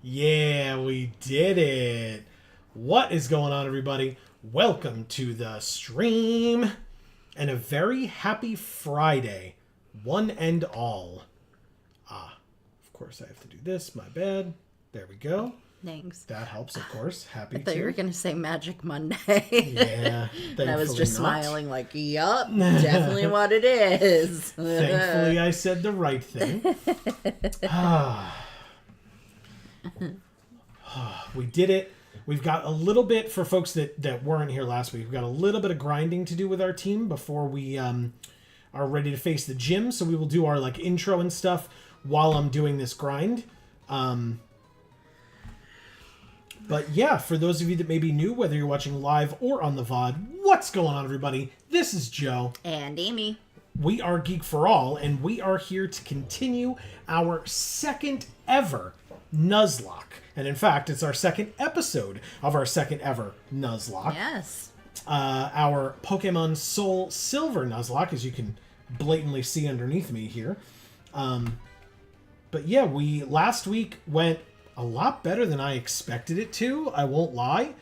Yeah, we did it. What is going on, everybody? Welcome to the stream and a very happy Friday, one and all. Of course I have to do this, my bad. There we go. Thanks. That helps, of course. Happy I thought to. you were going to say Magic Monday. Yeah, and I was just not. smiling like, yup, definitely what it is. Thankfully, I said the right thing. We did it. We've got a little bit, for folks that weren't here last week, we've got a little bit of grinding to do with our team before we are ready to face the gym. So we will do our intro and stuff while I'm doing this grind. But yeah, for those of you that may be new, whether you're watching live or on the VOD, what's going on, everybody? This is Joe. And Amy. We are Geek for All, and we are here to continue our second ever Nuzlocke. And in fact, it's our second episode of our second ever Nuzlocke. Yes. Our Pokemon SoulSilver Nuzlocke, as you can blatantly see underneath me here. But yeah, we last week went a lot better than I expected it to. I won't lie,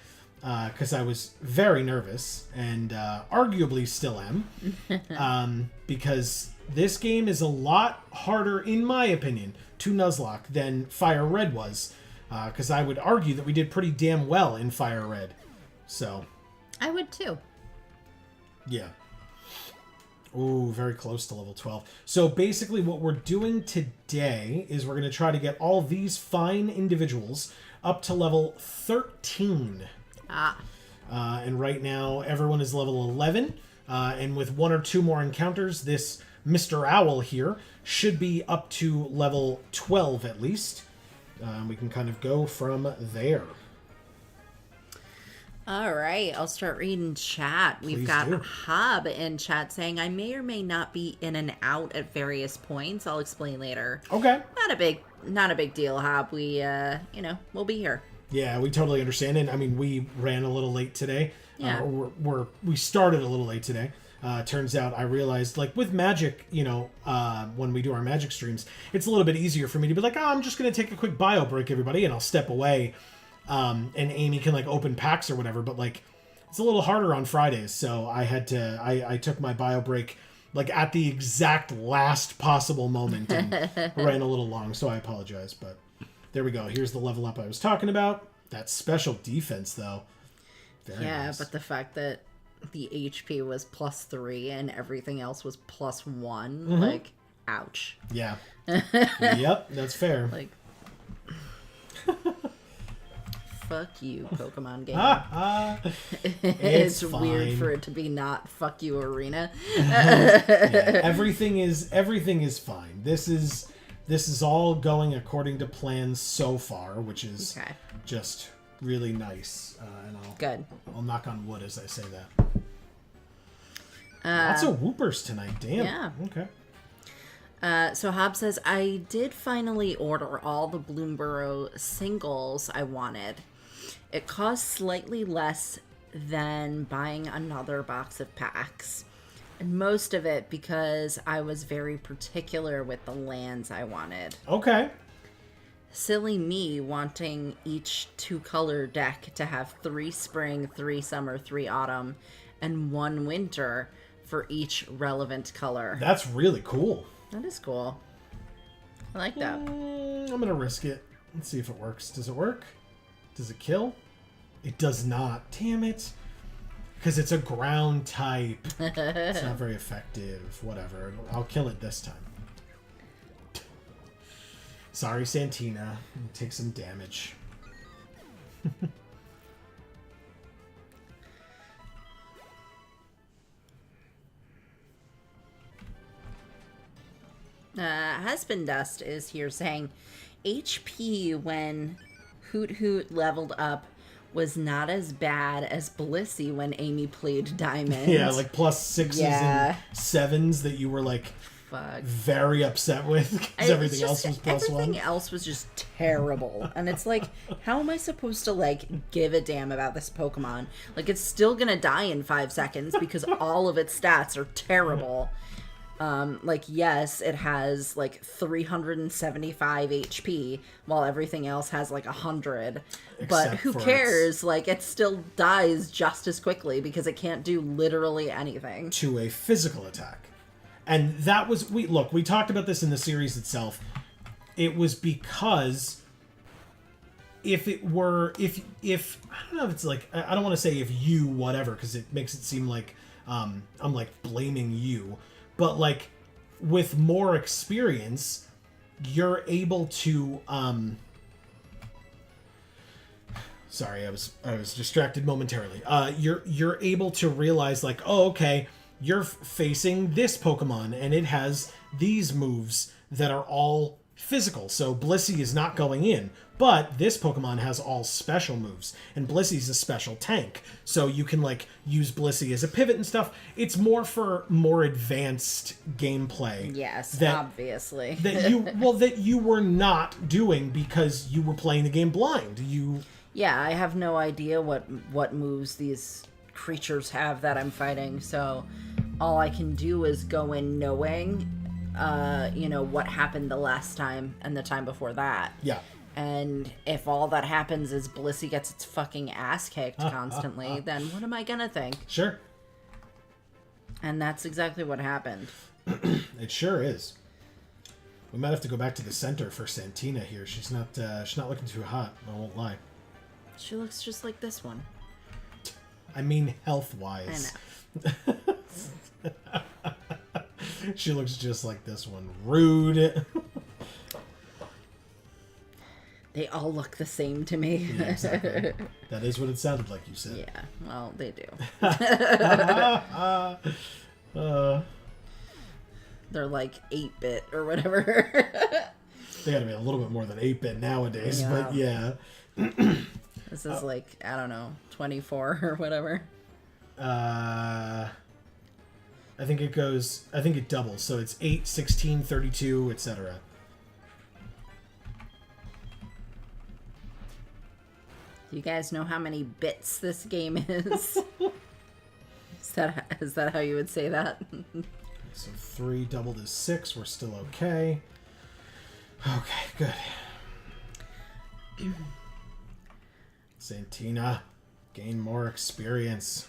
because I was very nervous and arguably still am. Because this game is a lot harder, in my opinion, to Nuzlocke than Fire Red was. Because I would argue that we did pretty damn well in Fire Red. So. I would too. Yeah. Ooh, very close to level 12. So basically what we're doing today is we're going to try to get all these fine individuals up to level 13. And right now everyone is level 11. And with one or two more encounters, this Mr. Owl here should be up to level 12 at least. We can kind of go from there. All right, I'll start reading chat. We've got Hub in chat saying, I may or may not be in and out at various points. I'll explain later. Okay. Not a big deal, Hub. We, we'll be here. Yeah, we totally understand. And I mean, we ran a little late today. Yeah. We started a little late today. Turns out I realized, with Magic, when we do our Magic streams, it's a little bit easier for me to be like, I'm just going to take a quick bio break, everybody, and I'll step away. And Amy can, open packs or whatever. But, it's a little harder on Fridays. So I had to, I took my bio break, at the exact last possible moment and ran a little long. So I apologize. But there we go. Here's the level up I was talking about. That special defense, though. Very nice. But the fact that the HP was +3 and everything else was +1, ouch. Yeah. Yep, that's fair. Fuck you, Pokemon game. It's weird for it to be not fuck you, Arena. Yeah, everything is fine. This is all going according to plans so far, which is just really nice. And I'll knock on wood as I say that. Lots of whoopers tonight. Damn. Yeah. Okay. So Hob says, I did finally order all the Bloomborough singles I wanted. It cost slightly less than buying another box of packs. And most of it because I was very particular with the lands I wanted. Okay. Silly me wanting each 2-color deck to have 3 spring, 3 summer, 3 autumn, and 1 winter for each relevant color. That's really cool. That is cool. I like that. I'm going to risk it. Let's see if it works. Does it work? Does it kill? It does not. Damn it. Because it's a ground type. It's not very effective. Whatever. I'll kill it this time. Sorry, Santina. Take some damage. Husband Dust is here saying HP when Hoot Hoot leveled up was not as bad as Blissey when Amy played Diamond. Yeah, like +6s and 7s that you were like very upset with because everything else was +1. Everything else was just terrible. And it's like, how am I supposed to like give a damn about this Pokemon? Like, it's still gonna die in 5 seconds because all of its stats are terrible. Like, yes, it has like 375 HP while everything else has like 100. But who cares? Like, it still dies just as quickly because it can't do literally anything. To a physical attack. And that was, we talked about this in the series itself. It was because if I don't know if it's like, I don't want to say if you, whatever, because it makes it seem like I'm like blaming you. But like with more experience, you're able to sorry, I was distracted momentarily. You're able to realize like, oh, okay, you're facing this Pokemon and it has these moves that are all physical. So Blissey is not going in, but this Pokemon has all special moves and Blissey's a special tank. So you can like use Blissey as a pivot and stuff. It's more for more advanced gameplay. Yes, obviously. that you were not doing because you were playing the game blind. Yeah, I have no idea what moves these creatures have that I'm fighting, so all I can do is go in knowing what happened the last time and the time before that. Yeah. And if all that happens is Blissey gets its fucking ass kicked constantly, then what am I gonna think? Sure. And that's exactly what happened. It sure is. We might have to go back to the center for Santina here. She's not looking too hot, I won't lie. She looks just like this one. I mean health-wise. I know. She looks just like this one. Rude. They all look the same to me. Yeah, exactly. That is what it sounded like you said. Yeah, well, they do. They're like 8-bit or whatever. They gotta be a little bit more than 8-bit nowadays, yeah. But yeah. This is like, I don't know, 24 or whatever. I think it doubles, so it's 8, 16, 32, etc. Do you guys know how many bits this game is? Is that how you would say that? So 3 doubled is 6, we're still okay. Okay, good. Santina, gain more experience.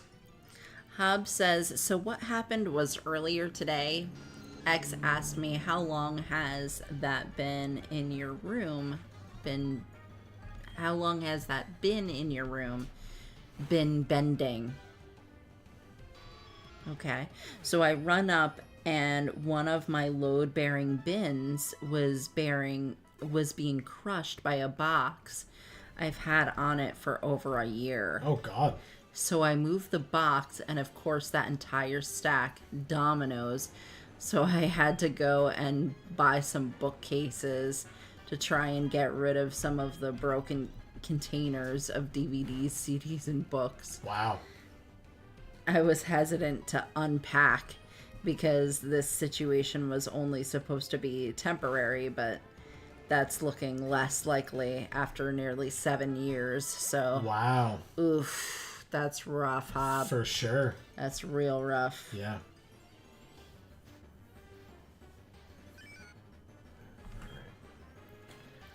Hob says, so what happened was earlier today, X asked me how long has that been in your room how long has that been in your room been bending? Okay, so I run up and one of my load-bearing bins was being crushed by a box I've had on it for over a year. Oh, God. So I moved the box, and of course that entire stack, dominoes. So I had to go and buy some bookcases to try and get rid of some of the broken containers of DVDs, CDs, and books. Wow. I was hesitant to unpack because this situation was only supposed to be temporary, but that's looking less likely after nearly 7 years. So, wow. Oof, that's rough, Hob. For sure. That's real rough. Yeah.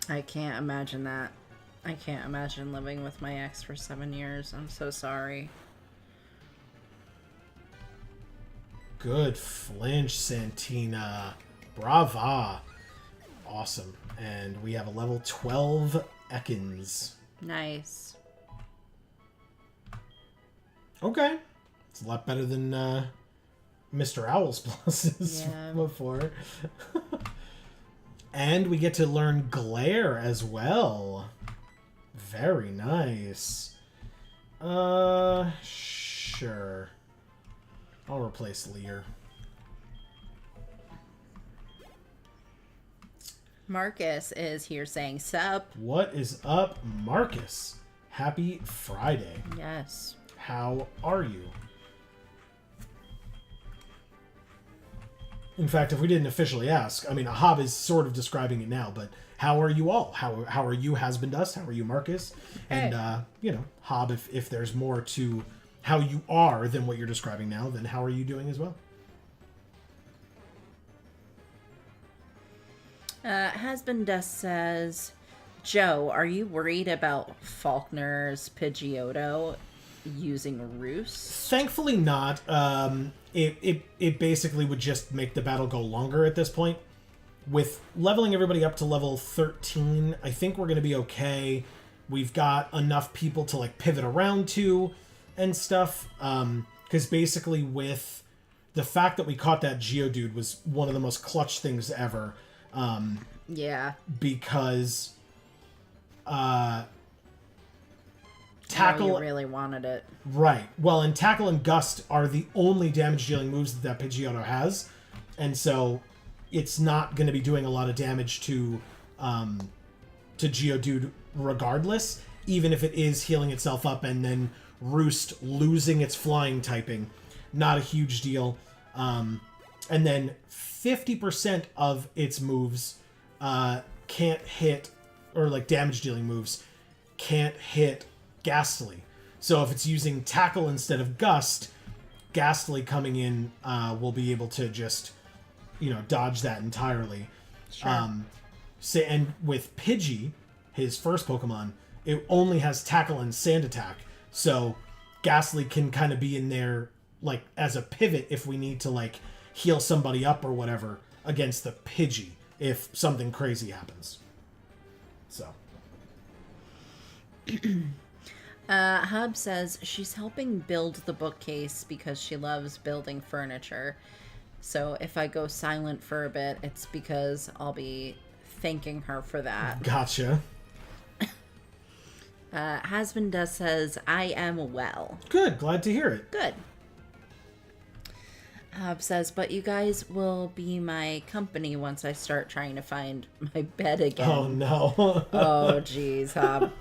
I can't imagine that. I can't imagine living with my ex for 7 years. I'm so sorry. Good flinch, Santina. Brava. Awesome. And we have a level 12 Ekans. Nice. Okay. It's a lot better than Mr. Owl's pluses before. And we get to learn Glare as well. Very nice. Sure. I'll replace Lear. Marcus is here saying sup. What is up, Marcus? Happy Friday. Yes. How are you? In fact, if we didn't officially ask, I mean, Ahab is sort of describing it now, but how are you all? How are you, Has Been Dust? How are you, Marcus? Hey. And, Hob, if there's more to how you are than what you're describing now, then how are you doing as well? Has Been Dust says, Joe, are you worried about Falkner's Pidgeotto using Roost? Thankfully not. It basically would just make the battle go longer at this point. With leveling everybody up to level 13, I think we're going to be okay. We've got enough people to like pivot around to and stuff. Because basically with the fact that we caught that Geodude was one of the most clutch things ever. Yeah. Because Tackle, you really wanted it. Right. Well, and Tackle and Gust are the only damage-dealing moves that Pidgeotto has. And so it's not going to be doing a lot of damage to Geodude regardless, even if it is healing itself up and then Roost losing its flying typing. Not a huge deal. And then 50% of its moves can't hit, or like damage-dealing moves, can't hit Ghastly. So if it's using Tackle instead of Gust, Ghastly coming in will be able to just, dodge that entirely. Sure. And with Pidgey, his first Pokemon, it only has Tackle and Sand Attack. So Ghastly can kind of be in there like as a pivot if we need to like heal somebody up or whatever against the Pidgey if something crazy happens. So. Hub says she's helping build the bookcase because she loves building furniture. So if I go silent for a bit, it's because I'll be thanking her for that. Gotcha. Has Been Dust says, I am well. Good. Glad to hear it. Good. Hub says, but you guys will be my company once I start trying to find my bed again. Oh, no. Oh, jeez, Hub.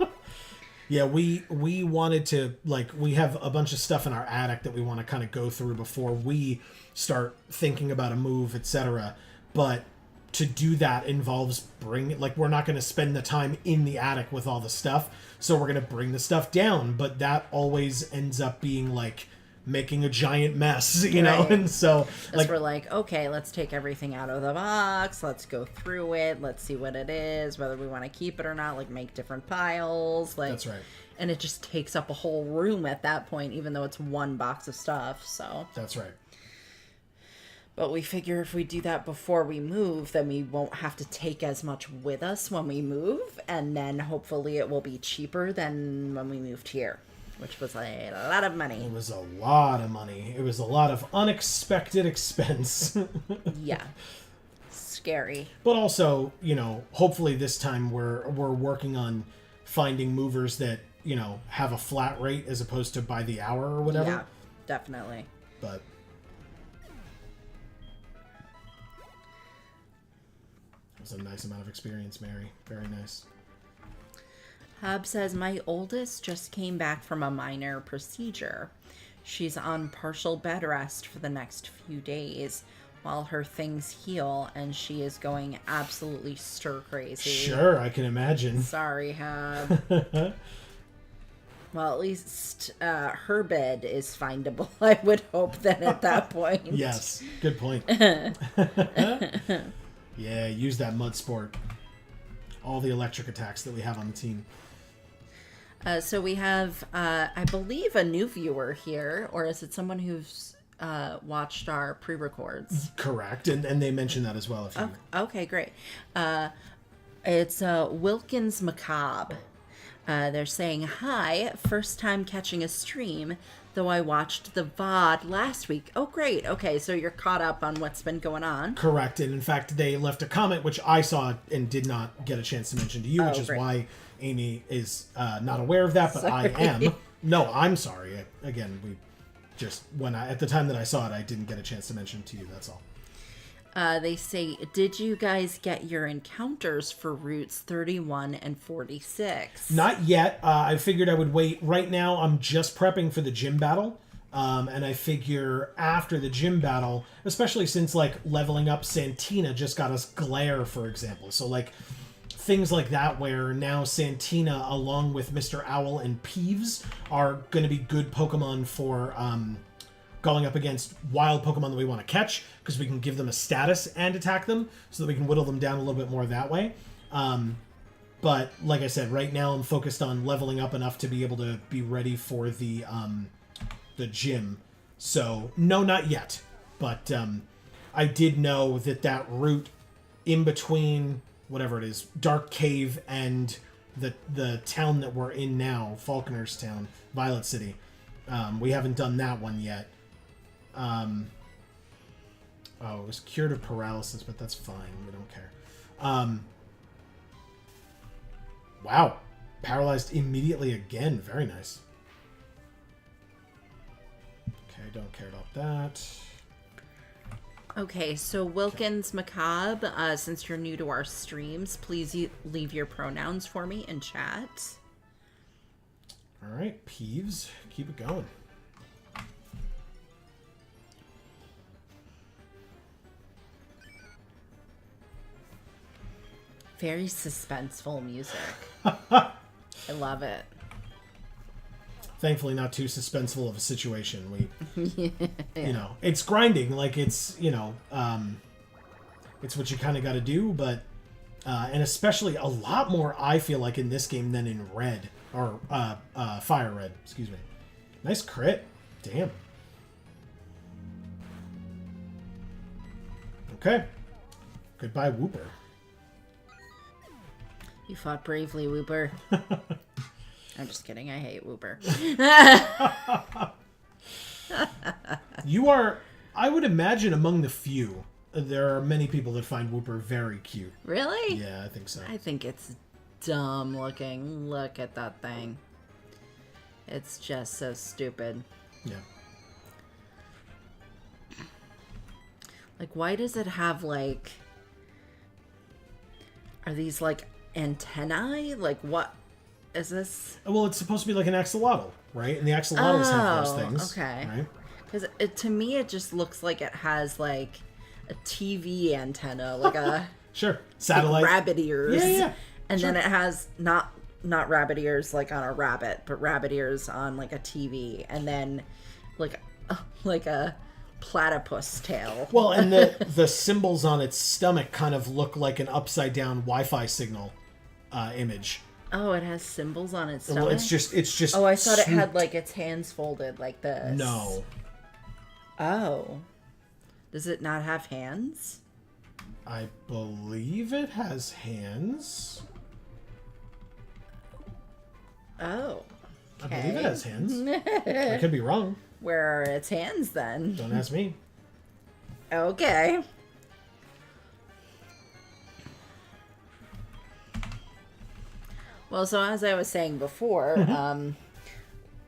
Yeah, we wanted to, we have a bunch of stuff in our attic that we want to kind of go through before we start thinking about a move, etc. But to do that involves we're not going to spend the time in the attic with all the stuff, so we're going to bring the stuff down, but that always ends up being, making a giant mess, you know? And so... we're okay, let's take everything out of the box, let's go through it, let's see what it is, whether we want to keep it or not, make different piles. That's right. And it just takes up a whole room at that point, even though it's one box of stuff, so... That's right. But we figure if we do that before we move, then we won't have to take as much with us when we move, and then hopefully it will be cheaper than when we moved here. Which was a lot of money. It was a lot of money. It was a lot of unexpected expense. Yeah. Scary. But also, hopefully this time we're working on finding movers that, have a flat rate as opposed to by the hour or whatever. Yeah, definitely. But it was a nice amount of experience, Mary. Very nice. Hub says, my oldest just came back from a minor procedure. She's on partial bed rest for the next few days while her things heal, and she is going absolutely stir crazy. Sure, I can imagine. Sorry, Hab. Well, at least her bed is findable. I would hope that at that point. Yes, good point. Yeah, use that mud sport. All the electric attacks that we have on the team. So we have, I believe, a new viewer here, or is it someone who's watched our pre-records? Correct, and they mentioned that as well. If you... Okay, great. It's Wilkins Macabre. They're saying, hi, first time catching a stream, though I watched the VOD last week. Oh, great. Okay, so you're caught up on what's been going on. Correct, and in fact, they left a comment, which I saw and did not get a chance to mention to you, which is great. why Amy is not aware of that, but Sorry. I am. No, I'm sorry. Again, we just, at the time that I saw it, I didn't get a chance to mention it to you, that's all. They say, did you guys get your encounters for routes 31 and 46? Not yet. I figured I would wait. Right now, I'm just prepping for the gym battle. And I figure after the gym battle, especially since, like, leveling up Santina just got us Glare, for example. So, like, things like that where now Santina, along with Mr. Owl and Peeves, are going to be good Pokemon for... going up against wild Pokemon that we want to catch, because we can give them a status and attack them, so that we can whittle them down a little bit more that way. But like I said, right now I'm focused on leveling up enough to be able to be ready for the gym. So no, not yet. But I did know that route in between whatever it is, Dark Cave and the town that we're in now, Falkner's town, Violet City. We haven't done that one yet. It was cured of paralysis, but that's fine. We don't care. Wow. Paralyzed immediately again. Very nice. Okay, don't care about that. Okay, so Wilkins Macabre, since you're new to our streams, please leave your pronouns for me in chat. All right, Peeves. Keep it going. Very suspenseful music. I love it. Thankfully, not too suspenseful of a situation. It's grinding. Like, it's, it's what you kind of got to do, but, and especially a lot more, I feel like, in this game than in Red, or, Fire Red, excuse me. Nice crit. Damn. Okay. Goodbye, Wooper. You fought bravely, Wooper. I'm just kidding. I hate Wooper. You are, I would imagine, among the few. There are many people that find Wooper very cute. Really? Yeah, I think so. I think it's dumb looking. Look at that thing. It's just so stupid. Yeah. Like, why does it have, like... Are these, like, antennae? Like, what is this? Well, it's supposed to be like an axolotl, right? And the axolotls have those things. Okay. Right? Because to me, it just looks like it has, like, a TV antenna, like a... Sure. Satellite. Like rabbit ears. Yeah. And sure. then it has not rabbit ears, like, on a rabbit, but rabbit ears on, like, a TV. And then, like a platypus tail. Well, and the symbols on its stomach kind of look like an upside down Wi-Fi signal image. Oh, it has symbols on its stomach? Well, it's just Oh, I thought it had, like, its hands folded like this. No. Oh. Does it not have hands? I believe it has hands. Oh. Okay. I believe it has hands. I could be wrong. Where are its hands, then? Don't ask me. Okay. Well, so as I was saying before,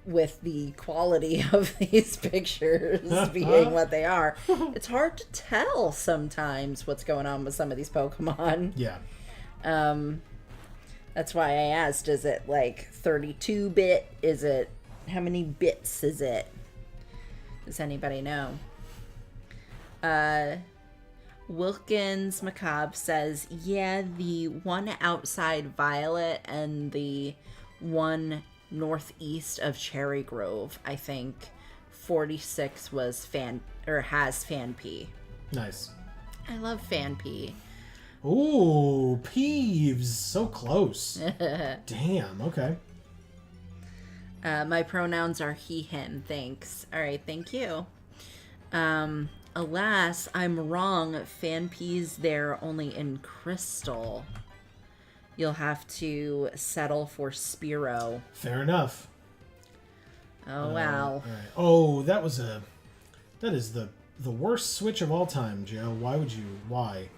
with the quality of these pictures being what they are, it's hard to tell sometimes what's going on with some of these Pokemon. Yeah. That's why I asked, is it like 32-bit? Is it, how many bits is it? Does anybody know? Wilkins Macabre says, yeah, the one outside Violet and the one northeast of Cherry Grove, I think 46 was has Fan P. Nice. I love Fan P. Ooh, Peeves. So close. Damn, okay. My pronouns are he, him. Thanks. All right, thank you. Alas, I'm wrong. Fan P's there only in Crystal. You'll have to settle for Spearow. Fair enough. Oh, wow. All right. Oh, that is the worst switch of all time, Joe. Why?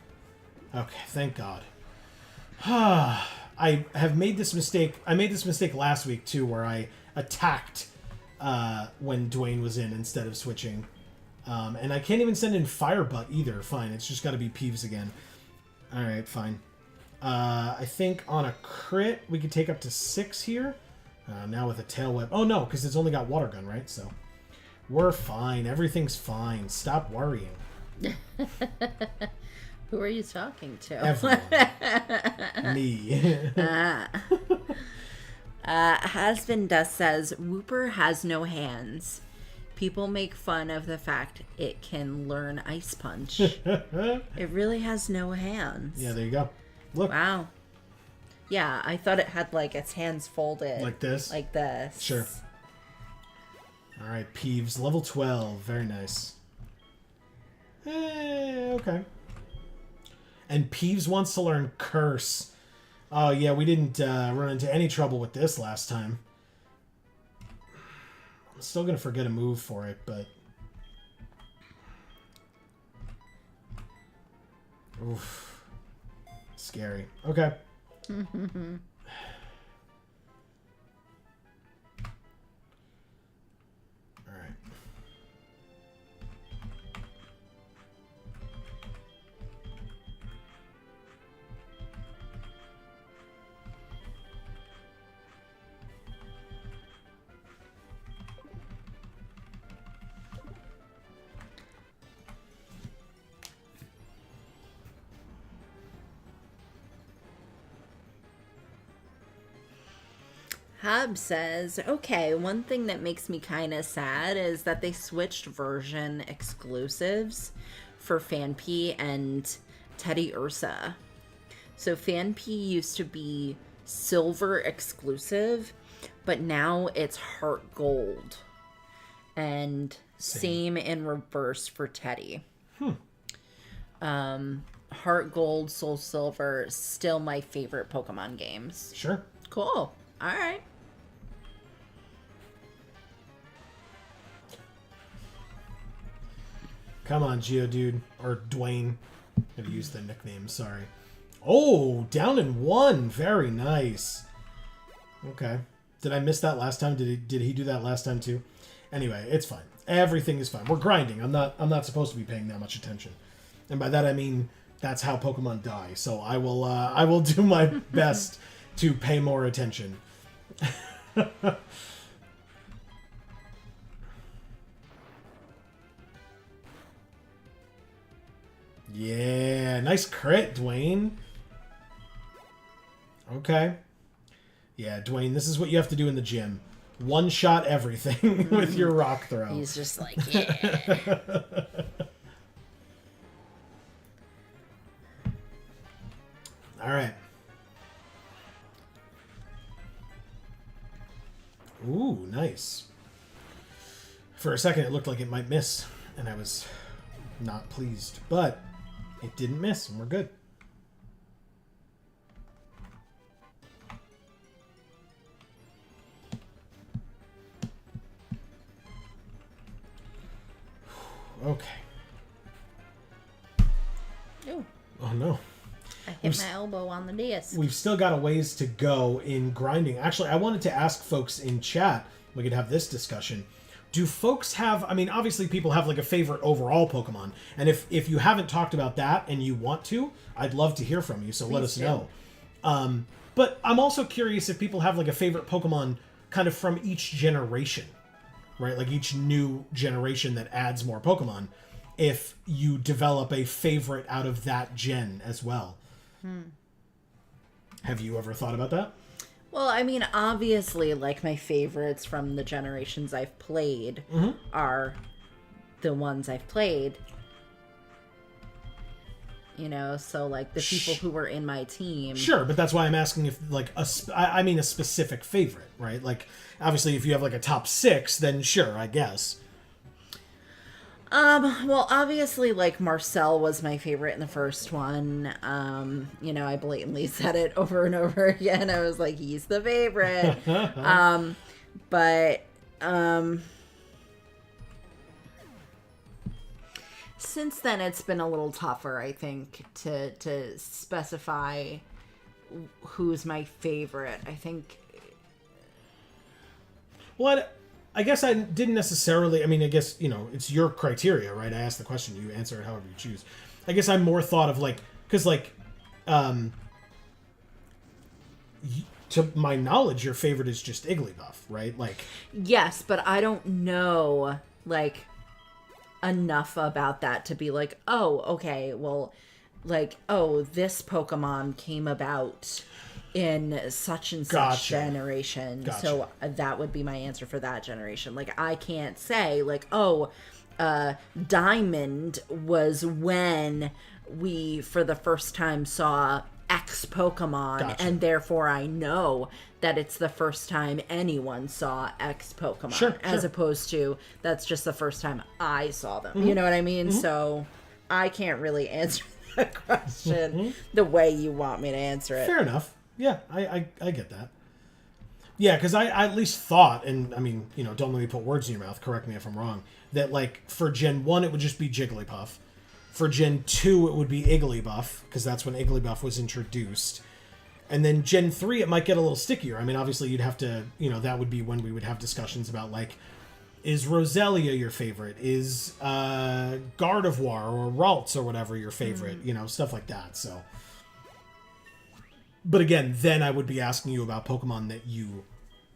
Okay, thank God. I have made this mistake. I made this mistake last week, too, where I attacked when Dwayne was in instead of switching. And I can't even send in Firebutt either. Fine, it's just got to be Peeves again. All right, fine. I think on a crit, we could take up to 6 here. Now with a Tail Whip. Oh, no, because it's only got Water Gun, right? So we're fine. Everything's fine. Stop worrying. Who are you talking to? Everyone. Me. Hasbin Dust says, Whooper has no hands. People make fun of the fact it can learn Ice Punch. It really has no hands. Yeah, there you go. Look. Wow. Yeah, I thought it had, like, its hands folded. Like this? Like this. Sure. All right, Peeves, level 12. Very nice. Okay. And Peeves wants to learn Curse. Oh, yeah, we didn't run into any trouble with this last time. I'm still going to forget a move for it, but... Oof. Scary. Okay. All right. Hub says, okay, one thing that makes me kind of sad is that they switched version exclusives for Fanpy and Teddy Ursa. So Fanpy used to be silver exclusive, but now it's heart gold. And same in reverse for Teddy. Heart Gold, Soul Silver, still my favorite Pokemon games. Sure. Cool. All right. Come on, Geodude. Or Dwayne. I'm going to use the nickname, sorry. Oh, down in 1. Very nice. Okay. Did I miss that last time? Did he do that last time too? Anyway, it's fine. Everything is fine. We're grinding. I'm not supposed to be paying that much attention. And by that I mean that's how Pokemon die. So I will do my best to pay more attention. Yeah, nice crit, Dwayne. Okay. Yeah, Dwayne, this is what you have to do in the gym. One shot everything with your rock throw. He's just like, yeah. All right. Ooh, nice. For a second, it looked like it might miss, and I was not pleased. But it didn't miss, and we're good. Okay. Ooh, Oh, no. I hit my elbow on the disc. We've still got a ways to go in grinding. Actually, I wanted to ask folks in chat, we could have this discussion. Do folks have, I mean, obviously people have like a favorite overall Pokemon. And if you haven't talked about that and you want to, I'd love to hear from you, so let us know. But I'm also curious if people have like a favorite Pokemon kind of from each generation. right? Like each new generation that adds more Pokemon, if you develop a favorite out of that gen as well. Have you ever thought about that? Well, I mean, obviously, like, my favorites from the generations I've played are the ones I've played. You know, so, like, the people who were in my team. Sure, but that's why I'm asking if, like, I mean a specific favorite, right? Like, obviously, if you have, like, a top 6, then sure, I guess. Well, obviously, like, Marcel was my favorite in the first one. You know, I blatantly said it over and over again. I was like, he's the favorite. But since then, it's been a little tougher, I think, to specify who's my favorite. I think... Well, I guess I didn't necessarily... I mean, I guess, you know, it's your criteria, right? I asked the question, you answer it however you choose. I guess I'm more thought of, like... Because, like, to my knowledge, your favorite is just Igglybuff, right? Like... Yes, but I don't know, like, enough about that to be like, oh, okay, well, like, oh, this Pokemon came about in such and such generation. So that would be my answer for that generation. Like, I can't say, like, oh, Diamond was when we, for the first time, saw X Pokemon, and therefore I know that it's the first time anyone saw X Pokemon, as opposed to that's just the first time I saw them. You know what I mean? So I can't really answer that question the way you want me to answer it. Fair enough. Yeah, I get that. Yeah, because I at least thought, and I mean, you know, don't let me put words in your mouth, correct me if I'm wrong, that, like, for Gen 1 it would just be Jigglypuff. For Gen 2 it would be Igglybuff, because that's when Igglybuff was introduced. And then Gen 3 it might get a little stickier. I mean, obviously you'd have to, you know, that would be when we would have discussions about, like, is Roselia your favorite? Is Gardevoir or Ralts or whatever your favorite? You know, stuff like that, so... But again, then I would be asking you about Pokemon that you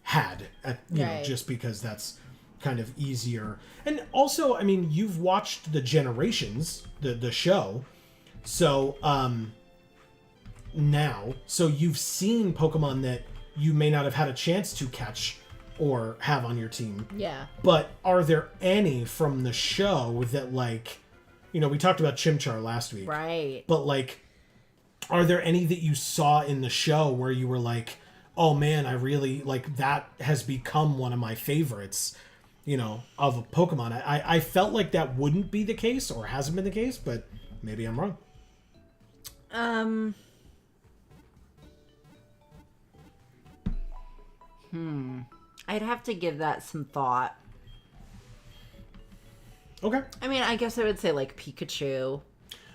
had, you know, just because that's kind of easier. And also, I mean, you've watched the Generations, the show, so now, so you've seen Pokemon that you may not have had a chance to catch or have on your team. Yeah. But are there any from the show that, like, you know, we talked about Chimchar last week. Right. But, like, are there any that you saw in the show where you were like, oh man, I really, like, that has become one of my favorites, you know, of a Pokemon? I felt like that wouldn't be the case, or hasn't been the case, but maybe I'm wrong. I'd have to give that some thought. Okay. I mean, I guess I would say, like, Pikachu.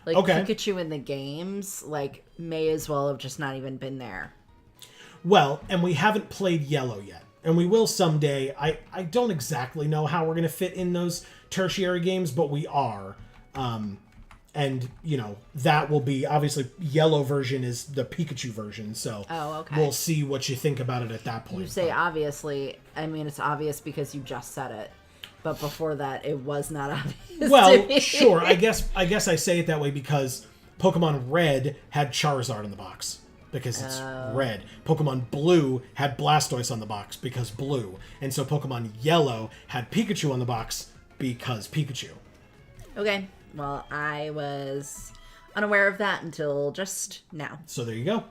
Like, Pikachu in the games, like, may as well have just not even been there. Well, and we haven't played Yellow yet. And we will someday. I don't exactly know how we're going to fit in those tertiary games, but we are. And, you know, that will be... Obviously, Yellow version is the Pikachu version, so... Oh, okay. We'll see what you think about it at that point. You say obviously. I mean, it's obvious because you just said it. But before that, it was not obvious. Well, sure. I guess I say it that way because Pokemon Red had Charizard in the box because it's red. Pokemon Blue had Blastoise on the box because blue. And so Pokemon Yellow had Pikachu on the box because Pikachu. Okay. Well, I was unaware of that until just now. So there you go.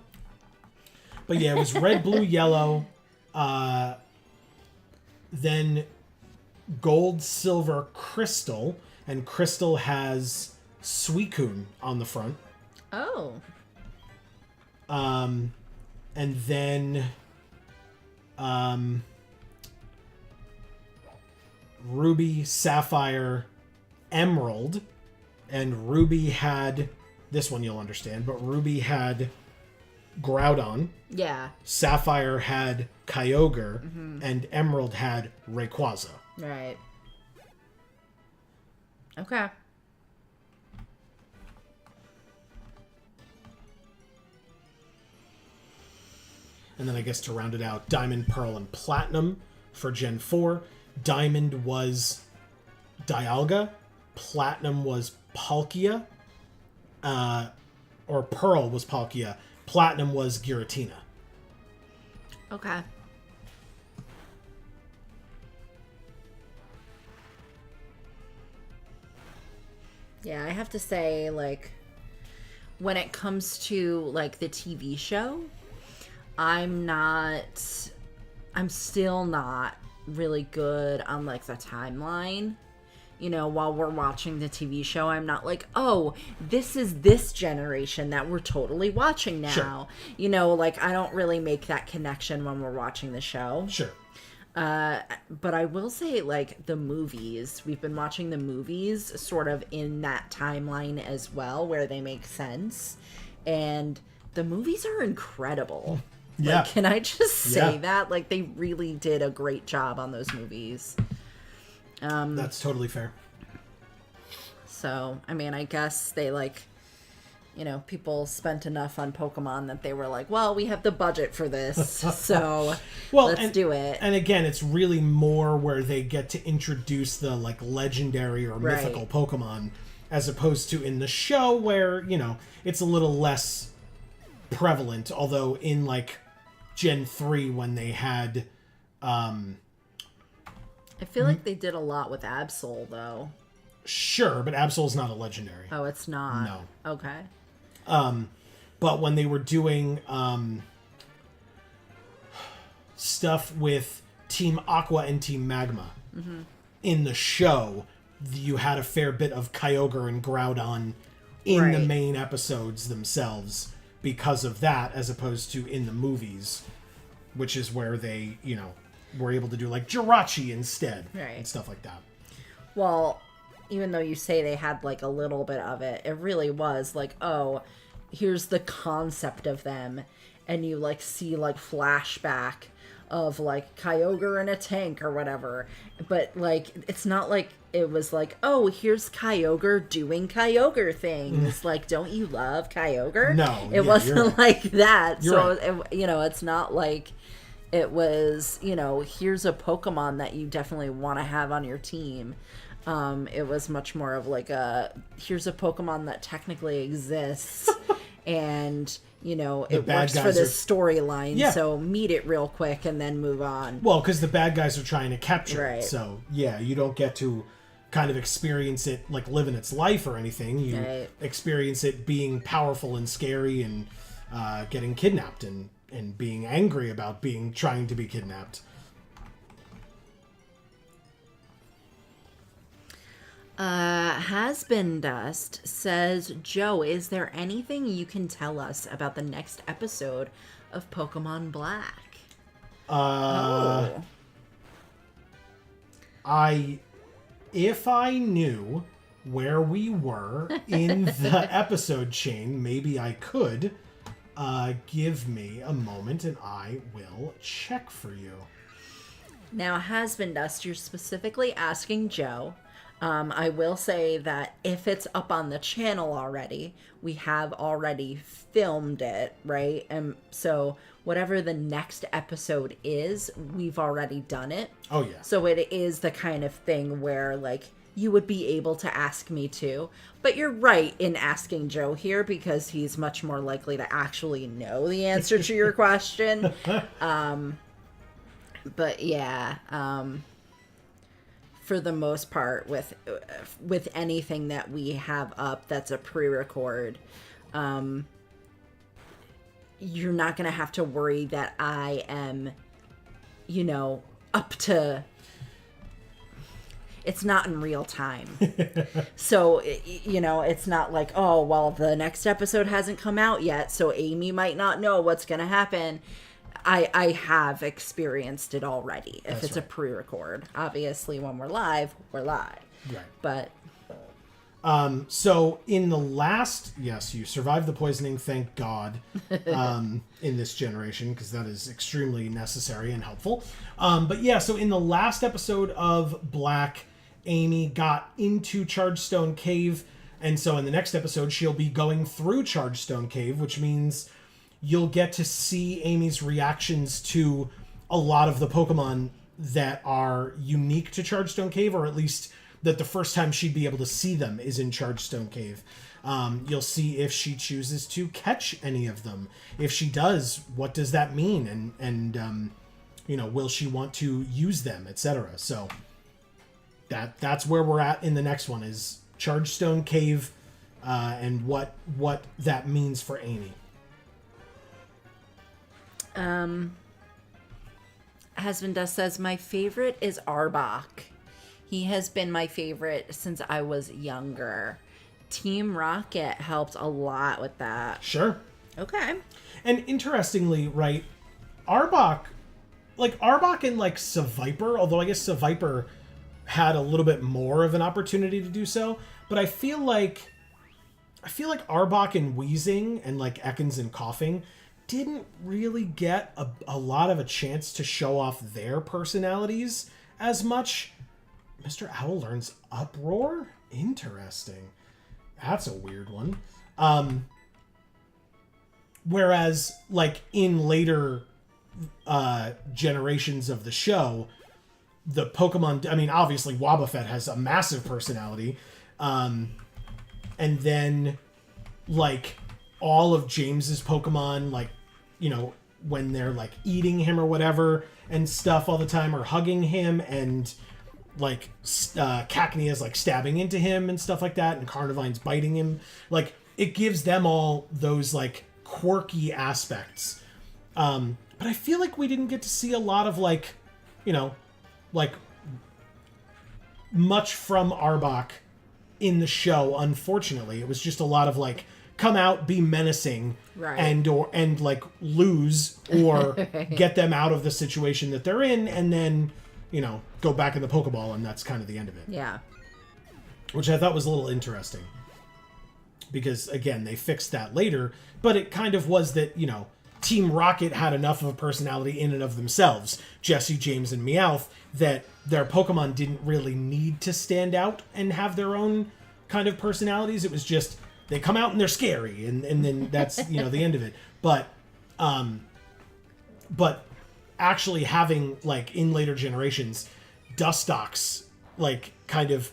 But yeah, it was Red, Blue, Yellow. Then Gold, Silver, Crystal, and Crystal has Suicune on the front. Oh. And then Ruby, Sapphire, Emerald, and Ruby had, this one you'll understand, but Ruby had Groudon. Yeah. Sapphire had Kyogre, and Emerald had Rayquaza. Right. Okay. And then I guess to round it out, Diamond, Pearl, and Platinum for Gen 4. Diamond was Dialga, Platinum was Palkia, or Pearl was Palkia, Platinum was Giratina. Okay. Yeah, I have to say, like, when it comes to, like, the TV show, I'm still not really good on, like, the timeline. You know, while we're watching the TV show, I'm not like, oh, this is this generation that we're totally watching now. Sure. You know, like, I don't really make that connection when we're watching the show. Sure. But I will say, like, the movies, we've been watching the movies sort of in that timeline as well, where they make sense. And the movies are incredible. Yeah. Like, can I just say that? Like, they really did a great job on those movies. That's totally fair. So, I mean, I guess they, like, you know, people spent enough on Pokemon that they were like, well, we have the budget for this, so let's do it. And again, it's really more where they get to introduce the, like, legendary or mythical Pokemon, as opposed to in the show where, you know, it's a little less prevalent, although in, like, Gen 3 when they had... I feel like they did a lot with Absol, though. Sure, but Absol's not a legendary. Oh, it's not? No. Okay. But when they were doing stuff with Team Aqua and Team Magma in the show, you had a fair bit of Kyogre and Groudon in the main episodes themselves because of that, as opposed to in the movies, which is where they, you know, were able to do, like, Jirachi instead and stuff like that. Well, even though you say they had, like, a little bit of it, it really was like, oh, here's the concept of them, and you, like, see, like, flashback of, like, Kyogre in a tank or whatever, but, like, it's not like it was like, oh, here's Kyogre doing Kyogre things. Like, don't you love Kyogre? No. It wasn't like that. You're so, you know, it's not like it was, you know, here's a Pokemon that you definitely want to have on your team. It was much more of like here's a Pokemon that technically exists and, you know, it works for this storyline. So meet it real quick and then move on. Well, because the bad guys are trying to capture it. Right. So, yeah, you don't get to kind of experience it, like, living its life or anything. You experience it being powerful and scary and getting kidnapped and being angry about trying to be kidnapped. Has Been Dust says, Joe, is there anything you can tell us about the next episode of Pokemon Black? If I knew where we were in the episode chain, maybe I could. Give me a moment and I will check for you. Now, Has Been Dust, you're specifically asking Joe. I will say that if it's up on the channel already, we have already filmed it, right? And so whatever the next episode is, we've already done it. Oh, yeah. So it is the kind of thing where, like, you would be able to ask me too. But you're right in asking Joe here because he's much more likely to actually know the answer to your question. But yeah, for the most part, with anything that we have up that's a pre-record, you're not going to have to worry that I am, you know, up to... It's not in real time. So, you know, it's not like, oh, well, the next episode hasn't come out yet, so Amy might not know what's going to happen. I have experienced it already. If it's a pre-record. Obviously, when we're live, we're live. Right. But... so in the last... Yes, you survived the poisoning, thank God, in this generation, because that is extremely necessary and helpful. But yeah, so in the last episode of Black, Amy got into Chargestone Cave, and so in the next episode, she'll be going through Chargestone Cave, which means you'll get to see Amy's reactions to a lot of the Pokemon that are unique to Chargestone Cave, or at least that the first time she'd be able to see them is in Chargestone Cave. You'll see if she chooses to catch any of them. If she does, what does that mean? And will she want to use them, etc. So that's where we're at in the next one, is Chargestone Cave, and what that means for Amy. Husband Dust says, my favorite is Arbok. He has been my favorite since I was younger. Team Rocket helped a lot with that. Sure. Okay. And interestingly, right, Arbok and like Seviper, although I guess Seviper had a little bit more of an opportunity to do so, but I feel like Arbok and Wheezing and like Ekans and Coughing didn't really get a lot of a chance to show off their personalities as much. Mr. Owl learns Uproar? Interesting. That's a weird one. Whereas, like, in later generations of the show, the Pokemon... I mean, obviously, Wobbuffet has a massive personality. And then, like, all of James's Pokemon, like, when they're, like, eating him or whatever and stuff all the time, or hugging him, and... like Cacnea's like stabbing into him and stuff like that, and Carnivine's biting him. Like, it gives them all those like quirky aspects. But I feel like we didn't get to see a lot of like much from Arbok in the show. Unfortunately, it was just a lot of like come out, be menacing, right, and like lose or get them out of the situation that they're in, and then go back in the Pokeball, and that's kind of the end of it. Yeah. Which I thought was a little interesting. Because, again, they fixed that later, but it kind of was that, Team Rocket had enough of a personality in and of themselves, Jessie, James, and Meowth, that their Pokemon didn't really need to stand out and have their own kind of personalities. It was just, they come out and they're scary, and then that's, the end of it. But actually having, like, in later generations, Dustox, like, kind of,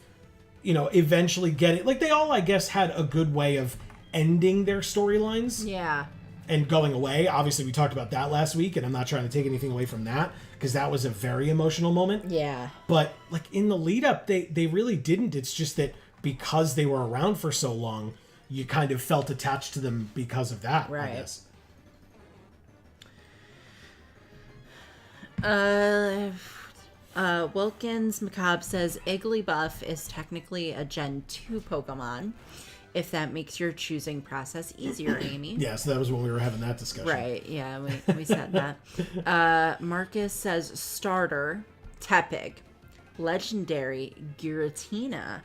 eventually get it. Like, they all, I guess, had a good way of ending their storylines. Yeah. And going away. Obviously, we talked about that last week, and I'm not trying to take anything away from that, because that was a very emotional moment. Yeah. But, like, in the lead-up, they really didn't. It's just that because they were around for so long, you kind of felt attached to them because of that, right. I guess. Wilkins Macabre says Igglybuff is technically a Gen 2 Pokemon, if that makes your choosing process easier, Amy. Yeah, so that was when we were having that discussion. Right, yeah, we said that. Marcus says Starter, Tepig, Legendary, Giratina,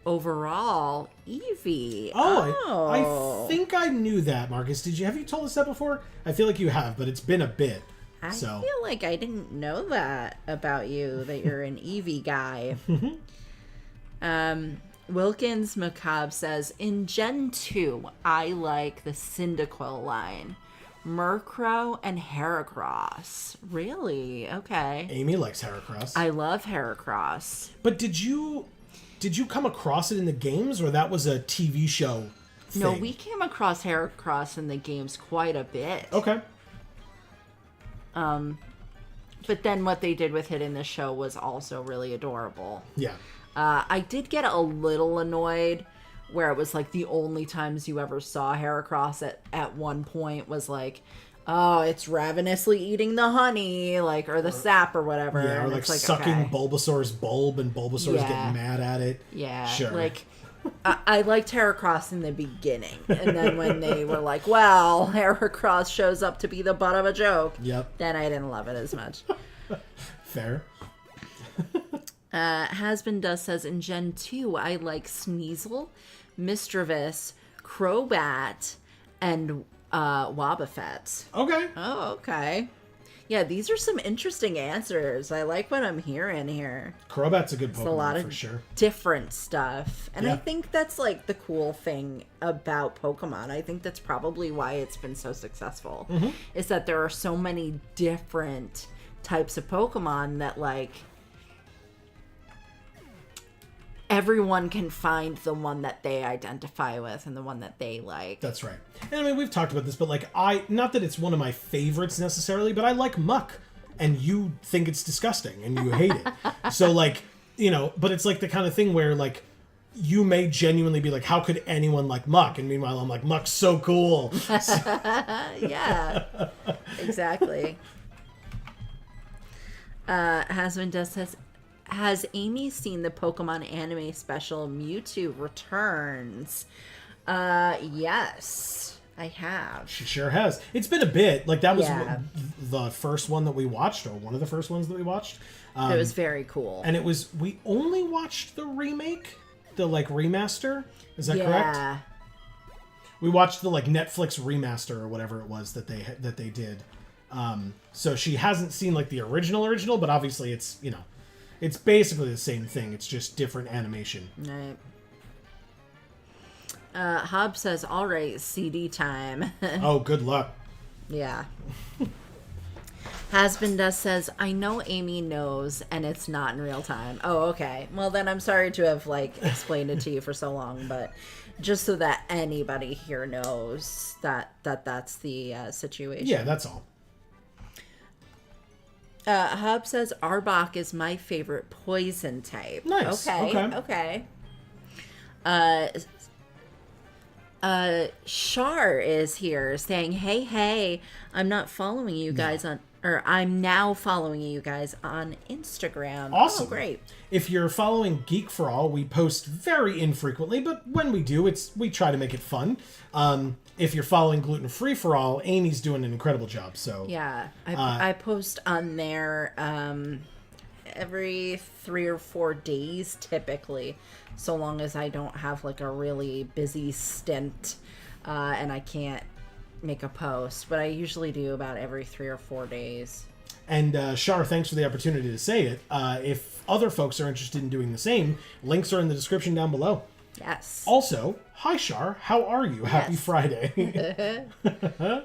Overall, Eevee. I think I knew that, Marcus. Have you told us that before? I feel like you have, but it's been a bit. I feel like I didn't know that about you, that you're an Eevee guy. Wilkins Macabre says, in Gen 2, I like the Cyndaquil line. Murkrow and Heracross. Really? Okay. Amy likes Heracross. I love Heracross. But did you come across it in the games, or that was a TV show thing? No, we came across Heracross in the games quite a bit. Okay. But then what they did with it in the show was also really adorable. Yeah. I did get a little annoyed where it was like the only times you ever saw Heracross at one point was like, oh, it's ravenously eating the honey, like, or the sap or whatever. Yeah, or and like it's like sucking okay. Bulbasaur's bulb, and Bulbasaur's getting mad at it. Yeah, sure. Like, I liked Heracross in the beginning, and then when they were like, well, Heracross shows up to be the butt of a joke, then I didn't love it as much. Fair. Hasbin Does says, in Gen 2, I like Sneasel, Misdreavus, Crobat, and Wobbuffet. Okay. Oh, okay. Yeah, these are some interesting answers. I like what I'm hearing here. Crobat's a good Pokemon, it's a lot of for sure. Different stuff. And yeah. I think that's like the cool thing about Pokemon. I think that's probably why it's been so successful. Mm-hmm. Is that there are so many different types of Pokemon that, like, everyone can find the one that they identify with and the one that they like. That's right. And I mean, we've talked about this, but like, not that it's one of my favorites necessarily, but I like Muck, and you think it's disgusting and you hate it. So like, you know, but it's like the kind of thing where like, you may genuinely be like, how could anyone like Muck? And meanwhile, I'm like, Muck's so cool. Yeah, exactly. Hasbin does says, has Amy seen the Pokemon anime special Mewtwo Returns? Yes, I have. She sure has. It's been a bit. Like, that was Yeah. the first one that we watched, or one of the first ones that we watched. It was very cool. And it was, we only watched the remake, the like remaster. Is that correct? Yeah. We watched the like Netflix remaster or whatever it was that they did. So she hasn't seen like the original, but obviously it's, you know, it's basically the same thing. It's just different animation. Right. Hob says, all right, CD time. Oh, good luck. Yeah. Hasbin does says, I know Amy knows and it's not in real time. Oh, okay. Well, then I'm sorry to have like explained it to you for so long, but just so that anybody here knows that's the situation. Yeah, that's all. Hub says Arbok is my favorite poison type. Nice. Okay. Shar is here saying, hey, I'm not following you guys I'm now following you guys on Instagram. Awesome. Oh, great. If you're following Geek for All, we post very infrequently, but when we do, we try to make it fun. If you're following Gluten Free for All, Amy's doing an incredible job. So yeah, I post on there every 3 or 4 days typically, so long as I don't have like a really busy stint and I can't make a post, but I usually do about every 3 or 4 days. And Shar, thanks for the opportunity to say it. If other folks are interested in doing the same, links are in the description down below. Yes. Also, hi Shar, how are you? Happy Friday. All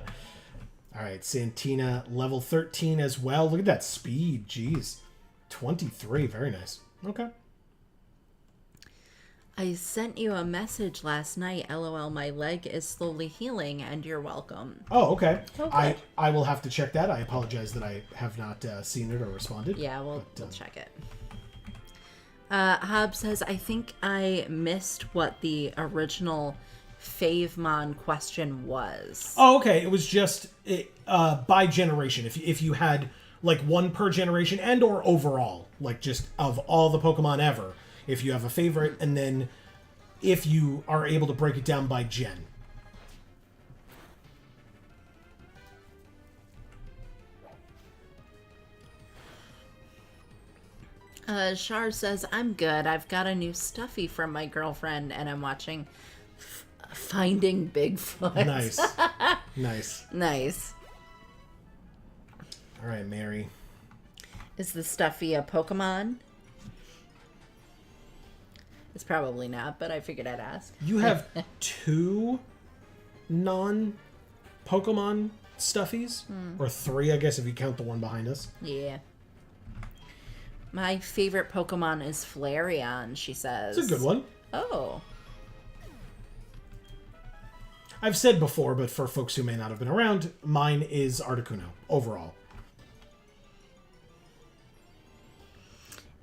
right, Santina, level 13 as well. Look at that speed, jeez. 23, very nice. Okay. I sent you a message last night. LOL, my leg is slowly healing, and you're welcome. Oh, okay. Okay. I will have to check that. I apologize that I have not seen it or responded. Yeah, we'll check it. Hob says, I think I missed what the original Favemon question was. Oh, okay. It was just by generation. If you had like one per generation and or overall, like just of all the Pokemon ever, if you have a favorite, and then if you are able to break it down by gen. Shar says, I'm good. I've got a new stuffy from my girlfriend, and I'm watching Finding Bigfoot. Nice. Nice. Nice. All right, Mary. Is the stuffy a Pokemon? It's probably not, but I figured I'd ask. You have 2 non-Pokemon stuffies? Or 3, I guess, if you count the one behind us. Yeah. My favorite Pokemon is Flareon, she says. It's a good one. Oh. I've said before, but for folks who may not have been around, mine is Articuno, overall.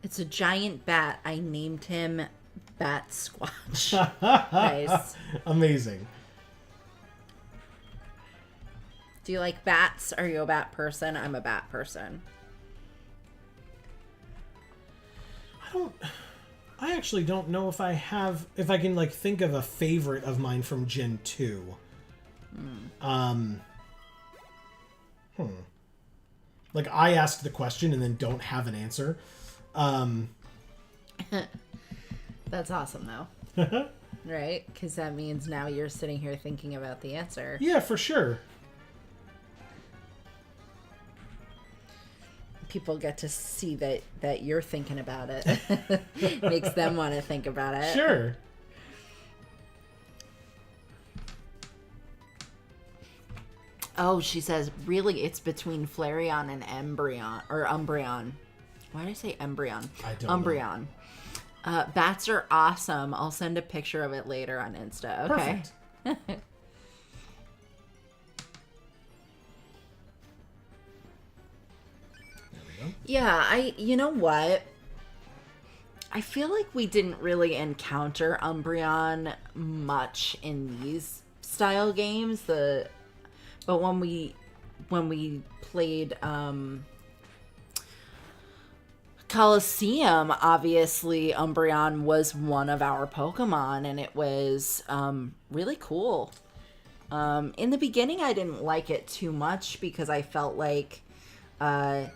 It's a giant bat. I named him Bat Squatch. Nice. Amazing. Do you like bats? Are you a bat person? I'm a bat person. I actually don't know if I can like think of a favorite of mine from Gen 2. Like, I asked the question and then don't have an answer. That's awesome, though. Right? Because that means now you're sitting here thinking about the answer. Yeah, for sure. People get to see that you're thinking about it. Makes them want to think about it. Sure. Oh, she says, really, it's between Flareon and Umbreon. Why did I say Embryon? I don't Umbreon. Bats are awesome. I'll send a picture of it later on Insta. Okay. Perfect. Yeah, you know what? I feel like we didn't really encounter Umbreon much in these style games. But when we played Coliseum, obviously Umbreon was one of our Pokemon, and it was really cool. In the beginning, I didn't like it too much because I felt like it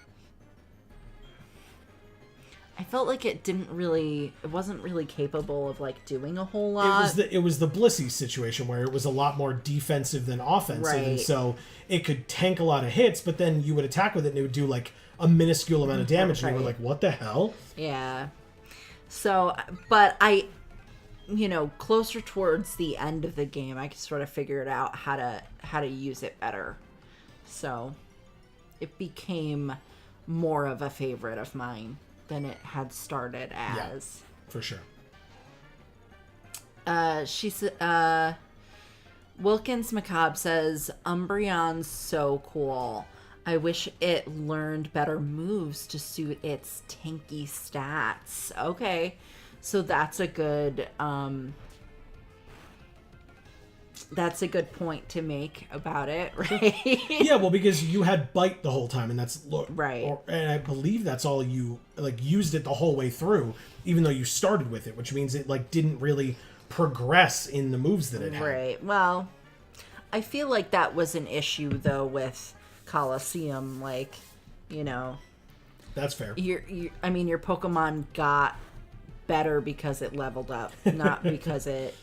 wasn't really capable of like doing a whole lot. It was the Blissey situation where it was a lot more defensive than offensive, Right. and so it could tank a lot of hits, but then you would attack with it and it would do like a minuscule amount of damage, and you were like, what the hell? Yeah. So, but closer towards the end of the game, I could sort of figure out how to use it better. So, it became more of a favorite of mine than it had started as. Yeah, for sure. Wilkins Macabre says, Umbreon's so cool. I wish it learned better moves to suit its tanky stats. Okay. So that's a good point to make about it, right? Yeah, well, because you had Bite the whole time, and that's right. And I believe that's all you used it the whole way through, even though you started with it, which means it didn't really progress in the moves that it had. Right. Well, I feel like that was an issue though with Coliseum, That's fair. Your Pokemon got better because it leveled up, not because it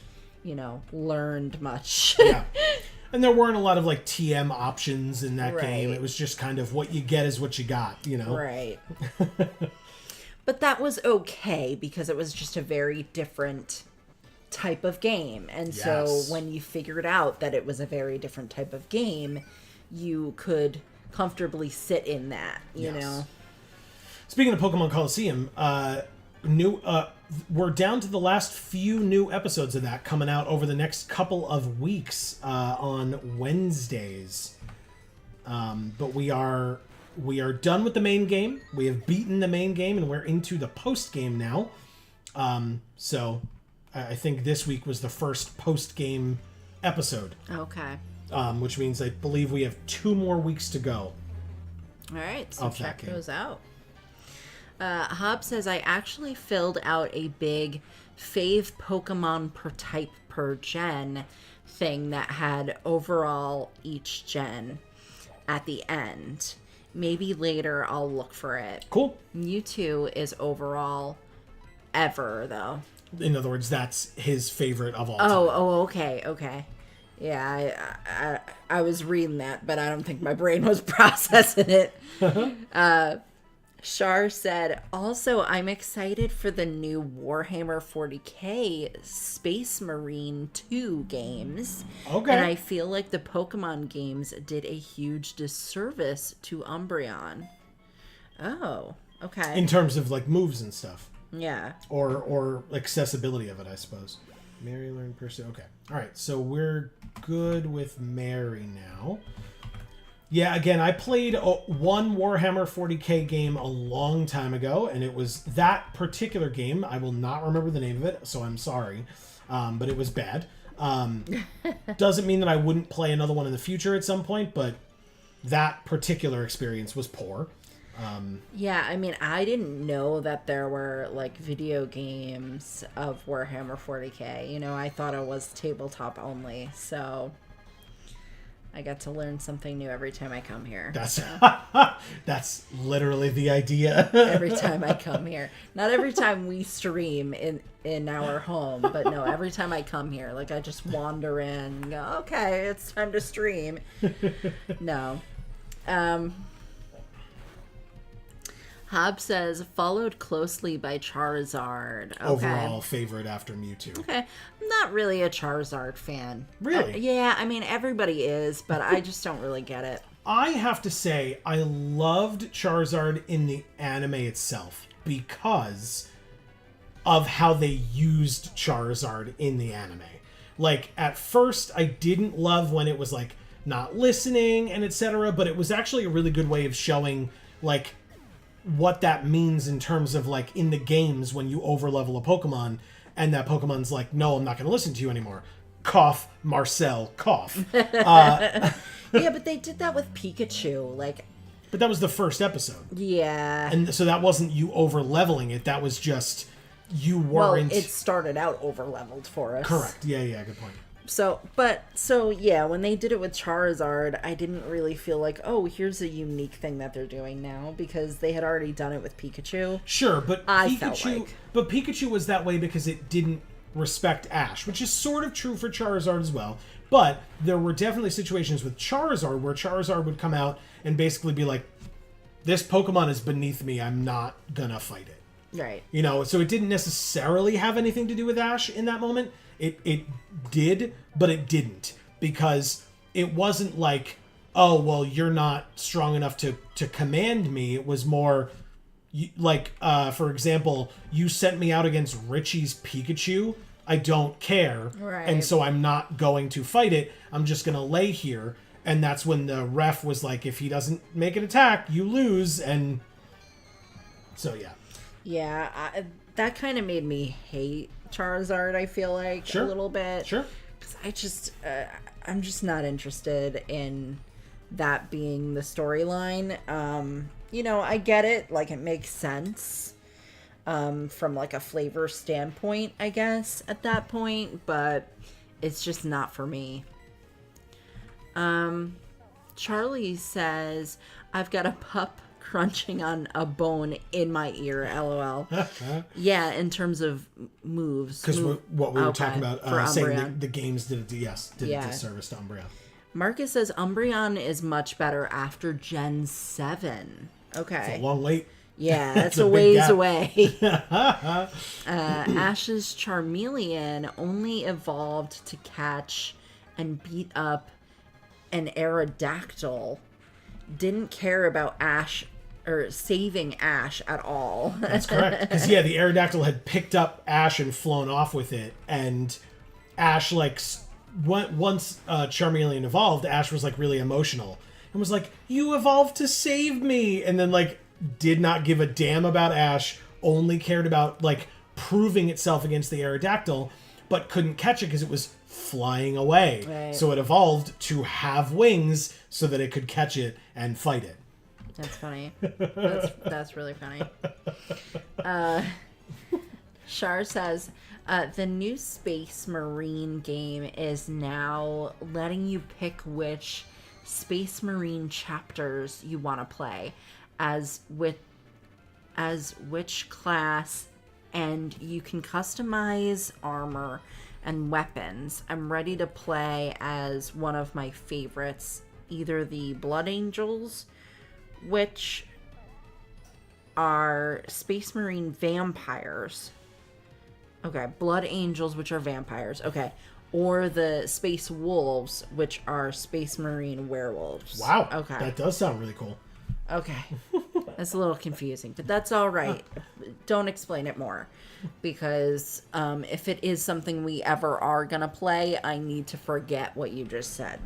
learned much. Yeah. And there weren't a lot of TM options in that game. Right. It was just kind of what you get is what you got, Right. But that was okay because it was just a very different type of game. And so when you figured out that it was a very different type of game, you could comfortably sit in that, you know. Speaking of Pokemon Coliseum, we're down to the last few new episodes of that coming out over the next couple of weeks on Wednesdays. But we are done with the main game. We have beaten the main game, and we're into the post game now. So I think this week was the first post game episode. Okay. Which means I believe we have 2 more weeks to go. All right, so check those out. Hob says, I actually filled out a big fave Pokemon per type per gen thing that had overall each gen at the end. Maybe later I'll look for it. Cool. Mewtwo is overall ever, though. In other words, that's his favorite of all time. Okay. Yeah, I was reading that, but I don't think my brain was processing it. Shar said, also, I'm excited for the new Warhammer 40k Space Marine 2 games. Okay. And I feel like the Pokemon games did a huge disservice to Umbreon. Oh, okay. In terms of moves and stuff. Yeah. Or accessibility of it, I suppose. Mary learned Pursue. Okay. All right. So we're good with Mary now. Yeah, again, I played one Warhammer 40k game a long time ago, and it was that particular game. I will not remember the name of it, so I'm sorry. But it was bad. Doesn't mean that I wouldn't play another one in the future at some point, but that particular experience was poor. Yeah, I didn't know that there were video games of Warhammer 40k. I thought it was tabletop only, so I got to learn something new every time I come here. That's literally the idea. Every time I come here. Not every time we stream in our home, but no, every time I come here. I just wander in and go, okay, it's time to stream. No. Hob says, followed closely by Charizard. Okay. Overall favorite after Mewtwo. Okay. I'm not really a Charizard fan. Really? Yeah, I mean, everybody is, but I just don't really get it. I have to say, I loved Charizard in the anime itself because of how they used Charizard in the anime. Like, at first, I didn't love when it was, like, not listening and etc., but it was actually a really good way of showing, like, what that means in terms of, like, in the games when you overlevel a Pokemon and that Pokemon's like, no, I'm not going to listen to you anymore. Cough, Marcel, cough. Yeah, but they did that with Pikachu, like... But that was the first episode. Yeah. And so that wasn't you over-leveling it, that was just you weren't... Well, it started out over-leveled for us. Correct, yeah, good point. So yeah, when they did it with Charizard, I didn't really feel like, oh, here's a unique thing that they're doing now, because they had already done it with Pikachu. Sure, but But Pikachu was that way because it didn't respect Ash, which is sort of true for Charizard as well. But there were definitely situations with Charizard where Charizard would come out and basically be like, this Pokemon is beneath me, I'm not gonna fight it. Right. You know, so it didn't necessarily have anything to do with Ash in that moment. It did, but it didn't. Because it wasn't like, oh, well, you're not strong enough to command me. It was more, like, for example, you sent me out against Richie's Pikachu. I don't care. Right. And so I'm not going to fight it. I'm just going to lay here. And that's when the ref was like, if he doesn't make an attack, you lose. And so, yeah. Yeah, that kind of made me hate Charizard, I feel like, a little bit. Sure. Because I'm just not interested in that being the storyline. You know, I get it. Like, it makes sense from, like, a flavor standpoint, I guess, at that point. But it's just not for me. Charlie says, I've got a pup crunching on a bone in my ear, lol. Yeah, in terms of moves. Because what we were talking about, saying the games did a disservice to Umbreon. Marcus says Umbreon is much better after Gen 7. Okay. It's a long wait. Yeah, that's a ways away. Ash's Charmeleon only evolved to catch and beat up an Aerodactyl. Didn't care about Ash or saving Ash at all. That's correct. Because, yeah, the Aerodactyl had picked up Ash and flown off with it. And Ash, like, once Charmeleon evolved, Ash was, like, really emotional. And was like, you evolved to save me! And then, like, did not give a damn about Ash. Only cared about, like, proving itself against the Aerodactyl. But couldn't catch it because it was flying away. Right. So it evolved to have wings so that it could catch it and fight it. That's funny. That's really funny. Shar says, the new Space Marine game is now letting you pick which Space Marine chapters you want to play, as which class, and you can customize armor and weapons. I'm ready to play as one of my favorites, either the Blood Angels, which are Space Marine vampires. Okay, Blood Angels, which are vampires. Okay. Or the Space Wolves, which are Space Marine werewolves. Wow. Okay. That does sound really cool. Okay. That's a little confusing, but that's all right. Don't explain it more. Because if it is something we ever are going to play, I need to forget what you just said.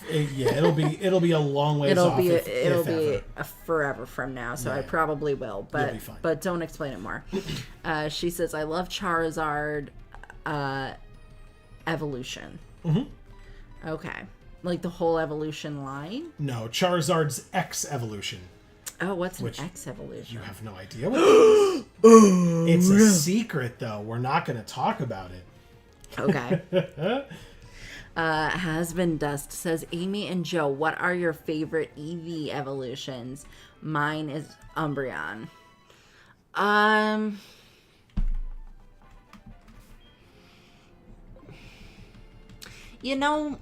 It'll be a long ways off. It'll be a forever from now, so I probably will. But don't explain it more. She says, I love Charizard evolution. Mm-hmm. Okay, like the whole evolution line. No, Charizard's X evolution. Oh, what's an X evolution? You have no idea what it is. It's a secret, though. We're not going to talk about it. Okay. Has-Been Dust says, Amy and Joe, what are your favorite EV evolutions? Mine is Umbreon. You know,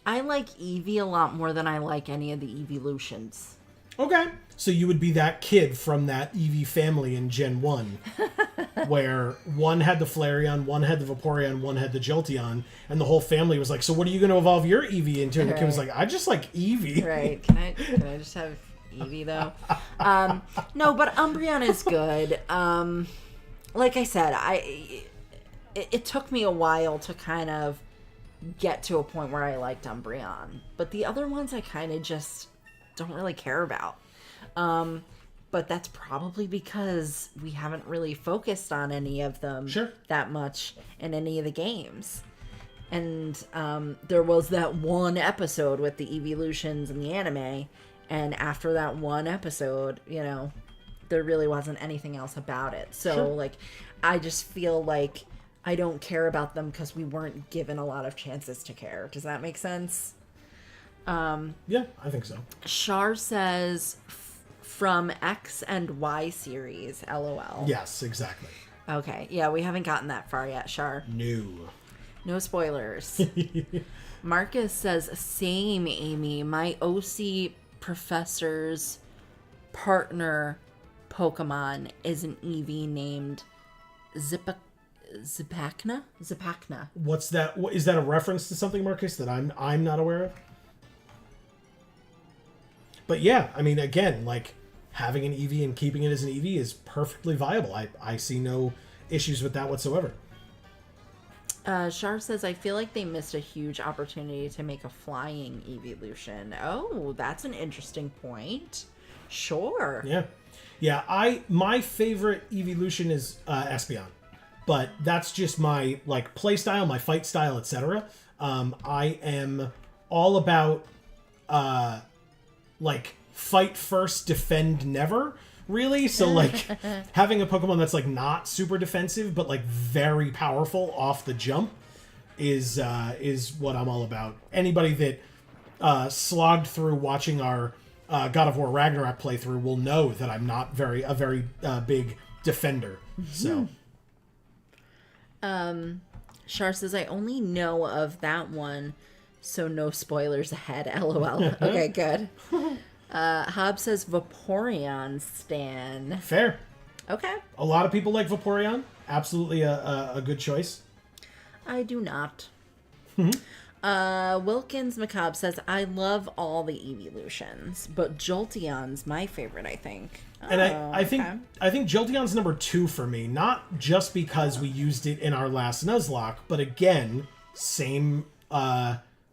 I like Eevee a lot more than I like any of the evolutions. Okay. So you would be that kid from that Eevee family in Gen 1, where one had the Flareon, one had the Vaporeon, one had the Jolteon, and the whole family was like, so what are you going to evolve your Eevee into? And the kid was like, I just like Eevee. Right. Can I just have Eevee, though? No, but Umbreon is good. Like I said, it took me a while to kind of get to a point where I liked Umbreon. But the other ones I kind of just don't really care about. But that's probably because we haven't really focused on any of them that much in any of the games. And there was that one episode with the evolutions in the anime, and after that one episode, you know, there really wasn't anything else about it. So, like, I just feel like I don't care about them because we weren't given a lot of chances to care. Does that make sense? Yeah, I think so. Char says... from X and Y series, LOL. Yes, exactly. Okay, yeah, we haven't gotten that far yet, Char. No spoilers. Marcus says, same, Amy. My OC professor's partner Pokemon is an Eevee named Zipacna? What's that? Is that a reference to something, Marcus, that I'm not aware of? But yeah, I mean, again, like, having an Eevee and keeping it as an Eevee is perfectly viable. I see no issues with that whatsoever. Char says, I feel like they missed a huge opportunity to make a flying evolution. Oh, that's an interesting point. Sure. Yeah, my favorite evolution is Espeon. But that's just my, like, play style, my fight style, etc. I am all about, like, fight first, defend never, really. So, like, having a Pokemon that's, like, not super defensive, but, like, very powerful off the jump is what I'm all about. Anybody that slogged through watching our God of War Ragnarok playthrough will know that I'm not a very big defender. So, Char says, I only know of that one, so no spoilers ahead, LOL. Okay, good. Hobbs says Vaporeon stan. Fair. Okay. A lot of people like Vaporeon. Absolutely a good choice. I do not. Wilkins Macabre says, I love all the evolutions, but Jolteon's my favorite, I think. And I think Jolteon's number 2 for me, not just because we used it in our last Nuzlocke, but again, same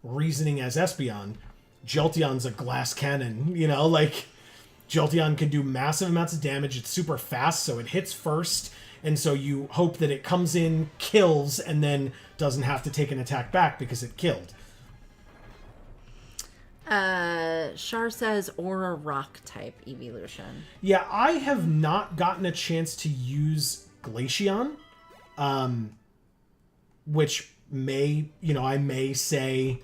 reasoning as Espeon. Jolteon's a glass cannon, you know, like, Jolteon can do massive amounts of damage. It's super fast, so it hits first, and so you hope that it comes in, kills, and then doesn't have to take an attack back because it killed. Char says Aura Rock type evolution. Yeah, I have not gotten a chance to use Glaceon, which may, you know, I may say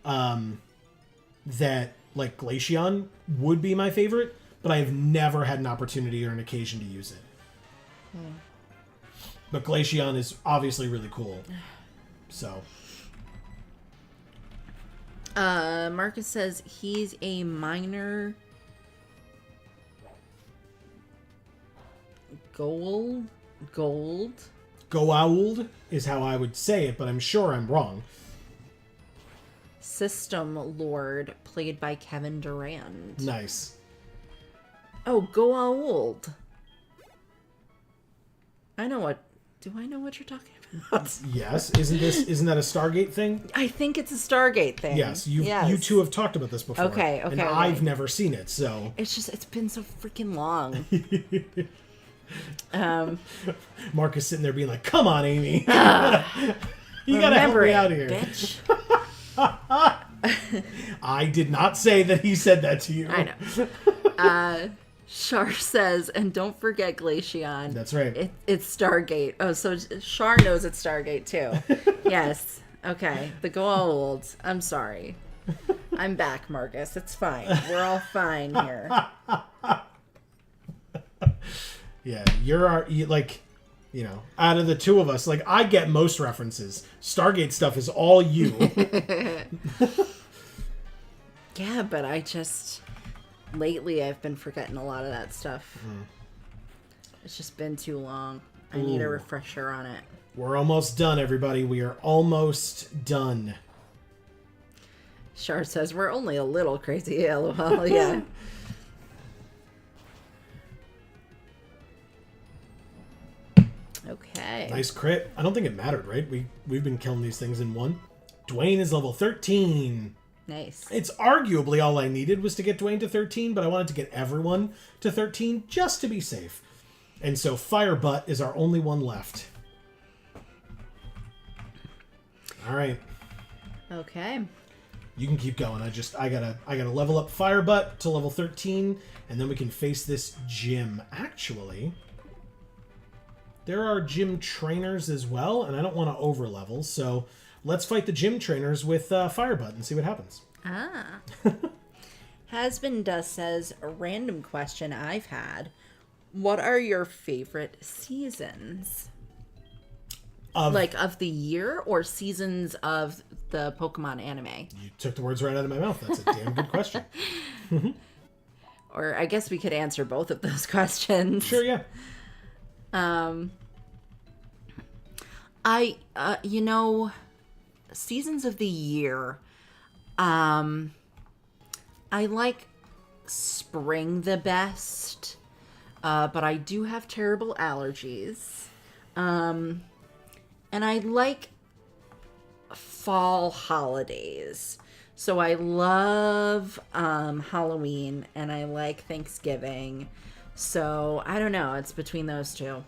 that, like, Glaceon would be my favorite, but I have never had an opportunity or an occasion to use it. But Glaceon is obviously really cool. So. Marcus says he's a minor gold. Goa'uld is how I would say it, but I'm sure I'm wrong. System Lord, played by Kevin Durand. Nice. Oh, Goa'uld. Do I know what you're talking about? Yes. Isn't that a Stargate thing? I think it's a Stargate thing. Yes. You two have talked about this before. Okay. And I've never seen it, so. It's been so freaking long. Marcus sitting there being like, come on, Amy. You gotta help me out here. Bitch. I did not say that he said that to you. I know. Char says, and don't forget Glaceon. That's right. It's Stargate. Oh, so Char knows it's Stargate too. Yes. Okay. The Goa'uld. I'm sorry. I'm back, Marcus. It's fine. We're all fine here. Yeah, you know, out of the two of us, like, I get most references. Stargate stuff is all you. Yeah, but I just... lately I've been forgetting a lot of that stuff. It's just been too long. I need a refresher on it. We're almost done, everybody. We are almost done. Char says, we're only a little crazy. LOL, yeah. Okay. Nice crit. I don't think it mattered, right? We've been killing these things in one. Dwayne is level 13. Nice. It's arguably all I needed was to get Dwayne to 13, but I wanted to get everyone to 13 just to be safe. And so Firebutt is our only one left. All right. Okay. You can keep going. I gotta level up Firebutt to level 13, and then we can face this gym. Actually, there are gym trainers as well, and I don't want to overlevel, so let's fight the gym trainers with Firebutt and see what happens. Hasbin Dust says, a random question I've had. What are your favorite seasons? Of the year or seasons of the Pokemon anime? You took the words right out of my mouth. That's a damn good question. Or I guess we could answer both of those questions. Sure, yeah. Seasons of the year. I like spring the best, but I do have terrible allergies. And I like fall holidays. So I love Halloween and I like Thanksgiving. So I don't know. It's between those two.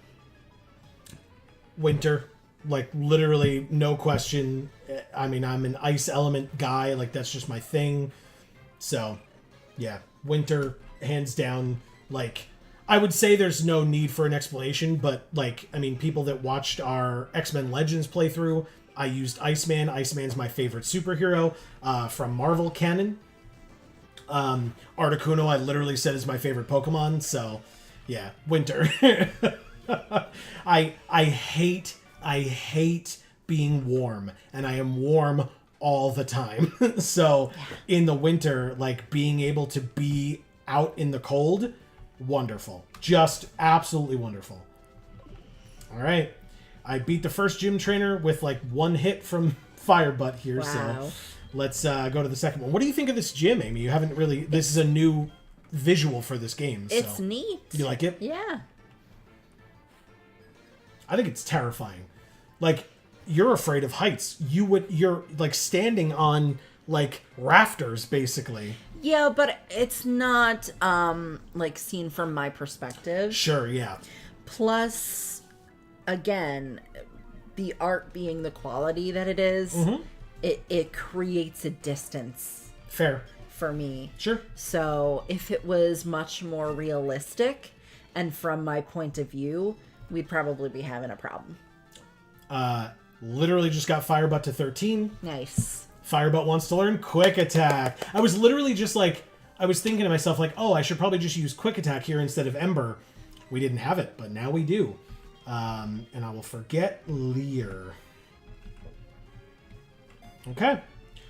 Winter. Like, literally, no question. I mean, I'm an ice element guy. Like, that's just my thing. So, yeah. Winter, hands down. Like, I would say there's no need for an explanation, but, like, I mean, people that watched our X-Men Legends playthrough, I used Iceman. Iceman's my favorite superhero from Marvel canon. Articuno, I literally said is my favorite Pokemon. So, yeah, winter. I hate being warm, and I am warm all the time. So in the winter, like, being able to be out in the cold, wonderful. Just absolutely wonderful. All right. I beat the first gym trainer with like one hit from Firebutt here. Wow. So let's go to the second one. What do you think of this gym, Amy? You haven't really... This is a new visual for this game. So. It's neat. You like it? Yeah. I think it's terrifying. Like, you're afraid of heights. You're like standing on like rafters, basically. Yeah, but it's not like seen from my perspective. Sure, yeah. Plus, again, the art being the quality that it is, it creates a distance. Fair. For me. Sure. So if it was much more realistic and from my point of view, we'd probably be having a problem. Literally just got Firebutt to 13. Nice. Firebutt wants to learn Quick Attack. I was literally just like, I was thinking to myself like, oh, I should probably just use Quick Attack here instead of Ember. We didn't have it, but now we do. And I will forget Leer. Okay.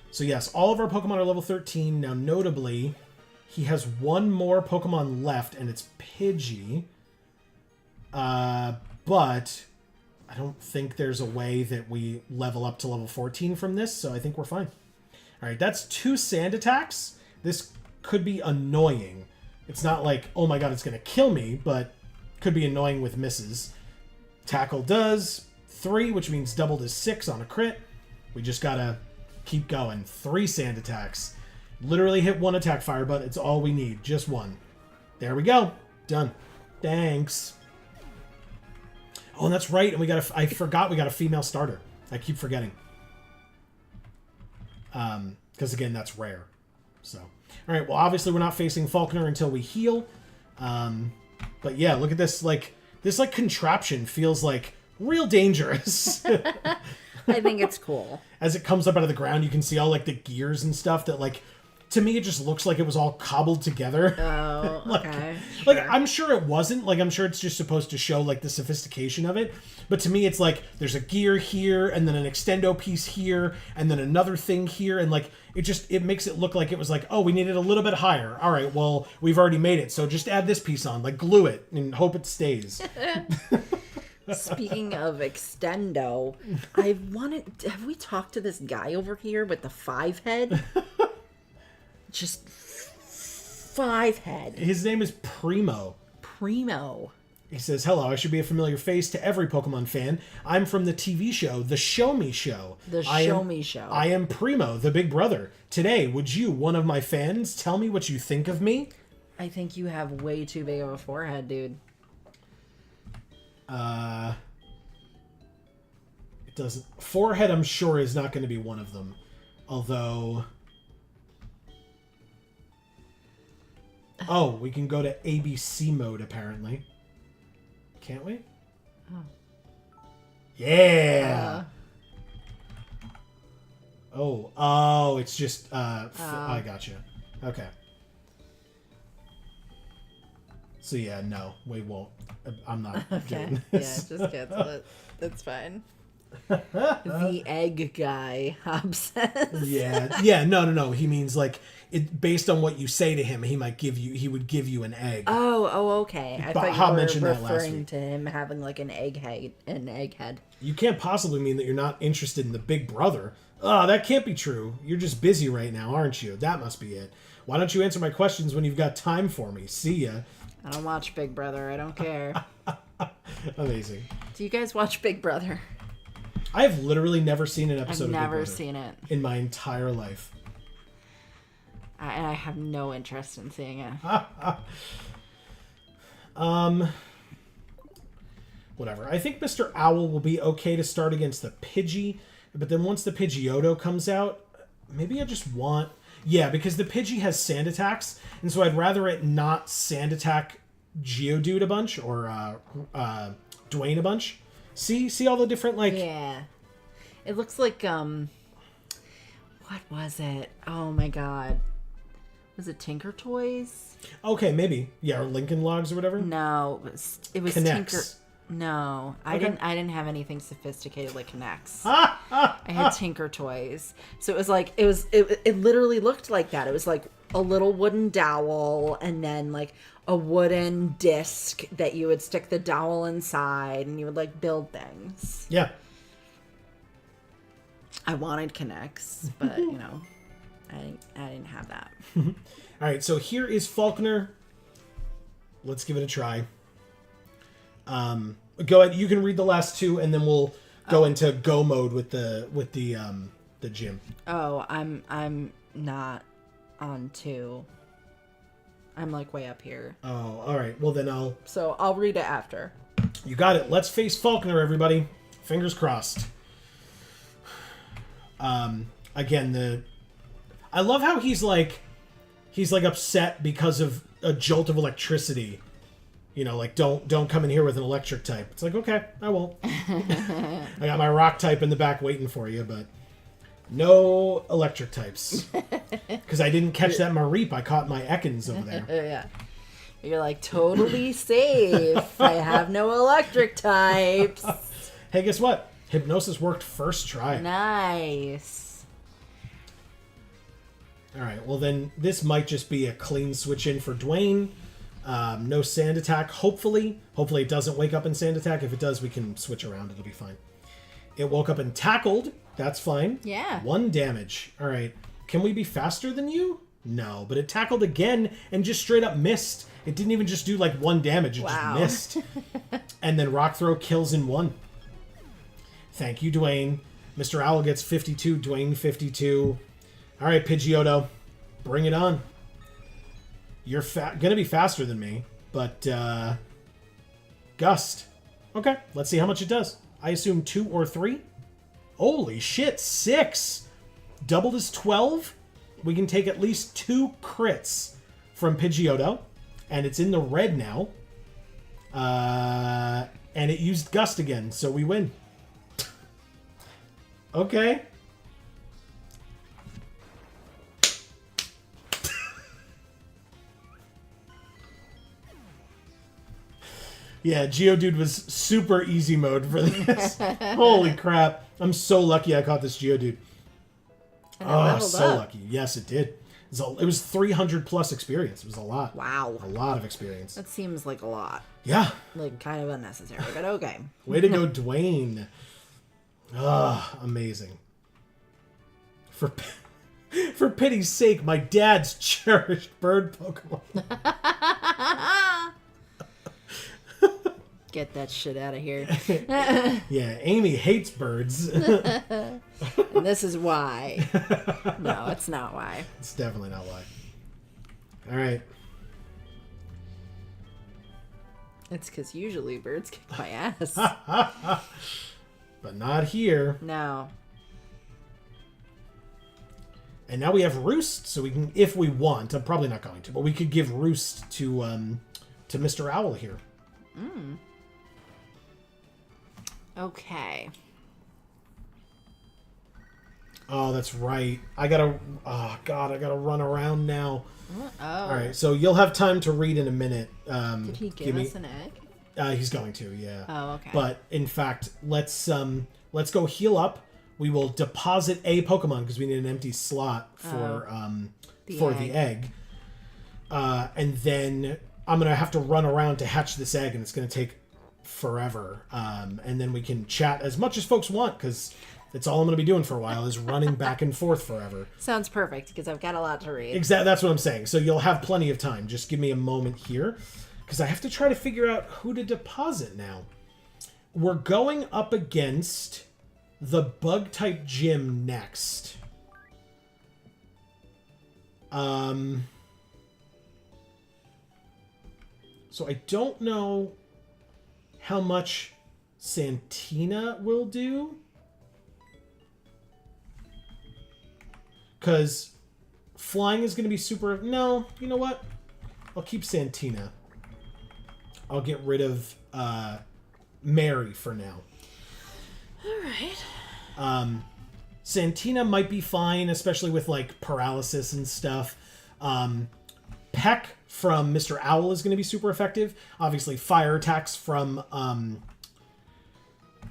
So yes, all of our Pokemon are level 13. Now, notably, he has one more Pokemon left, and it's Pidgey. But I don't think there's a way that we level up to level 14 from this, so I think we're fine. All right, that's 2 sand attacks. This could be annoying. It's not like, oh my god, it's going to kill me, but could be annoying with misses. Tackle does 3, which means doubled is 6 on a crit. We just got to keep going. 3 sand attacks. Literally hit 1 attack, Firebutt. It's all we need. Just 1. There we go. Done. Thanks. Oh, and that's right. And I forgot we got a female starter. I keep forgetting. Because again, that's rare. So, all right. Well, obviously we're not facing Falkner until we heal. But yeah, look at this. Like, this like contraption feels like real dangerous. I think it's cool. As it comes up out of the ground, you can see all like the gears and stuff that like to me, it just looks like it was all cobbled together. Oh, like, okay. Like, Sure. I'm sure it wasn't. Like, I'm sure it's just supposed to show, like, the sophistication of it. But to me, it's like, there's a gear here, and then an extendo piece here, and then another thing here, and, like, it makes it look like it was like, oh, we need it a little bit higher. All right, well, we've already made it, so just add this piece on. Like, glue it, and hope it stays. Speaking of extendo, have we talked to this guy over here with the 5 head? Just 5 head. His name is Primo. Primo. He says, hello, I should be a familiar face to every Pokemon fan. I'm from the TV show, The Show Me Show. I am Primo, the big brother. Today, would you, one of my fans, tell me what you think of me? I think you have way too big of a forehead, dude. It doesn't... Forehead, I'm sure, is not going to be one of them. Although... Oh, we can go to ABC mode, apparently. Can't we? Oh. Yeah! Oh, it's just... I gotcha. Okay. So yeah, no, we won't. I'm not doing this. Yeah, just cancel it. That's fine. The egg guy, Hobbs says. Yeah, no. He means like based on what you say to him, he would give you an egg. Oh, okay. I thought Hob you mentioned were that last referring week. to him having like an egg head. You can't possibly mean that you're not interested in the big brother. Oh, that can't be true. You're just busy right now, aren't you? That must be it. Why don't you answer my questions when you've got time for me? See ya. I don't watch Big Brother. I don't care. Amazing. Do you guys watch Big Brother? I have literally never seen an episode of Big Brother. Never seen it. In my entire life. And I have no interest in seeing it. Whatever. I think Mr. Owl will be okay to start against the Pidgey, but then once the Pidgeotto comes out, maybe I just want... Yeah, because the Pidgey has sand attacks, and so I'd rather it not sand attack Geodude a bunch, or Dwayne a bunch. See all the different, like... Yeah. It looks like, what was it? Oh my god. Was it Tinker Toys? Okay, maybe. Yeah, or Lincoln Logs or whatever? No, it was Connects. Tinker... No, I Okay. didn't have anything sophisticated like Connects. I had Tinker Toys. So it was like it literally looked like that. It was like a little wooden dowel and then like a wooden disc that you would stick the dowel inside and you would like build things. Yeah. I wanted Connects, but you know, I didn't have that. All right, so here is Falkner. Let's give it a try. Go ahead. You can read the last two, and then we'll go into go mode with the gym. Oh, I'm not on 2. I'm like way up here. Oh, all right. Well, then So I'll read it after. You got it. Let's face Falkner, everybody. Fingers crossed. Again, I love how he's like upset because of a jolt of electricity. You know, like, don't come in here with an electric type. It's like, okay, I won't. I got my rock type in the back waiting for you, but no electric types. Because I didn't catch that Mareep. I caught my Ekans over there. Yeah. You're like, totally safe. I have no electric types. Hey, guess what? Hypnosis worked first try. Nice. All right, well then, this might just be a clean switch in for Dwayne. No sand attack, hopefully. Hopefully it doesn't wake up in sand attack. If it does, we can switch around. It'll be fine. It woke up and tackled. That's fine. Yeah. 1 damage. All right. Can we be faster than you? No, but it tackled again and just straight up missed. It didn't even just do like 1 damage. It Wow. just missed. And then Rock Throw kills in 1. Thank you, Dwayne. Mr. Owl gets 52. Dwayne 52. All right, Pidgeotto. Bring it on. You're gonna be faster than me, but Gust. Okay, let's see how much it does. I assume 2 or 3. Holy shit, 6. Doubled is 12. We can take at least 2 crits from Pidgeotto, and it's in the red now. And it used Gust again, so we win. Okay. Yeah, Geodude was super easy mode for this. Holy crap. I'm so lucky I caught this Geodude. And it leveled so up. lucky. Yes, it did. It was 300 plus experience. It was a lot. Wow. A lot of experience. That seems like a lot. Yeah. Like, kind of unnecessary, but okay. Way to go, Dwayne. Amazing. For pity's sake, my dad's cherished bird Pokemon. Get that shit out of here. Yeah, Amy hates birds. And this is why. No, it's not why. It's definitely not why. All right. It's because usually birds kick my ass. But not here. No. And now we have Roost, so we can, if we want, I'm probably not going to, but we could give Roost to Mr. Owl here. Okay. Oh, that's right. I gotta run around now. Oh. All right, so you'll have time to read in a minute. Did he give us an egg? He's going to, yeah. Oh, okay. But in fact, let's go heal up. We will deposit a Pokemon because we need an empty slot for the egg. And then I'm gonna have to run around to hatch this egg, and it's gonna take forever. And then we can chat as much as folks want because it's all I'm gonna be doing for a while is running back and forth forever. Sounds perfect because I've got a lot to read. Exactly, that's what I'm saying. So you'll have plenty of time. Just give me a moment here because I have to try to figure out who to deposit now. We're going up against the Bug-type gym next. So I don't know how much Santina will do. Because flying is going to be super... No, you know what? I'll keep Santina. I'll get rid of Mary for now. All right. Santina might be fine, especially with like paralysis and stuff. Peck from Mr. Owl is going to be super effective. Obviously, fire attacks from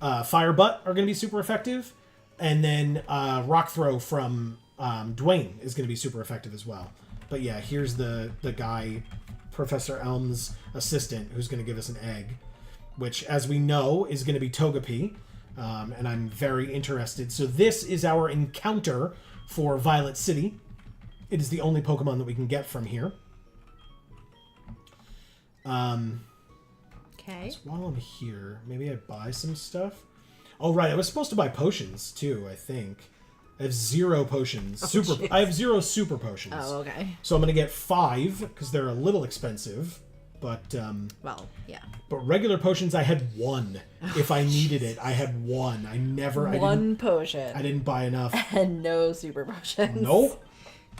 Fire Butt are going to be super effective. And then Rock Throw from Dwayne is going to be super effective as well. But yeah, here's the guy, Professor Elm's assistant, who's going to give us an egg, which, as we know, is going to be Togepi. And I'm very interested. So this is our encounter for Violet City. It is the only Pokemon that we can get from here. Okay. So while I'm here, maybe I buy some stuff. Oh, right. I was supposed to buy potions, too, I think. I have 0 potions. I have 0 super potions. Oh, okay. So I'm going to get 5, because they're a little expensive. But, well, yeah. But regular potions, I had 1. If I needed it, I had 1. One potion. I didn't buy enough. And no super potions. Nope.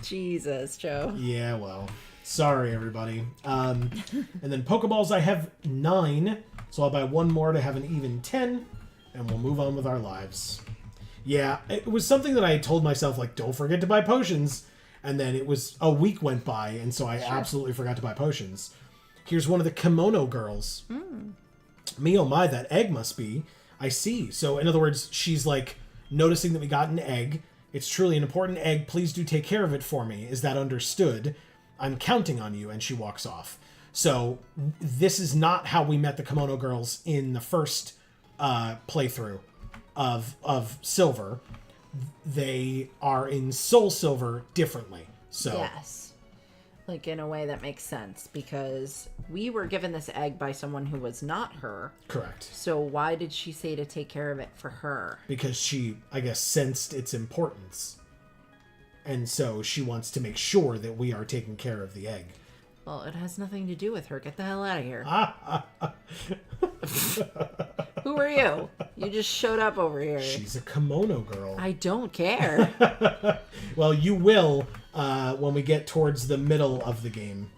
Jesus, Joe. Yeah, well. Sorry, everybody. And then Pokeballs, I have 9. So I'll buy 1 more to have an even 10. And we'll move on with our lives. Yeah, it was something that I had told myself, like, don't forget to buy potions. And then it was a week went by, and so I absolutely forgot to buy potions. Here's one of the kimono girls. Me, oh my, that egg must be. I see. So, in other words, she's like noticing that we got an egg. It's truly an important egg. Please do take care of it for me. Is that understood? I'm counting on you. And she walks off. So, this is not how we met the kimono girls in the first playthrough of Silver. They are in SoulSilver differently. So yes. Like, in a way that makes sense, because we were given this egg by someone who was not her. Correct. So why did she say to take care of it for her? Because she, I guess, sensed its importance. And so she wants to make sure that we are taking care of the egg. Well, it has nothing to do with her. Get the hell out of here. Who are you? You just showed up over here. She's a kimono girl. I don't care. Well, you will when we get towards the middle of the game,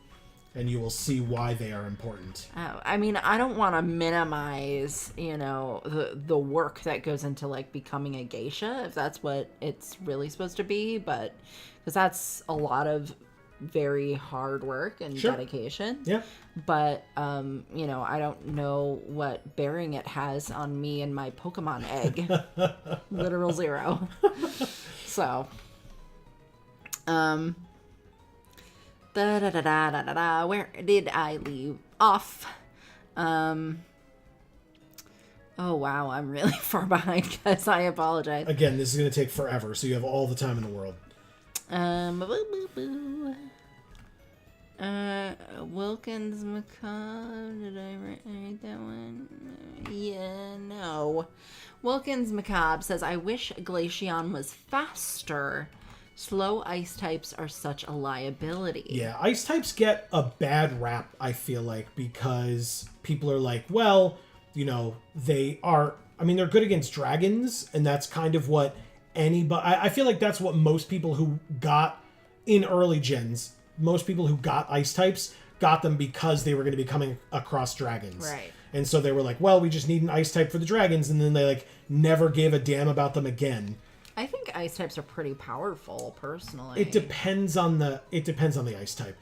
and you will see why they are important. I mean, I don't want to minimize, the work that goes into, like, becoming a geisha, if that's what it's really supposed to be, but because that's a lot of very hard work and Sure. dedication. Yeah. But, you know, I don't know what bearing it has on me and my Pokemon egg. Literal 0. So, where did I leave off? Oh, wow, I'm really far behind, guys. I apologize. Again, this is going to take forever, so you have all the time in the world. Wilkins Macabre. Did I write that one? Yeah, no. Wilkins Macabre says, I wish Glaceon was faster. Slow ice types are such a liability. Yeah, ice types get a bad rap, I feel like, because people are like, well, you know, they are, I mean, they're good against dragons, and that's kind of what anybody, I feel like that's what most people who got in early gens, most people who got ice types got them because they were going to be coming across dragons. Right. And so they were like, well, we just need an ice type for the dragons, and then they like never gave a damn about them again. I think ice types are pretty powerful, personally. It depends on the ice type.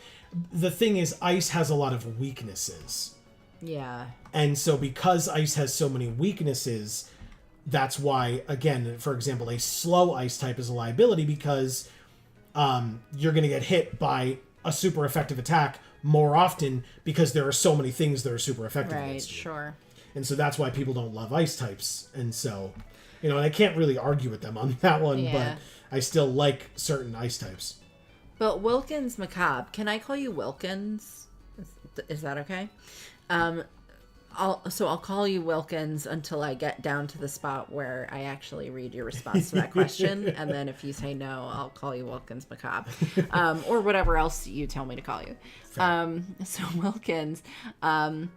The thing is, ice has a lot of weaknesses. Yeah. And so because ice has so many weaknesses, that's why, again, for example, a slow ice type is a liability because you're going to get hit by a super effective attack more often because there are so many things that are super effective against you. Sure. And so that's why people don't love ice types. And so, you know, and I can't really argue with them on that one, but I still like certain ice types. But Wilkins Macabre, can I call you Wilkins? Is that okay? I'll call you Wilkins until I get down to the spot where I actually read your response to that question, and then if you say no, I'll call you Wilkins Macabre, or whatever else you tell me to call you. So Wilkins, I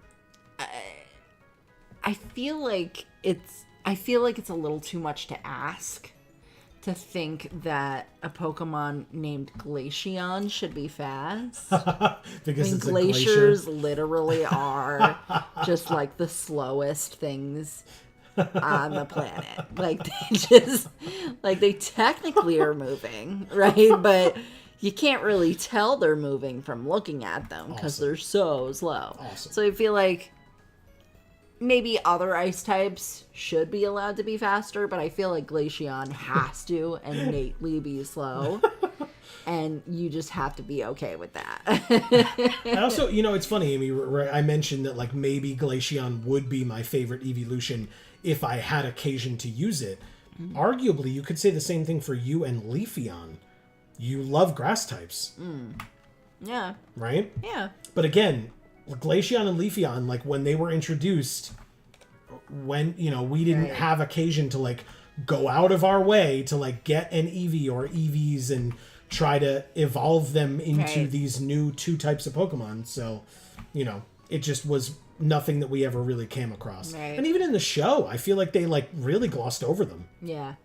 feel like it's a little too much to ask to think that a Pokemon named Glaceon should be fast. Because it's glaciers literally are just like the slowest things on the planet. Like they technically are moving, right? But you can't really tell they're moving from looking at them because they're so slow. Awesome. So I feel like maybe other ice types should be allowed to be faster, but I feel like Glaceon has to innately be slow. And you just have to be okay with that. And also, you know, it's funny, Amy, I mentioned that like maybe Glaceon would be my favorite evolution if I had occasion to use it. Mm. Arguably, you could say the same thing for you and Leafeon. You love grass types. Mm. Yeah. Right? Yeah. But again, Glaceon and Leafeon, like when they were introduced, when, you know, we didn't have occasion to like go out of our way to like get an Eevee or Eevees and try to evolve them into these new 2 types of Pokemon. So, you know, it just was nothing that we ever really came across. Right. And even in the show, I feel like they like really glossed over them. Yeah.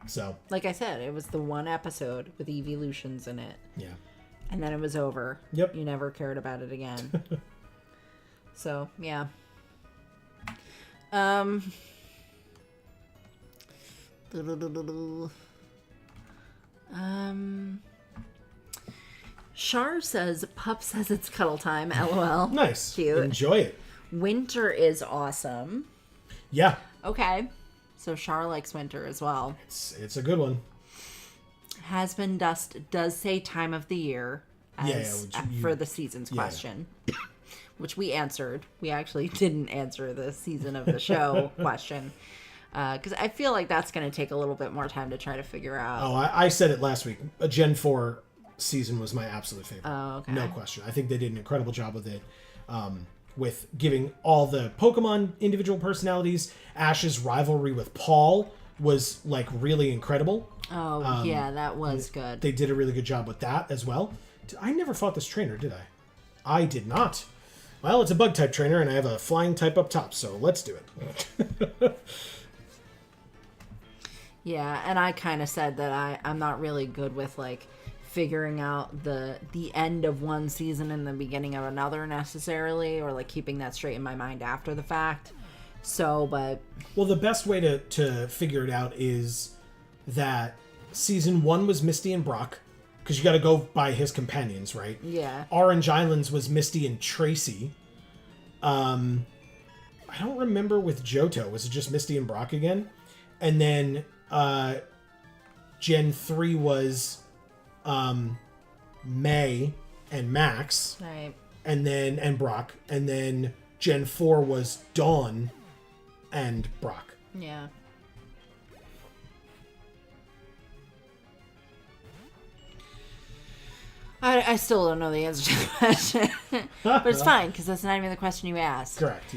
So, like I said, it was the one episode with evolutions in it. Yeah. And then it was over. Yep. You never cared about it again. So, yeah. Char says, Pup says it's cuddle time, LOL. Nice. Cute. Enjoy it. Winter is awesome. Yeah. Okay. So Char likes winter as well. It's a good one. Has Been Dust does say time of the year as, for the seasons question, which we answered. We actually didn't answer the season of the show question because I feel like that's going to take a little bit more time to try to figure out. Oh, I said it last week. A Gen 4 season was my absolute favorite. Oh, okay. No question. I think they did an incredible job with it. With giving all the Pokemon individual personalities. Ash's rivalry with Paul was like really incredible. Oh, yeah, that was good. They did a really good job with that as well. I never fought this trainer, did I? I did not. Well, it's a bug type trainer and I have a flying type up top, so let's do it. Yeah, and I kind of said that I'm not really good with like figuring out the end of one season and the beginning of another necessarily, or like keeping that straight in my mind after the fact. So, but well, the best way to figure it out is that season 1 was Misty and Brock because you got to go by his companions, right? Yeah. Orange Islands was Misty and Tracy. I don't remember with Johto. Was it just Misty and Brock again? And then Gen 3 was May and Max. Right. And Brock. And then Gen 4 was Dawn and Brock. Yeah. I still don't know the answer to the question. But it's fine, because that's not even the question you asked. Correct,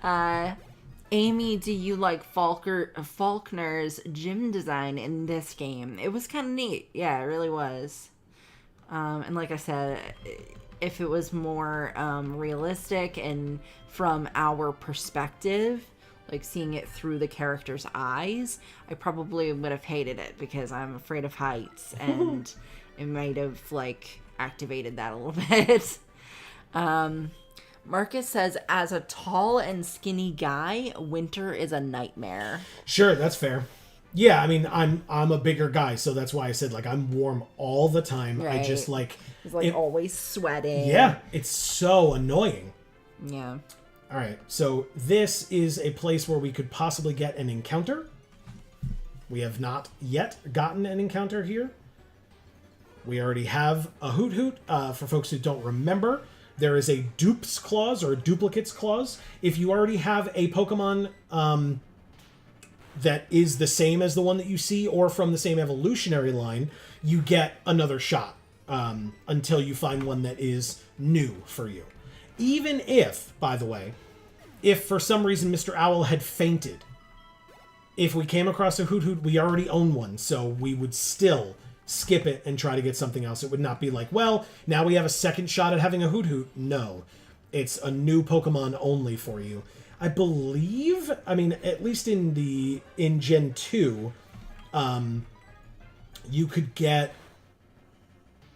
yeah. Amy, do you like Falkner's gym design in this game? It was kind of neat. Yeah, it really was. And like I said, if it was more realistic and from our perspective, like seeing it through the character's eyes, I probably would have hated it because I'm afraid of heights and it might have like activated that a little bit. Marcus says, as a tall and skinny guy, winter is a nightmare. Sure, that's fair. Yeah, I mean, I'm a bigger guy, so that's why I said like I'm warm all the time. Right. I just like he's like always sweating. Yeah, it's so annoying. Yeah. All right, so this is a place where we could possibly get an encounter. We have not yet gotten an encounter here. We already have a Hoot Hoot. For folks who don't remember, there is a dupes clause or a duplicates clause. If you already have a Pokemon that is the same as the one that you see or from the same evolutionary line, you get another shot until you find one that is new for you. Even if, by the way, if for some reason Mr. Owl had fainted, if we came across a Hoot Hoot, we already own one, so we would still skip it and try to get something else. It would not be like, well, now we have a second shot at having a Hoot Hoot. No, it's a new Pokemon only for you. I believe, I mean, at least in Gen 2, you could get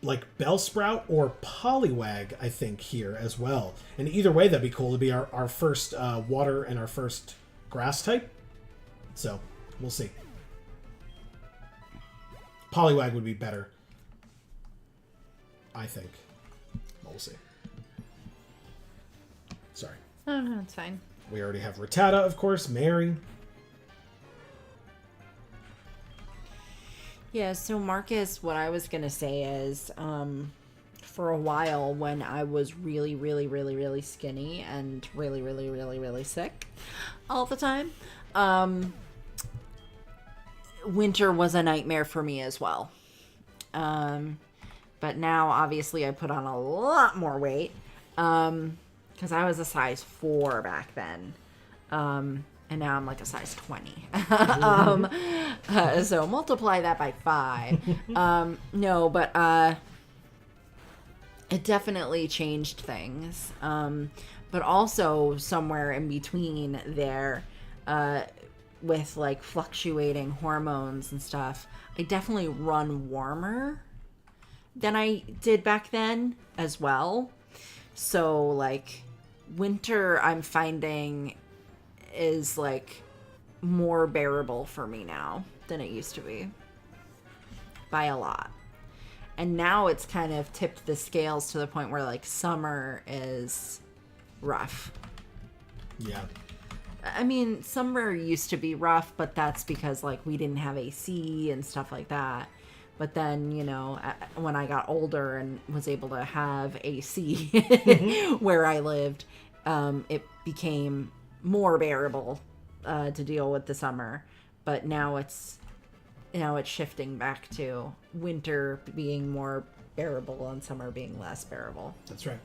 like Bellsprout or Poliwag, I think, here as well. And either way, that'd be cool. It'd be our first water and our first grass type. So, we'll see. Poliwag would be better, I think. We'll see. Sorry. Oh, no, it's fine. We already have Rattata, of course, Mary. Yeah, so Marcus, what I was going to say is, for a while when I was really, really, really, really skinny and really, really, really, really sick all the time, winter was a nightmare for me as well. But now, obviously, I put on a lot more weight, because I was a size 4 back then. And now I'm like a size 20. So multiply that by 5. No, but it definitely changed things. But also somewhere in between there, with like fluctuating hormones and stuff, I definitely run warmer than I did back then as well. So like winter, I'm finding is like more bearable for me now than it used to be by a lot. And now it's kind of tipped the scales to the point where like summer is rough. Yeah. I mean, summer used to be rough, but that's because like we didn't have AC and stuff like that. But then, you know, when I got older and was able to have AC where I lived, it became more bearable to deal with the summer. But now it's shifting back to winter being more bearable and summer being less bearable. That's right.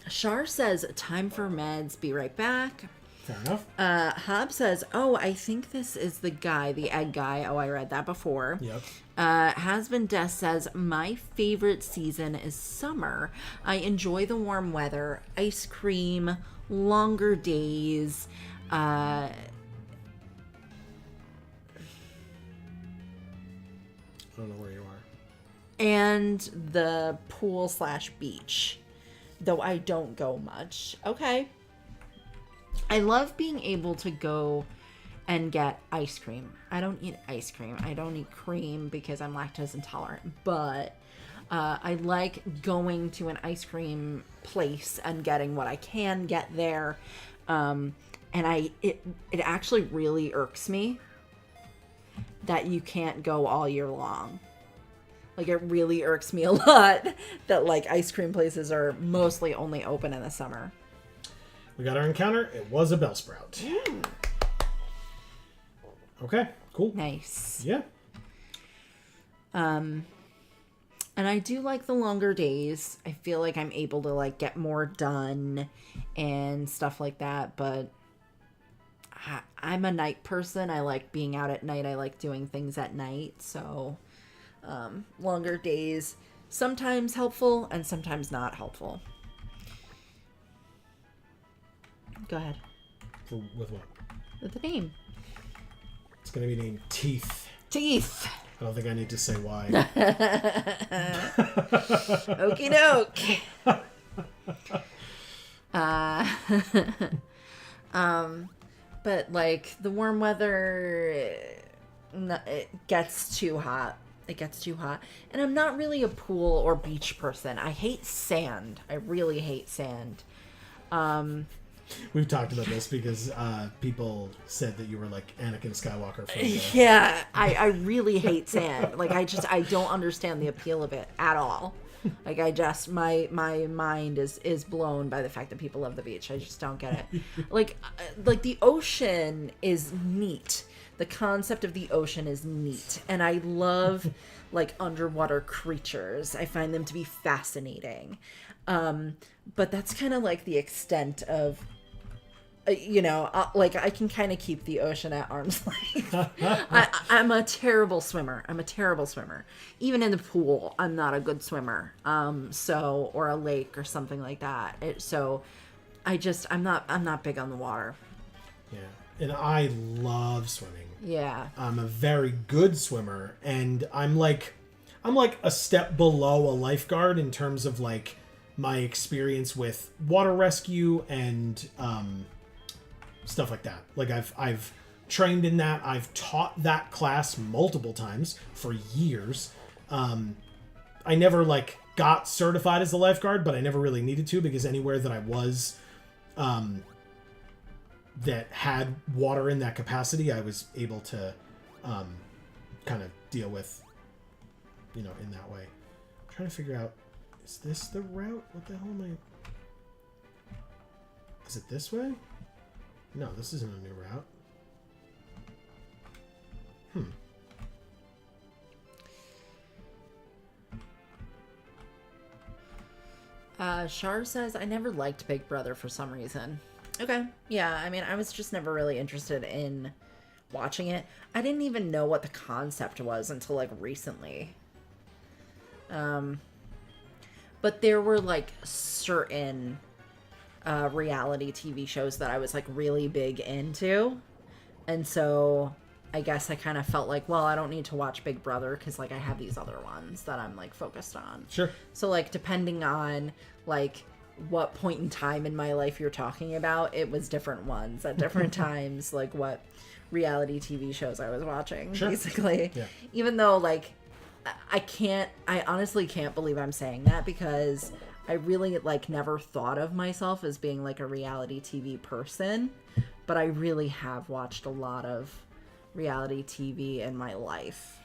Shar says, time for meds, be right back. Fair enough. Hob says, oh, I think this is the guy, the egg guy. Oh, I read that before. Yep. Hasbin Des says, my favorite season is summer. I enjoy the warm weather, ice cream, longer days. I don't know where you are. And the pool/beach. Though I don't go much. Okay. I love being able to go and get ice cream. I don't eat ice cream. I don't eat cream because I'm lactose intolerant. But I like going to an ice cream place and getting what I can get there. And it actually really irks me that you can't go all year long. Like, it really irks me a lot that, like, ice cream places are mostly only open in the summer. We got our encounter. It was a Bellsprout. Ooh. Okay, cool. Nice. Yeah. And I do like the longer days. I feel like I'm able to, like, get more done and stuff like that, but I'm a night person. I like being out at night. I like doing things at night, so longer days, sometimes helpful and sometimes not helpful. Go ahead. With what? With the name. It's going to be named Teeth. Teeth. I don't think I need to say why. Okie doke. But like the warm weather, it gets too hot. It gets too hot. And I'm not really a pool or beach person. I hate sand. I really hate sand. We've talked about this because people said that you were like Anakin Skywalker. Yeah, I really hate sand. Like, I don't understand the appeal of it at all. Like, my mind is blown by the fact that people love the beach. I just don't get it. Like the ocean is neat. The concept of the ocean is neat. And I love, like, underwater creatures. I find them to be fascinating. But that's kind of like the extent of, like, I can kind of keep the ocean at arm's length. I'm a terrible swimmer. Even in the pool, I'm not a good swimmer. Or a lake or something like that. I'm not big on the water. Yeah. And I love swimming. Yeah. I'm a very good swimmer, and I'm like a step below a lifeguard in terms of like my experience with water rescue and stuff like that. Like I've trained in that. I've taught that class multiple times for years. I never like got certified as a lifeguard, but I never really needed to because anywhere that I was that had water in that capacity, I was able to kind of deal with, in that way. I'm trying to figure out, is this the route? What the hell am I... Is it this way? No, this isn't a new route. Shar says, I never liked Big Brother for some reason. Okay. Yeah, I mean, I was just never really interested in watching it. I didn't even know what the concept was until, like, recently. But there were, like, certain reality TV shows that I was, like, really big into. And so I guess I kind of felt like, well, I don't need to watch Big Brother because, like, I have these other ones that I'm, like, focused on. Sure. So, like, depending on, like, what point in time in my life you're talking about, it was different ones at different times, like what reality TV shows I was watching, sure. Basically. Yeah. Even though, like, I honestly can't believe I'm saying that because I really, like, never thought of myself as being, like, a reality TV person, but I really have watched a lot of reality TV in my life.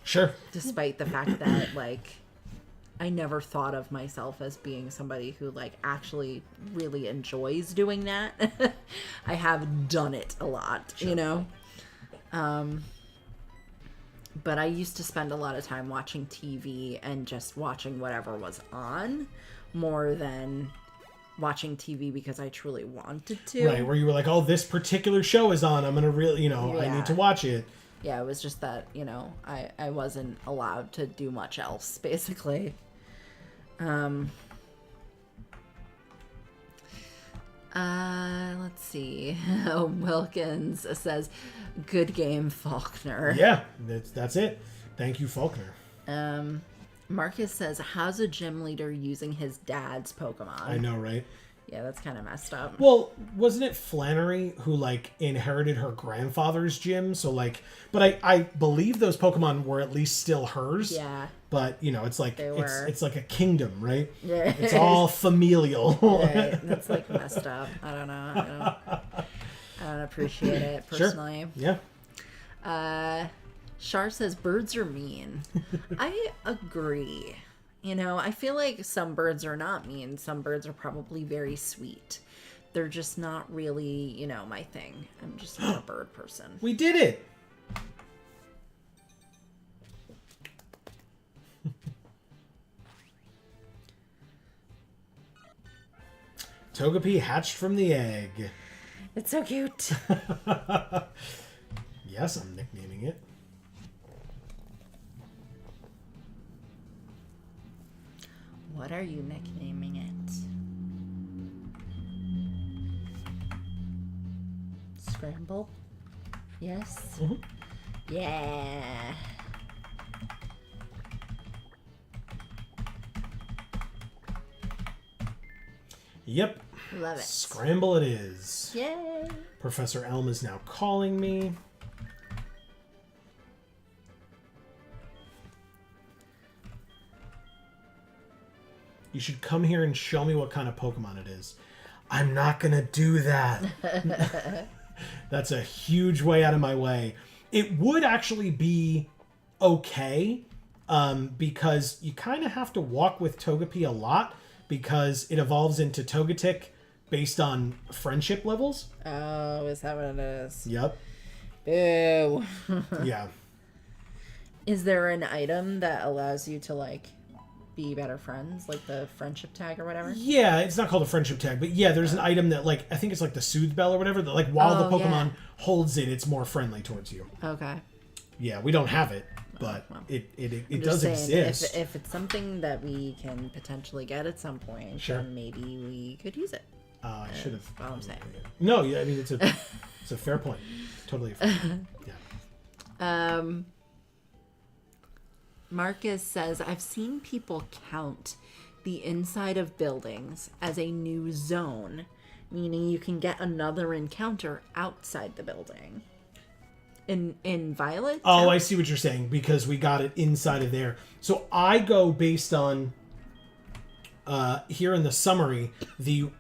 Sure. Despite the fact that, like, I never thought of myself as being somebody who, like, actually really enjoys doing that. I have done it a lot, sure. But I used to spend a lot of time watching TV and just watching whatever was on more than watching TV because I truly wanted to. Right, where you were like, oh, this particular show is on. I'm going to really, I need to watch it. Yeah, it was just that, I wasn't allowed to do much else, basically. Let's see. Wilkins says, good game, Falkner. Yeah, that's it. Thank you, Falkner. Marcus says, how's a gym leader using his dad's Pokemon? I know, right? Yeah, that's kind of messed up. Well, wasn't it Flannery who, like, inherited her grandfather's gym? So, like, but I believe those Pokemon were at least still hers. Yeah. But, you know, it's like, They were. it's like a kingdom, right? Yeah. It's all familial. Right. That's, like, messed up. I don't know. I don't appreciate it, personally. Sure. Yeah. Shar says, birds are mean. I agree. You know, I feel like some birds are not mean. Some birds are probably very sweet. They're just not really, you know, my thing. I'm just not a bird person. We did it! Togepi hatched from the egg. It's so cute. Yes, I'm nicknaming it. What are you nicknaming it? Scramble? Yes? Mm-hmm. Yeah. Yep. Love it. Scramble it is. Yay. Professor Elm is now calling me. You should come here and show me what kind of Pokemon it is. I'm not going to do that. That's a huge way out of my way. It would actually be okay because you kind of have to walk with Togepi a lot because it evolves into Togetic based on friendship levels. Oh, is that what it is? Yep. Boo. Yeah. Is there an item that allows you to, like, be better friends? Like the friendship tag or whatever? Yeah, it's not called a friendship tag, but yeah, there's an item that, like, I think it's like the Soothe Bell or whatever, that, like, while the Pokemon holds it, it's more friendly towards you. Okay. Yeah, we don't have it, but it does exist. If it's something that we can potentially get at some point, Sure. then maybe we could use it. I should have. All I'm saying. No, yeah, I mean it's a fair point. Totally a fair point. Yeah. Marcus says, I've seen people count the inside of buildings as a new zone, meaning you can get another encounter outside the building. In Violet? Oh, I see what you're saying, because we got it inside of there. So I go based on here in the summary, the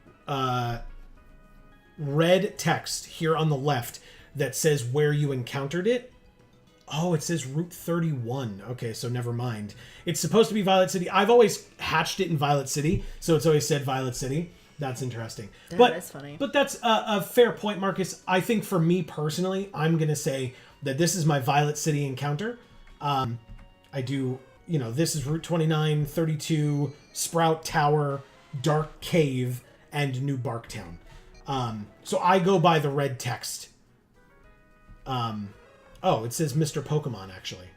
red text here on the left that says where you encountered it. Oh, it says Route 31. Okay, so never mind. It's supposed to be Violet City. I've always hatched it in Violet City, so it's always said Violet City. That's interesting. That's funny. But that's a fair point, Marcus. I think for me personally, I'm going to say that this is my Violet City encounter. I do, you know, this is Route 29, 32, Sprout Tower, Dark Cave, and New Barktown. So I go by the red text. Oh, it says Mr. Pokemon, actually,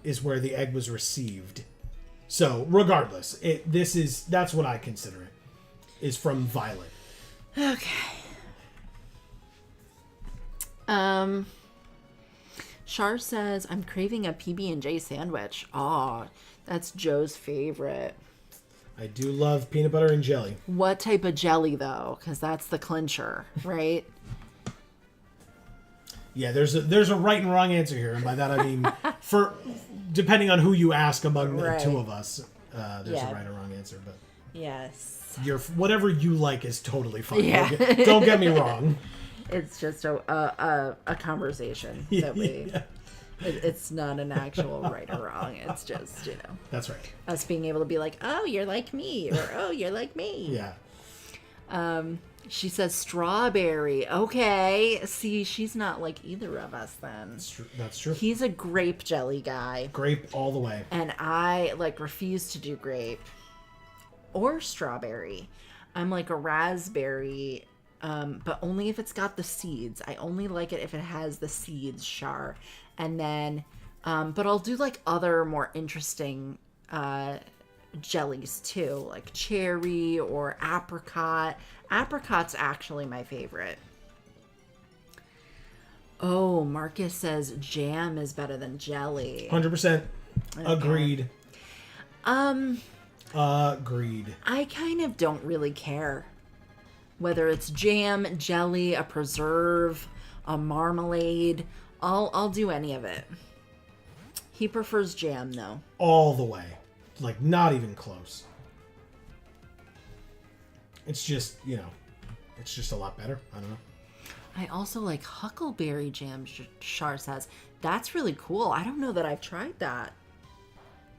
is where the egg was received. So, regardless, that's what I consider it, is from Violet. Okay. Char says, I'm craving a PB&J sandwich. Aw, that's Joe's favorite. I do love peanut butter and jelly. What type of jelly, though? Because that's the clincher, right? Yeah, there's a right and wrong answer here, and by that I mean, for depending on who you ask among the two of us, there's a right or wrong answer. But yes, whatever you like is totally fine. Yeah. Don't get me wrong. It's just a conversation that we. Yeah. It's not an actual right or wrong. It's just, you know. That's right. Us being able to be like, oh, you're like me, or oh, you're like me. Yeah. She says strawberry. Okay. See, she's not like either of us then. That's true. He's a grape jelly guy. Grape all the way. And I like refuse to do grape or strawberry. I'm like a raspberry, but only if it's got the seeds. I only like it if it has the seeds, Char. And then, but I'll do like other more interesting jellies too, like cherry or apricot. Apricot's actually my favorite. Oh, Marcus says jam is better than jelly. 100%. Agreed. Agreed. I kind of don't really care. Whether it's jam, jelly, a preserve, a marmalade, I'll do any of it. He prefers jam, though. All the way. Like, not even close. It's just, it's just a lot better. I don't know. I also like huckleberry jam, Shar says. That's really cool. I don't know that I've tried that.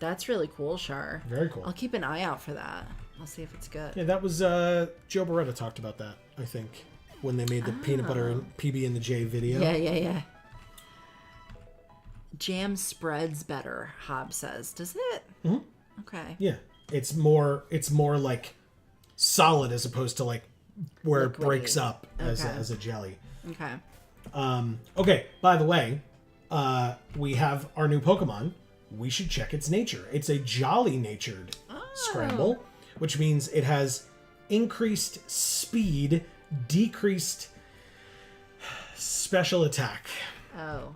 That's really cool, Shar. Very cool. I'll keep an eye out for that. I'll see if it's good. Yeah, that was, Joe Beretta talked about that, I think, when they made the peanut butter and PB and the J video. Yeah. Jam spreads better, Hobbs says. Does it? Mm-hmm. Okay. Yeah. It's more like solid as opposed to like where it breaks up as a jelly. Okay. Okay, by the way, we have our new Pokemon. We should check its nature. It's a jolly natured scramble, which means it has increased speed, decreased special attack. Oh.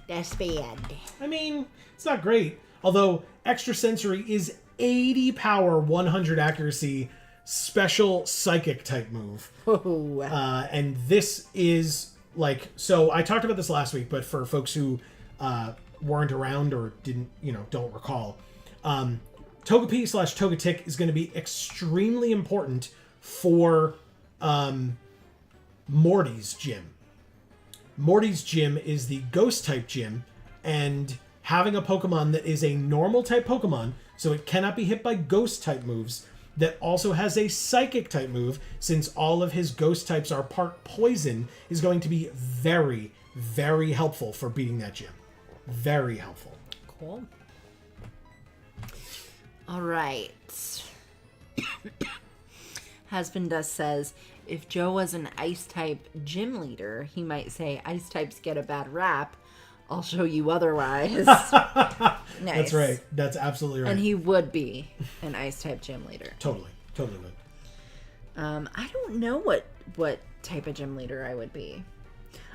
That's bad. I mean, it's not great. Although extrasensory is 80 power, 100 accuracy, special psychic type move. Oh. And this is like, so I talked about this last week, but for folks who weren't around or don't recall, Togepi/Togetic is going to be extremely important for Morty's gym. Morty's gym is the ghost type gym, and having a Pokemon that is a normal type Pokemon, so it cannot be hit by ghost type moves, that also has a psychic type move, since all of his ghost types are part poison, is going to be very, very helpful for beating that gym. Very helpful. Cool. All right. Husband Dust says, if Joe was an ice type gym leader, he might say ice types get a bad rap. I'll show you otherwise. Nice. That's right. That's absolutely right. And he would be an ice type gym leader. Totally would. I don't know what type of gym leader I would be.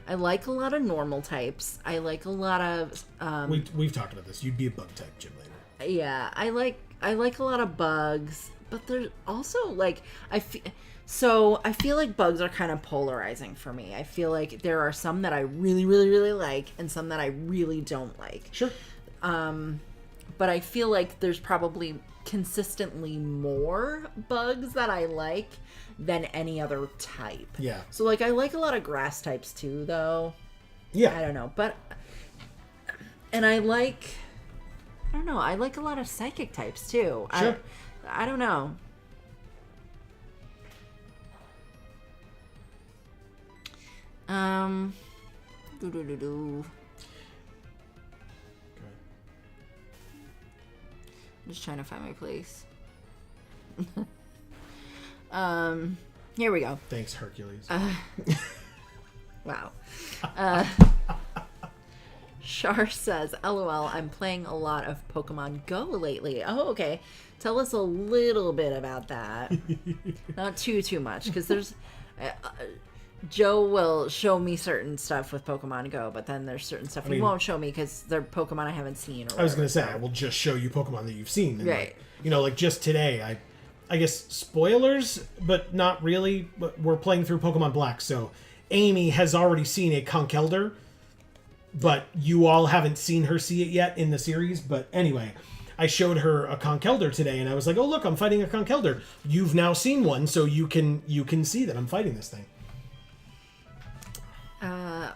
I like a lot of normal types. I like a lot of we've talked about this. You'd be a bug type gym leader. Yeah, I like a lot of bugs, but there's also like I feel like bugs are kind of polarizing for me. I feel like there are some that I really, really, really like and some that I really don't like. Sure. But I feel like there's probably consistently more bugs that I like than any other type. Yeah. So like I like a lot of grass types too, though. Yeah. I don't know, and I like a lot of psychic types too. Sure. I don't know. I'm just trying to find my place. Here we go. Thanks, Hercules. Wow. Shar says, LOL, I'm playing a lot of Pokemon Go lately. Oh, okay. Tell us a little bit about that. Not too much, because there's... Joe will show me certain stuff with Pokemon Go, but then there's certain stuff he won't show me because they're Pokemon I haven't seen. I was going to say, I will just show you Pokemon that you've seen. And right. Like just today, I guess spoilers, but not really. But we're playing through Pokemon Black, so Amy has already seen a Conkeldurr, but you all haven't seen her see it yet in the series. But anyway, I showed her a Conkeldurr today, and I was like, "Oh, look, I'm fighting a Conkeldurr. You've now seen one, so you can see that I'm fighting this thing."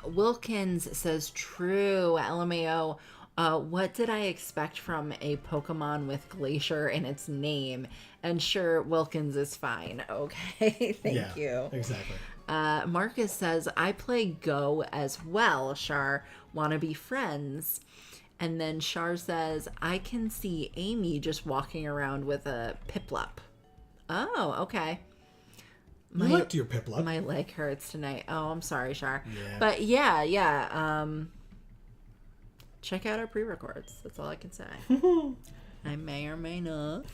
Wilkins says, true, LMAO. What did I expect from a Pokemon with Glacier in its name? And sure, Wilkins is fine. Okay, thank you. Exactly. Marcus says, I play Go as well, Char. Wanna be friends? And then Char says, I can see Amy just walking around with a Piplup. Oh, okay. You liked your Piplup. My leg hurts tonight. Oh, I'm sorry, Char. Yeah. But yeah. Check out our pre-records. That's all I can say. I may or may not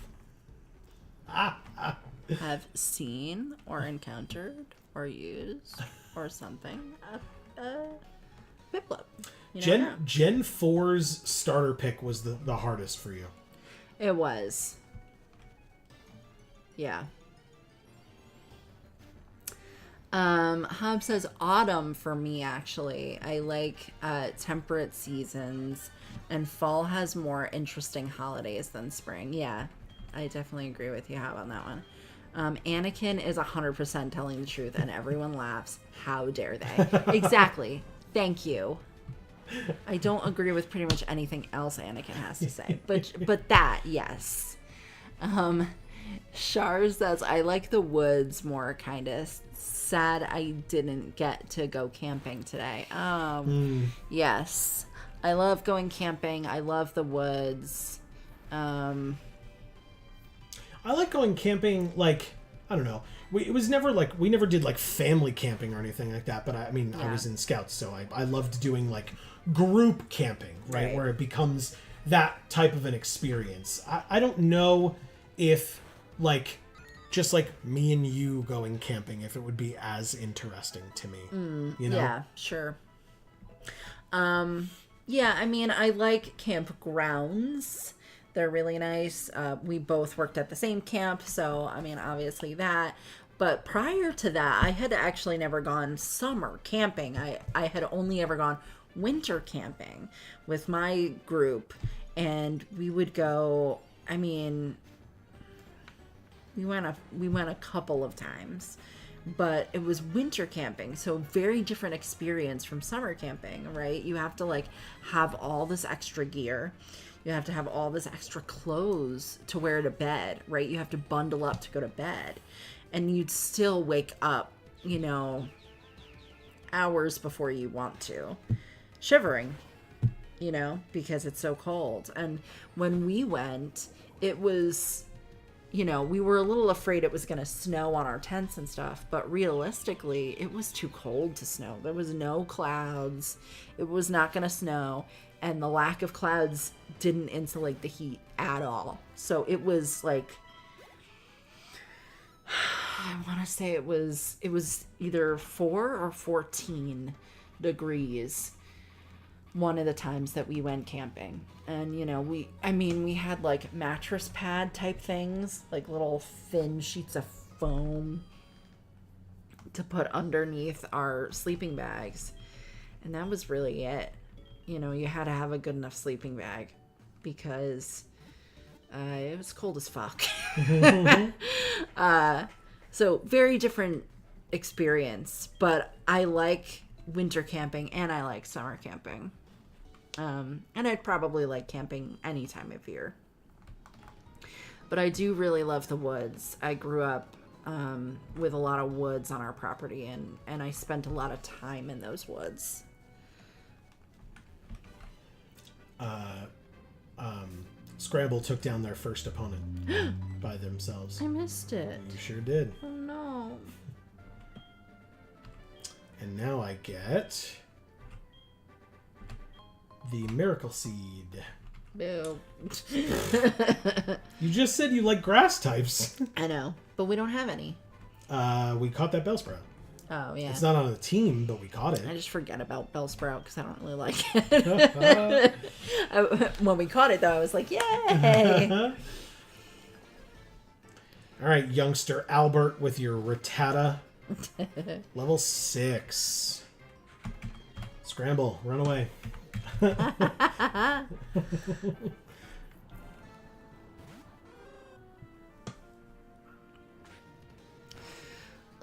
have seen or encountered or used or something Piplup. Gen 4's starter pick was the hardest for you. It was. Yeah. Hob says autumn for me, actually. I like temperate seasons, and fall has more interesting holidays than spring. Yeah, I definitely agree with you, Hob, on that one. Anakin is 100% telling the truth, and everyone laughs. How dare they? Exactly. Thank you. I don't agree with pretty much anything else Anakin has to say, but that, yes. Shar says, I like the woods more, kind of. Sad I didn't get to go camping today. Yes. I love going camping. I love the woods. I like going camping, like, I don't know. It was never like, we never did like family camping or anything like that, but I mean, I was in Scouts, so I loved doing like group camping, right? Where it becomes that type of an experience. I don't know if like just like me and you going camping, if it would be as interesting to me, you know? Yeah, sure. Yeah, I mean, I like campgrounds. They're really nice. We both worked at the same camp, so I mean, obviously that. But prior to that, I had actually never gone summer camping. I had only ever gone winter camping with my group, and we would go, I mean, we went a couple of times, but it was winter camping, so very different experience from summer camping, right? You have to like have all this extra gear. You have to have all this extra clothes to wear to bed, right? You have to bundle up to go to bed, and you'd still wake up, you know, hours before you want to, shivering, you know, because it's so cold. And when we went, it was, you know, we were a little afraid it was going to snow on our tents and stuff, but realistically, it was too cold to snow. There was no clouds. It was not going to snow, and the lack of clouds didn't insulate the heat at all. So it was like, I want to say it was either 4 or 14 degrees one of the times that we went camping. And, you know, we had like mattress pad type things, like little thin sheets of foam to put underneath our sleeping bags. And that was really it. You know, you had to have a good enough sleeping bag because it was cold as fuck. So very different experience, but I like winter camping and I like summer camping. And I'd probably like camping any time of year. But I do really love the woods. I grew up with a lot of woods on our property, and I spent a lot of time in those woods. Scramble took down their first opponent by themselves. I missed it. You sure did. Oh no. And now I get the Miracle Seed. Boo. You just said you like grass types. I know, but we don't have any. We caught that Bellsprout. Oh, yeah. It's not on the team, but we caught it. I just forget about Bellsprout because I don't really like it. When we caught it, though, I was like, yay! All right, youngster Albert with your Rattata. Level 6. Scramble, run away.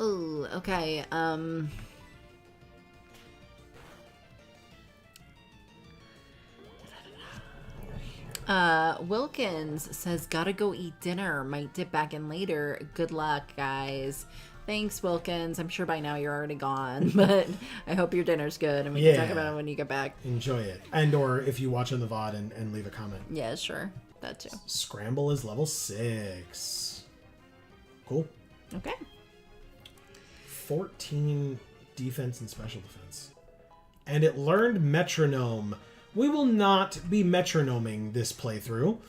Oh, okay. Wilkins says, gotta go eat dinner. Might dip back in later. Good luck, guys. Thanks, Wilkins. I'm sure by now you're already gone, but I hope your dinner's good and we can talk about it when you get back. Enjoy it. And or if you watch on the VOD and leave a comment. Yeah, sure. That too. Scramble is level 6. Cool. Okay. 14 defense and special defense. And it learned metronome. We will not be metronoming this playthrough.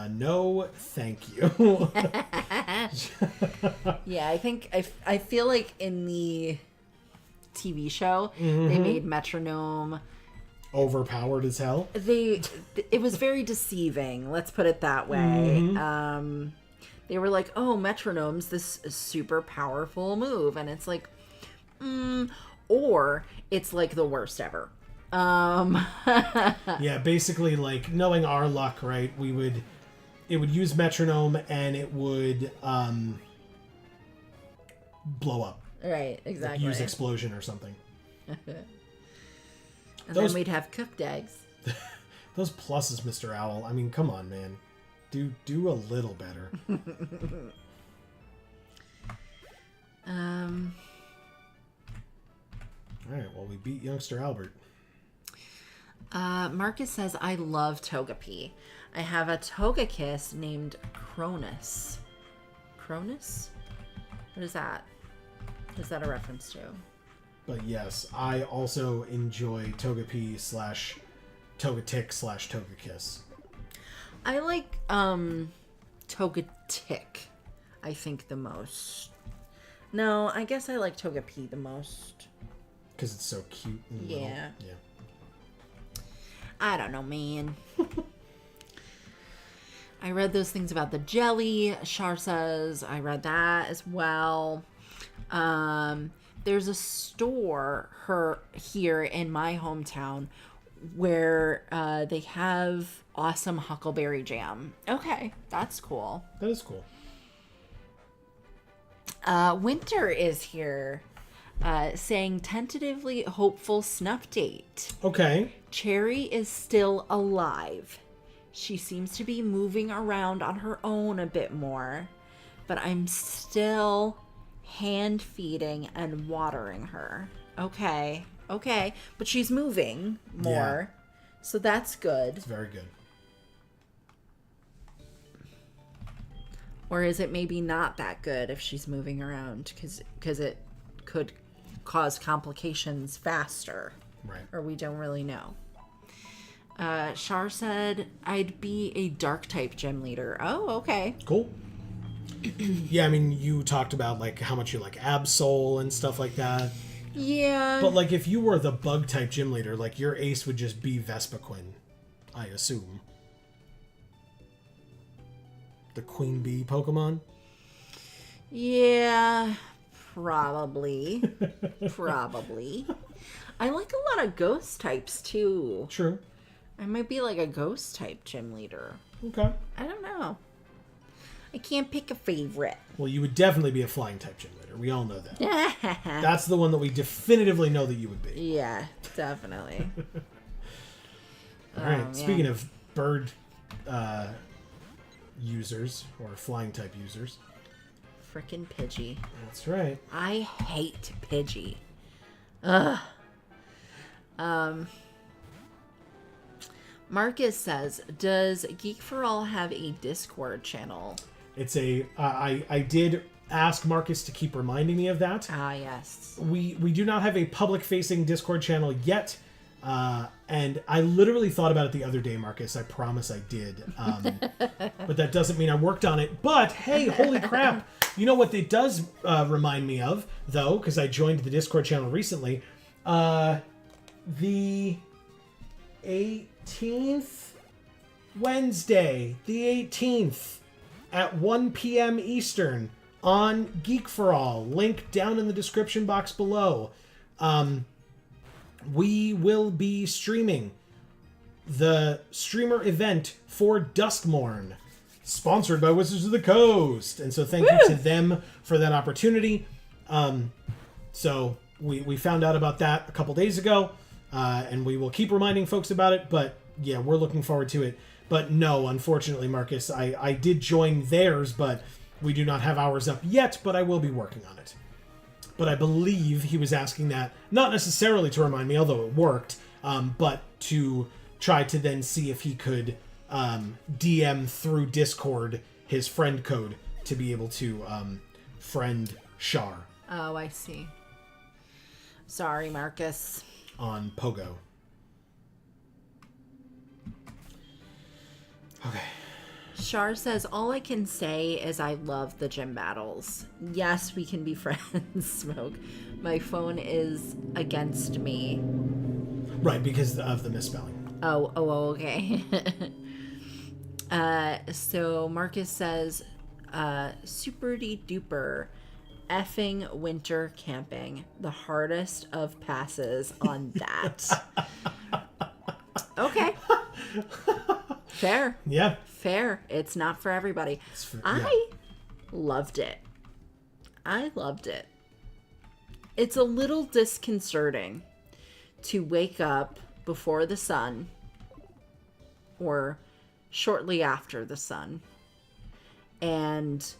No, thank you. Yeah, I feel like in the TV show, they made metronome overpowered as hell. It was very deceiving. Let's put it that way. They were like, oh, metronome's this super powerful move. And it's like, or it's like the worst ever. Yeah, basically, like, knowing our luck, right, it would use metronome and it would blow up. Right, exactly. Like use explosion or something. And then we'd have cooked eggs. Those pluses, Mr. Owl. I mean, come on, man. Do a little better. Alright, well, we beat youngster Albert. Marcus says, I love Togepi. I have a Togekiss named Cronus. Cronus? What is that? What is that a reference to? But yes, I also enjoy Togepi / Togetic / Togekiss. I like Togetic, I think, the most. No, I guess I like Togepi the most. Because it's so cute and yeah. little. Yeah. I don't know, man. I read those things about the jelly. Char says I read that as well. There's a store here in my hometown where they have awesome huckleberry jam. Okay, that's cool. That is cool. Winter is here, saying tentatively hopeful snuff date. Okay. Cherry is still alive. She seems to be moving around on her own a bit more, but I'm still hand feeding and watering her. Okay, but she's moving more, so that's good. It's very good. Or is it maybe not that good if she's moving around because it could cause complications faster? Right. Or we don't really know. Char said I'd be a dark type gym leader. Oh, okay. Cool. Yeah, I mean, you talked about like how much you like Absol and stuff like that. Yeah. But like if you were the bug type gym leader, like your ace would just be Vespiquen, I assume. The Queen Bee Pokemon? Yeah, probably. Probably. I like a lot of ghost types too. True. I might be like a ghost type gym leader. Okay. I don't know. I can't pick a favorite. Well, you would definitely be a flying type gym leader. We all know that. That's the one that we definitively know that you would be. Yeah, definitely. All right. Speaking of bird users or flying type users. Frickin' Pidgey. That's right. I hate Pidgey. Ugh. Marcus says, does Geek for All have a Discord channel? It's I did ask Marcus to keep reminding me of that. Ah, yes. We do not have a public-facing Discord channel yet, and I literally thought about it the other day, Marcus. I promise I did. But that doesn't mean I worked on it. But, hey, holy crap. You know what it does remind me of, though, because I joined the Discord channel recently? The 18th? Wednesday, the 18th, at 1 p.m. Eastern, on Geek for All. Link down in the description box below. We will be streaming the streamer event for Duskmorn, sponsored by Wizards of the Coast. And so thank you to them for that opportunity. So we found out about that a couple days ago, and we will keep reminding folks about it. But yeah, we're looking forward to it. But no, unfortunately, Marcus, I did join theirs, but we do not have ours up yet, but I will be working on it. But I believe he was asking that, not necessarily to remind me, although it worked, but to try to then see if he could DM through Discord his friend code to be able to friend Char. Oh, I see. Sorry, Marcus. On Pogo. Okay. Char says, all I can say is I love the gym battles. Yes, we can be friends, Smoke. My phone is against me. Right, because of the misspelling. Oh, okay. So Marcus says, super duper effing winter camping. The hardest of passes on that. Okay. Fair. Yeah. Fair. It's not for everybody. Yeah. I loved it. I loved it. It's a little disconcerting to wake up before the sun or shortly after the sun and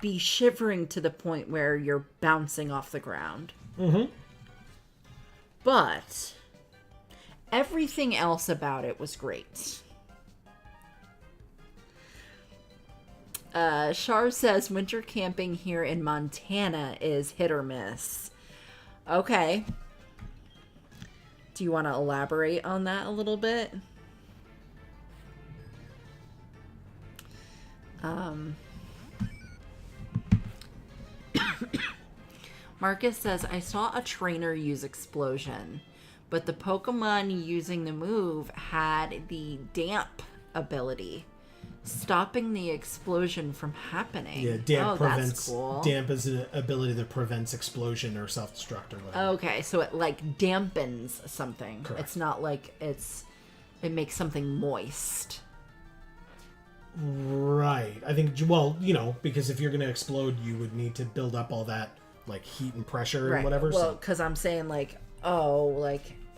be shivering to the point where you're bouncing off the ground. Mm-hmm. But everything else about it was great. Char says winter camping here in Montana is hit or miss. Okay. Do you want to elaborate on that a little bit? Marcus says, I saw a trainer use explosion, but the Pokemon using the move had the damp ability, stopping the explosion from happening. Yeah, damp prevents. That's cool. Damp is an ability that prevents explosion or self-destruct or whatever. Okay, so it like dampens something. Correct. It's not like it makes something moist. Right. I think, well, because if you're going to explode, you would need to build up all that like heat and pressure and whatever. Well, because I'm saying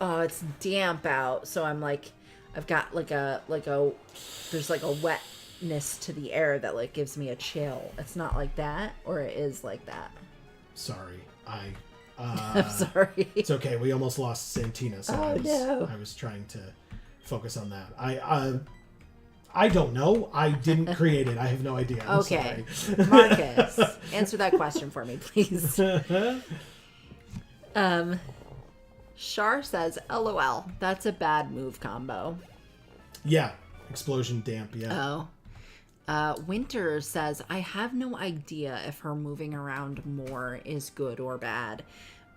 it's damp out, so I'm like, I've got there's like a wetness to the air that like gives me a chill. It's not like that, or it is like that. Sorry, I'm sorry. It's okay. We almost lost Santina, so no. I was trying to focus on that. I don't know. I didn't create it. I have no idea. I'm okay, sorry. Marcus, answer that question for me, please. Char says, LOL, that's a bad move combo. Yeah. Explosion damp, yeah. Winter says, I have no idea if her moving around more is good or bad,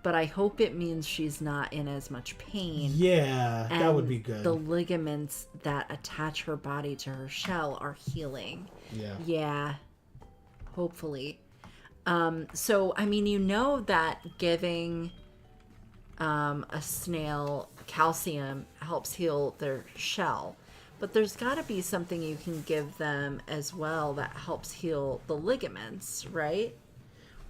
but I hope it means she's not in as much pain. Yeah, that would be good. The ligaments that attach her body to her shell are healing. Yeah. Yeah. Hopefully. So, I mean, that giving a snail calcium helps heal their shell. But there's got to be something you can give them as well that helps heal the ligaments, right?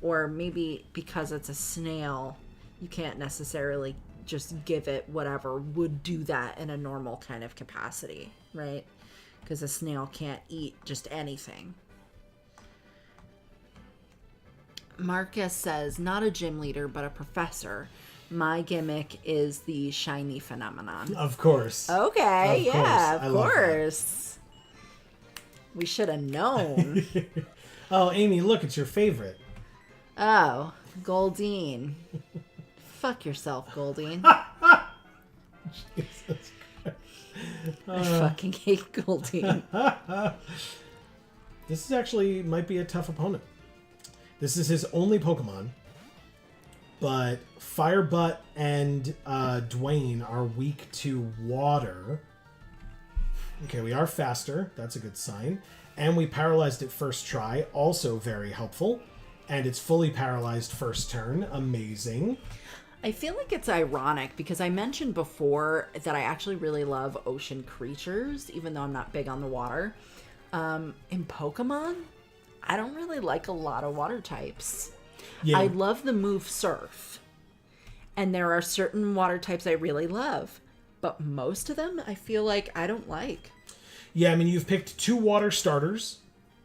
Or maybe because it's a snail, you can't necessarily just give it whatever would do that in a normal kind of capacity, right? Because a snail can't eat just anything. Marcus says, not a gym leader, but a professor. My gimmick is the shiny phenomenon. Of course. Okay, of course. We should have known. Oh, Amy, look, it's your favorite. Oh, Goldeen. Fuck yourself, Goldeen. Jesus Christ. I fucking hate Goldeen. This might be a tough opponent. This is his only Pokemon, but Firebutt and Dwayne are weak to water. Okay, we are faster. That's a good sign. And we paralyzed it first try. Also very helpful. And it's fully paralyzed first turn. Amazing. I feel like it's ironic because I mentioned before that I actually really love ocean creatures, even though I'm not big on the water. In Pokemon, I don't really like a lot of water types. Yeah. I love the move Surf. And there are certain water types I really love. But most of them, I feel like I don't like. Yeah, I mean, you've picked 2 water starters.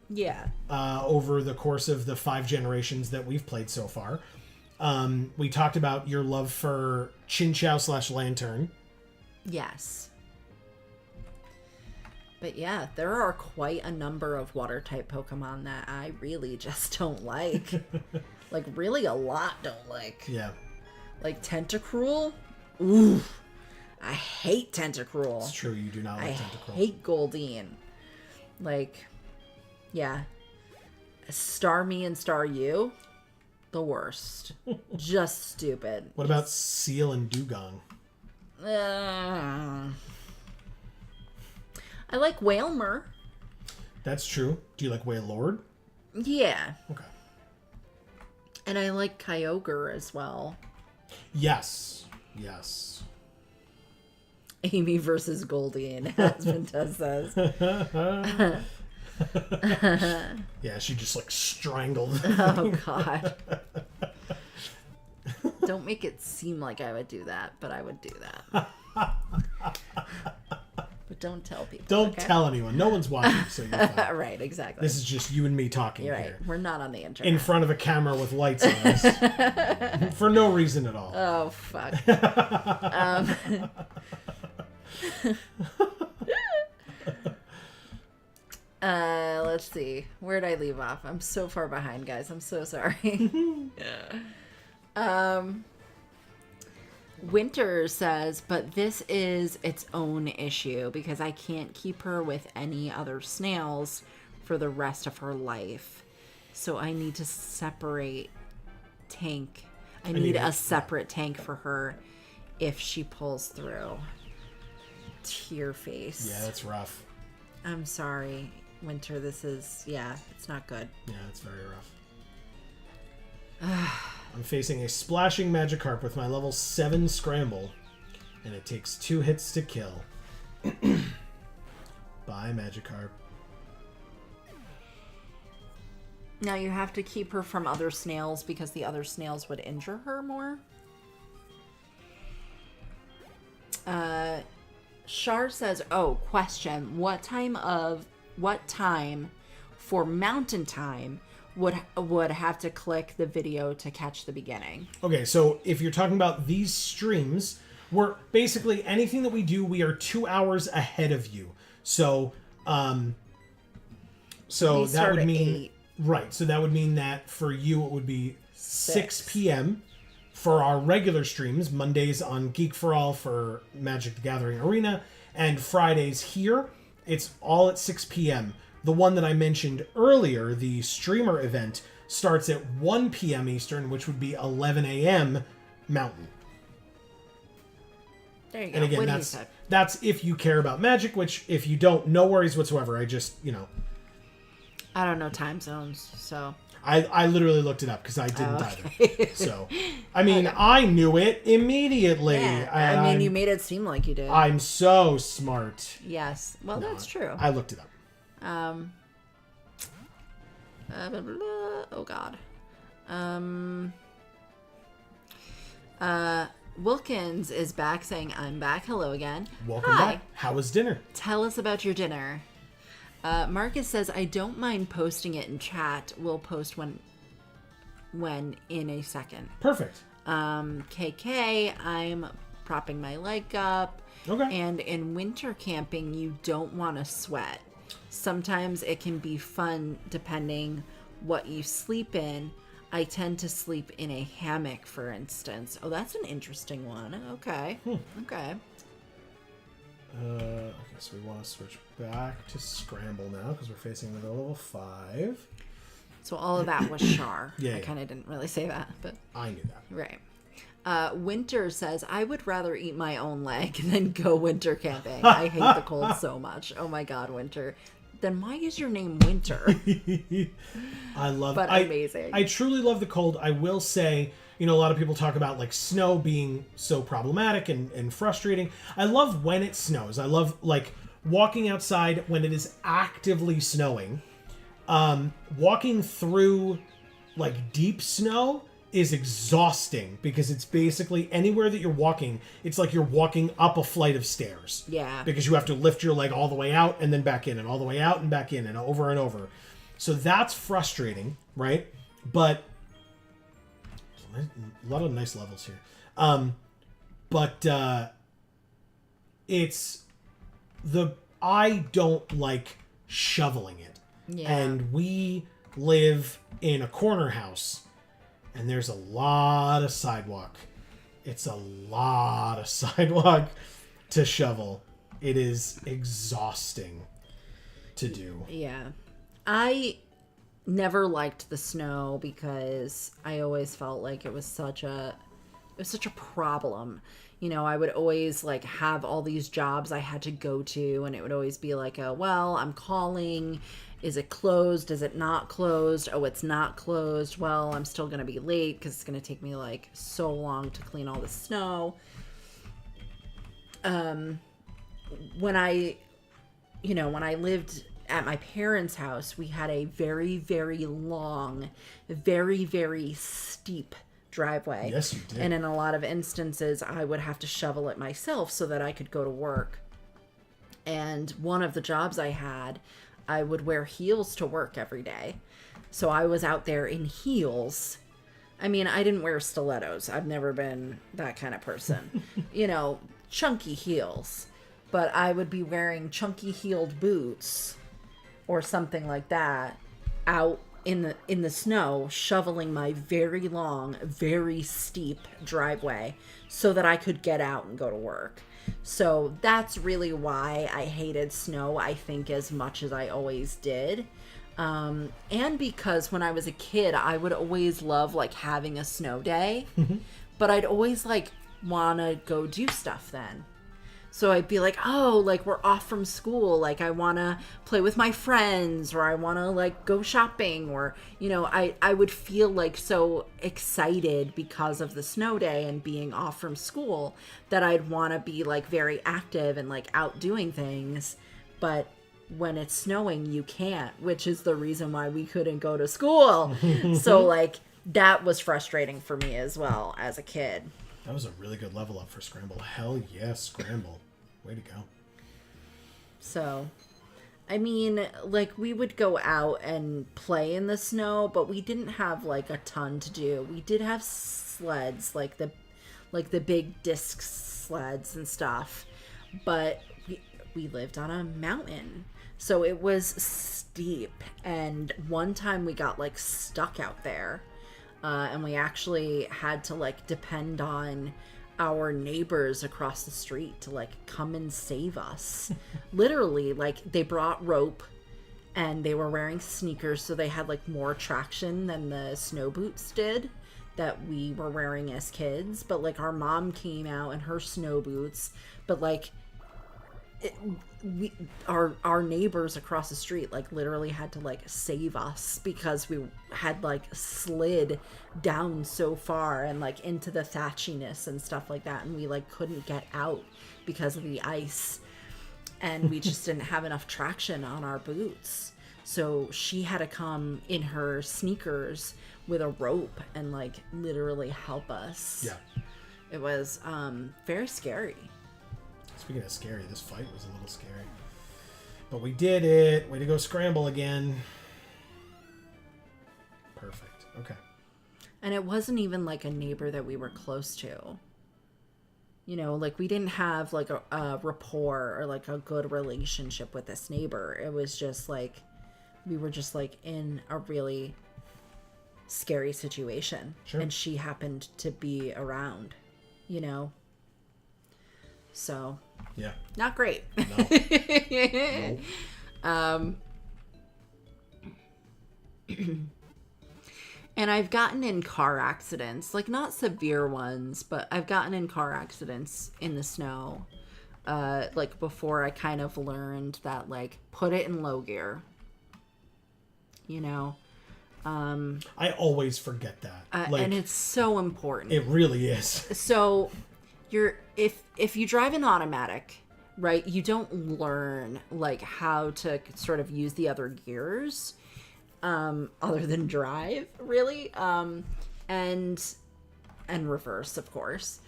Yeah. Over the course of the 5 generations that we've played so far. We talked about your love for Chinchou/Lantern. Yes. But yeah, there are quite a number of water-type Pokemon that I really just don't like. Like, really a lot don't like. Yeah. Like Tentacruel? Ooh. I hate Tentacruel. It's true, you do not like Tentacruel. I hate Goldeen. Like, yeah. Starmie and Staryu? The worst. Just stupid. What about Seal and Dugong? I like Wailmer. That's true. Do you like Waylord? Yeah. Okay. And I like Kyogre as well. Yes. Yes. Amy versus Goldie, and Asmenta says. Yeah, she just like strangled. Oh, God. Don't make it seem like I would do that, but I would do that. But don't tell people. Don't tell anyone. No one's watching, so you're fine. Right, exactly. This is just you and me talking You're here. right. We're not on the internet. In front of a camera with lights on us. For no reason at all. Oh, fuck. Let's see. Where'd I leave off? I'm so far behind, guys. I'm so sorry. Winter says, but this is its own issue because I can't keep her with any other snails for the rest of her life. So I need to separate tank. I need a separate tank for her if she pulls through. Tear face. Yeah, that's rough. I'm sorry, Winter. This is, it's not good. Yeah, it's very rough. I'm facing a splashing Magikarp with my level 7 Scramble, and it takes 2 hits to kill. Bye, Magikarp. Now you have to keep her from other snails because the other snails would injure her more. Shar says, oh, question. What time for mountain time would have to click the video to catch the beginning? Okay, so if you're talking about these streams, we're basically anything that we do, we are 2 hours ahead of you. So that would mean 8. Right. So that would mean that for you it would be 6 p.m. for our regular streams, Mondays on Geek for All for Magic the Gathering Arena, and Fridays here. It's all at 6 p.m. The one that I mentioned earlier, the streamer event, starts at 1 p.m. Eastern, which would be 11 a.m. Mountain. There you go. And again, that's if you care about Magic, which if you don't, no worries whatsoever. I just, I don't know time zones, so... I literally looked it up because I didn't either. So, I mean, I knew it immediately. Yeah. I mean, you made it seem like you did. I'm so smart. Yes. Well, that's true. I looked it up. Oh, God. Wilkins is back saying, I'm back. Hello again. Welcome back. How was dinner? Tell us about your dinner. Marcus says, I don't mind posting it in chat. We'll post when in a second. Perfect. KK, I'm propping my leg up. Okay. And in winter camping, you don't want to sweat. Sometimes it can be fun depending what you sleep in. I tend to sleep in a hammock, for instance. Oh, that's an interesting one. Okay. Okay. Okay, so we want to switch back to Scramble now because we're facing another level 5. So all of that was Char. Yeah. I kind of didn't really say that, but... I knew that. Right. Winter says, I would rather eat my own leg than go winter camping. I hate the cold so much. Oh my God, Winter. Then why is your name Winter? I love it. Amazing. I truly love the cold. I will say, a lot of people talk about like snow being so problematic and frustrating. I love when it snows. I love like walking outside when it is actively snowing. Walking through like deep snow is exhausting because it's basically anywhere that you're walking, it's like you're walking up a flight of stairs. Yeah. Because you have to lift your leg all the way out and then back in and all the way out and back in and over and over. So that's frustrating, right? But a lot of nice levels here. I don't like shoveling it. Yeah. And we live in a corner house. And there's a lot of sidewalk. It's a lot of sidewalk to shovel. It is exhausting to do. Yeah. I never liked the snow because I always felt like it was such a problem. I would always like have all these jobs I had to go to, and it would always be like I'm calling is it closed? Is it not closed? Oh, it's not closed. Well, I'm still going to be late because it's going to take me like so long to clean all the snow. When I lived at my parents' house, we had a very, very long, very, very steep driveway. Yes, you did. And in a lot of instances, I would have to shovel it myself so that I could go to work. And one of the jobs I had, I would wear heels to work every day. So I was out there in heels. I mean, I didn't wear stilettos. I've never been that kind of person. Chunky heels. But I would be wearing chunky heeled boots or something like that out in the snow, shoveling my very long, very steep driveway so that I could get out and go to work. So that's really why I hated snow, I think, as much as I always did. And because when I was a kid, I would always love like having a snow day, but I'd always like want to go do stuff then. So I'd be like, oh, like we're off from school. Like I want to play with my friends, or I want to like go shopping, or, I would feel like so excited because of the snow day and being off from school that I'd want to be like very active and like out doing things. But when it's snowing, you can't, which is the reason why we couldn't go to school. So like that was frustrating for me as well as a kid. That was a really good level up for Scramble. Hell yes, Scramble. Way to go. So, I mean, like, we would go out and play in the snow, but we didn't have, like, a ton to do. We did have sleds, like the big disc sleds and stuff, but we lived on a mountain. So it was steep, and one time we got, like, stuck out there. And we actually had to like depend on our neighbors across the street to like come and save us. Literally, like they brought rope and they were wearing sneakers, so they had like more traction than the snow boots did that we were wearing as kids. But like our mom came out in her snow boots, but like our neighbors across the street like literally had to like save us because we had like slid down so far and like into the thatchiness and stuff like that, and we like couldn't get out because of the ice, and we just didn't have enough traction on our boots. So she had to come in her sneakers with a rope and like literally help us. Yeah, it was very scary. Speaking of scary, this fight was a little scary. But we did it. Way to go, Scramble again. Perfect. Okay. And it wasn't even like a neighbor that we were close to. Like we didn't have like a rapport or like a good relationship with this neighbor. It was just like we were just like in a really scary situation. Sure. And she happened to be around, So, yeah, not great. No. Nope. And I've gotten in car accidents, like not severe ones, but I've gotten in car accidents in the snow. Like before I kind of learned that like put it in low gear. I always forget that. And it's so important. It really is. So if you drive an automatic, right, you don't learn like how to sort of use the other gears other than drive, really, and reverse, of course.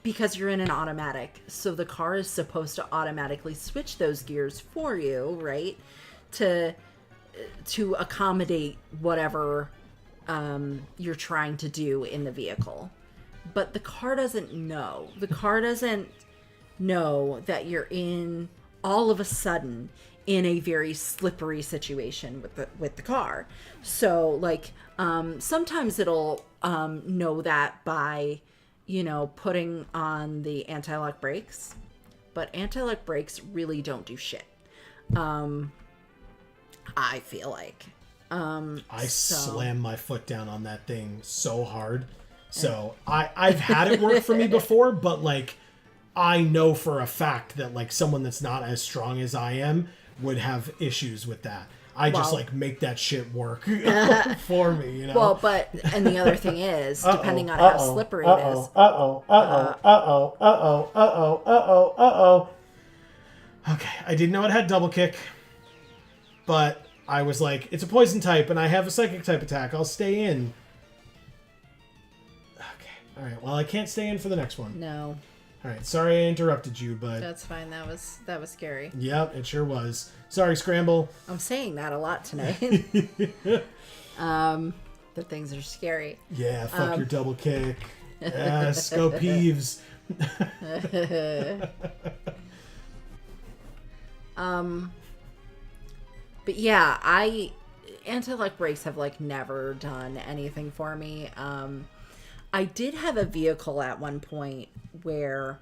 Because you're in an automatic, so the car is supposed to automatically switch those gears for you, right, to accommodate whatever you're trying to do in the vehicle. But the car doesn't know. The car doesn't know that you're in all of a sudden in a very slippery situation with the car. So like sometimes it'll know that by putting on the anti-lock brakes, but anti-lock brakes really don't do shit. I feel like I slammed my foot down on that thing so hard. So I've had it work for me before, but like I know for a fact that like someone that's not as strong as I am would have issues with that. I just like make that shit work for me, you know. Well, but and the other thing is, depending on how slippery it is. Okay, I didn't know it had double kick, but I was like, it's a poison type, and I have a psychic type attack. I'll stay in. Okay, all right. Well, I can't stay in for the next one. No. All right. Sorry I interrupted you, but That's fine. That was scary. Yep, it sure was. Sorry, Scramble. I'm saying that a lot tonight. The things are scary. Yeah, fuck your double kick. Yes, go Peeves. But yeah, anti-lock brakes have like never done anything for me. I did have a vehicle at one point where,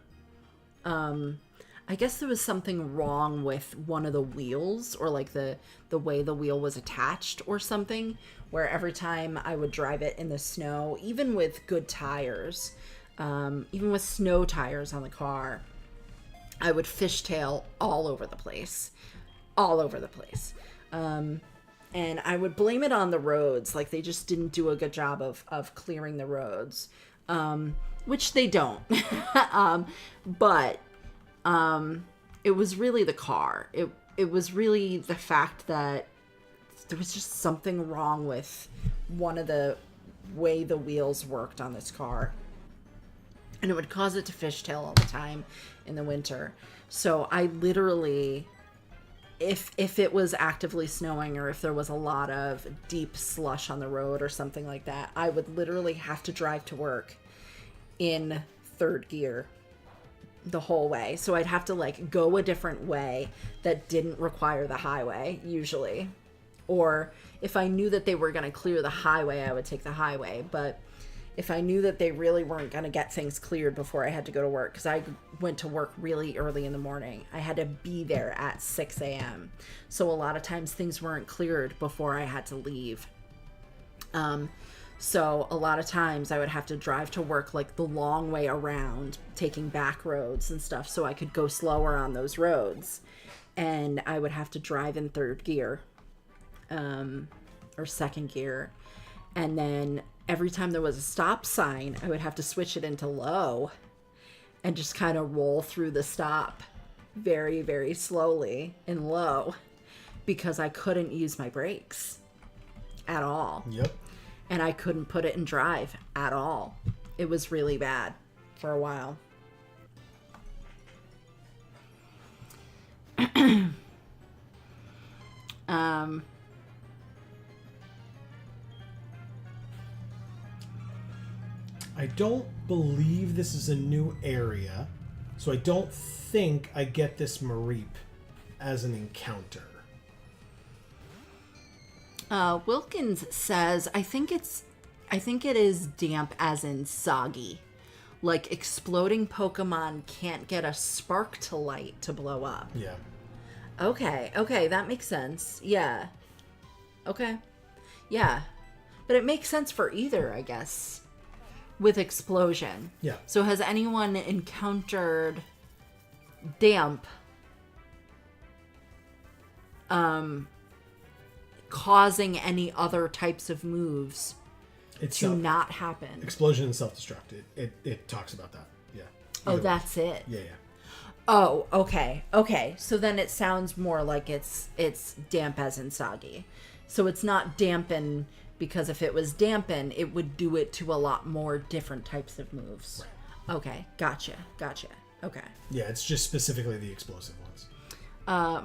I guess there was something wrong with one of the wheels, or like the way the wheel was attached or something, where every time I would drive it in the snow, even with good tires, even with snow tires on the car, I would fishtail all over the place. And I would blame it on the roads. Like they just didn't do a good job of clearing the roads, which they don't. But it was really the car. It was really the fact that there was just something wrong with one of the way the wheels worked on this car. And it would cause it to fishtail all the time in the winter. So I literally, if it was actively snowing or if there was a lot of deep slush on the road or something like that, I would literally have to drive to work in third gear the whole way. So I'd have to like go a different way that didn't require the highway usually. Or if I knew that they were going to clear the highway, I would take the highway. But if I knew that they really weren't going to get things cleared before I had to go to work, because I went to work really early in the morning, I had to be there at 6 a.m. So a lot of times things weren't cleared before I had to leave. So a lot of times I would have to drive to work like the long way around, taking back roads and stuff so I could go slower on those roads. And I would have to drive in third gear, or second gear. And then every time there was a stop sign, I would have to switch it into low and just kind of roll through the stop very, very slowly in low because I couldn't use my brakes at all. Yep. And I couldn't put it in drive at all. It was really bad for a while. I don't believe this is a new area, so I don't think I get this Mareep as an encounter. Wilkins says, I think it is damp as in soggy. Like exploding Pokemon can't get a spark to light to blow up. Yeah. Okay, that makes sense. Yeah. Okay. Yeah. But it makes sense for either, I guess. With explosion. Yeah. So has anyone encountered damp causing any other types of moves not happen? Explosion and self-destruct. It talks about that. Yeah. Oh, that's it. Yeah. Oh, okay. So then it sounds more like it's damp as in soggy. So it's not dampen, because if it was dampen, it would do it to a lot more different types of moves. Right. Okay, gotcha. Okay. Yeah, it's just specifically the explosive ones.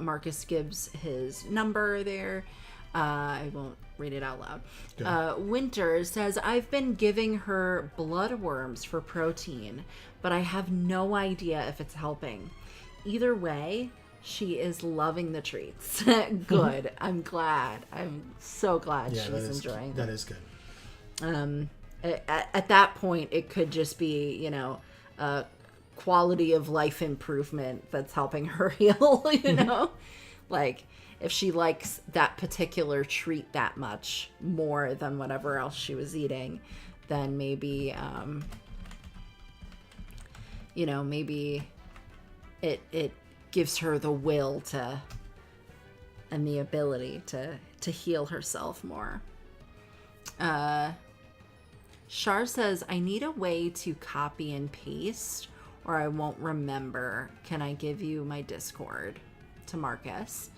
Marcus gives his number there. I won't read it out loud. Winter says, I've been giving her bloodworms for protein, but I have no idea if it's helping. Either way, she is loving the treats. Good. I'm glad. I'm so glad she's enjoying them. That is good. At that point, it could just be, a quality of life improvement that's helping her heal, Like, if she likes that particular treat that much more than whatever else she was eating, then maybe, maybe it gives her the will to and the ability to heal herself more. Shar says, I need a way to copy and paste or I won't remember. Can I give you my Discord? To Marcus.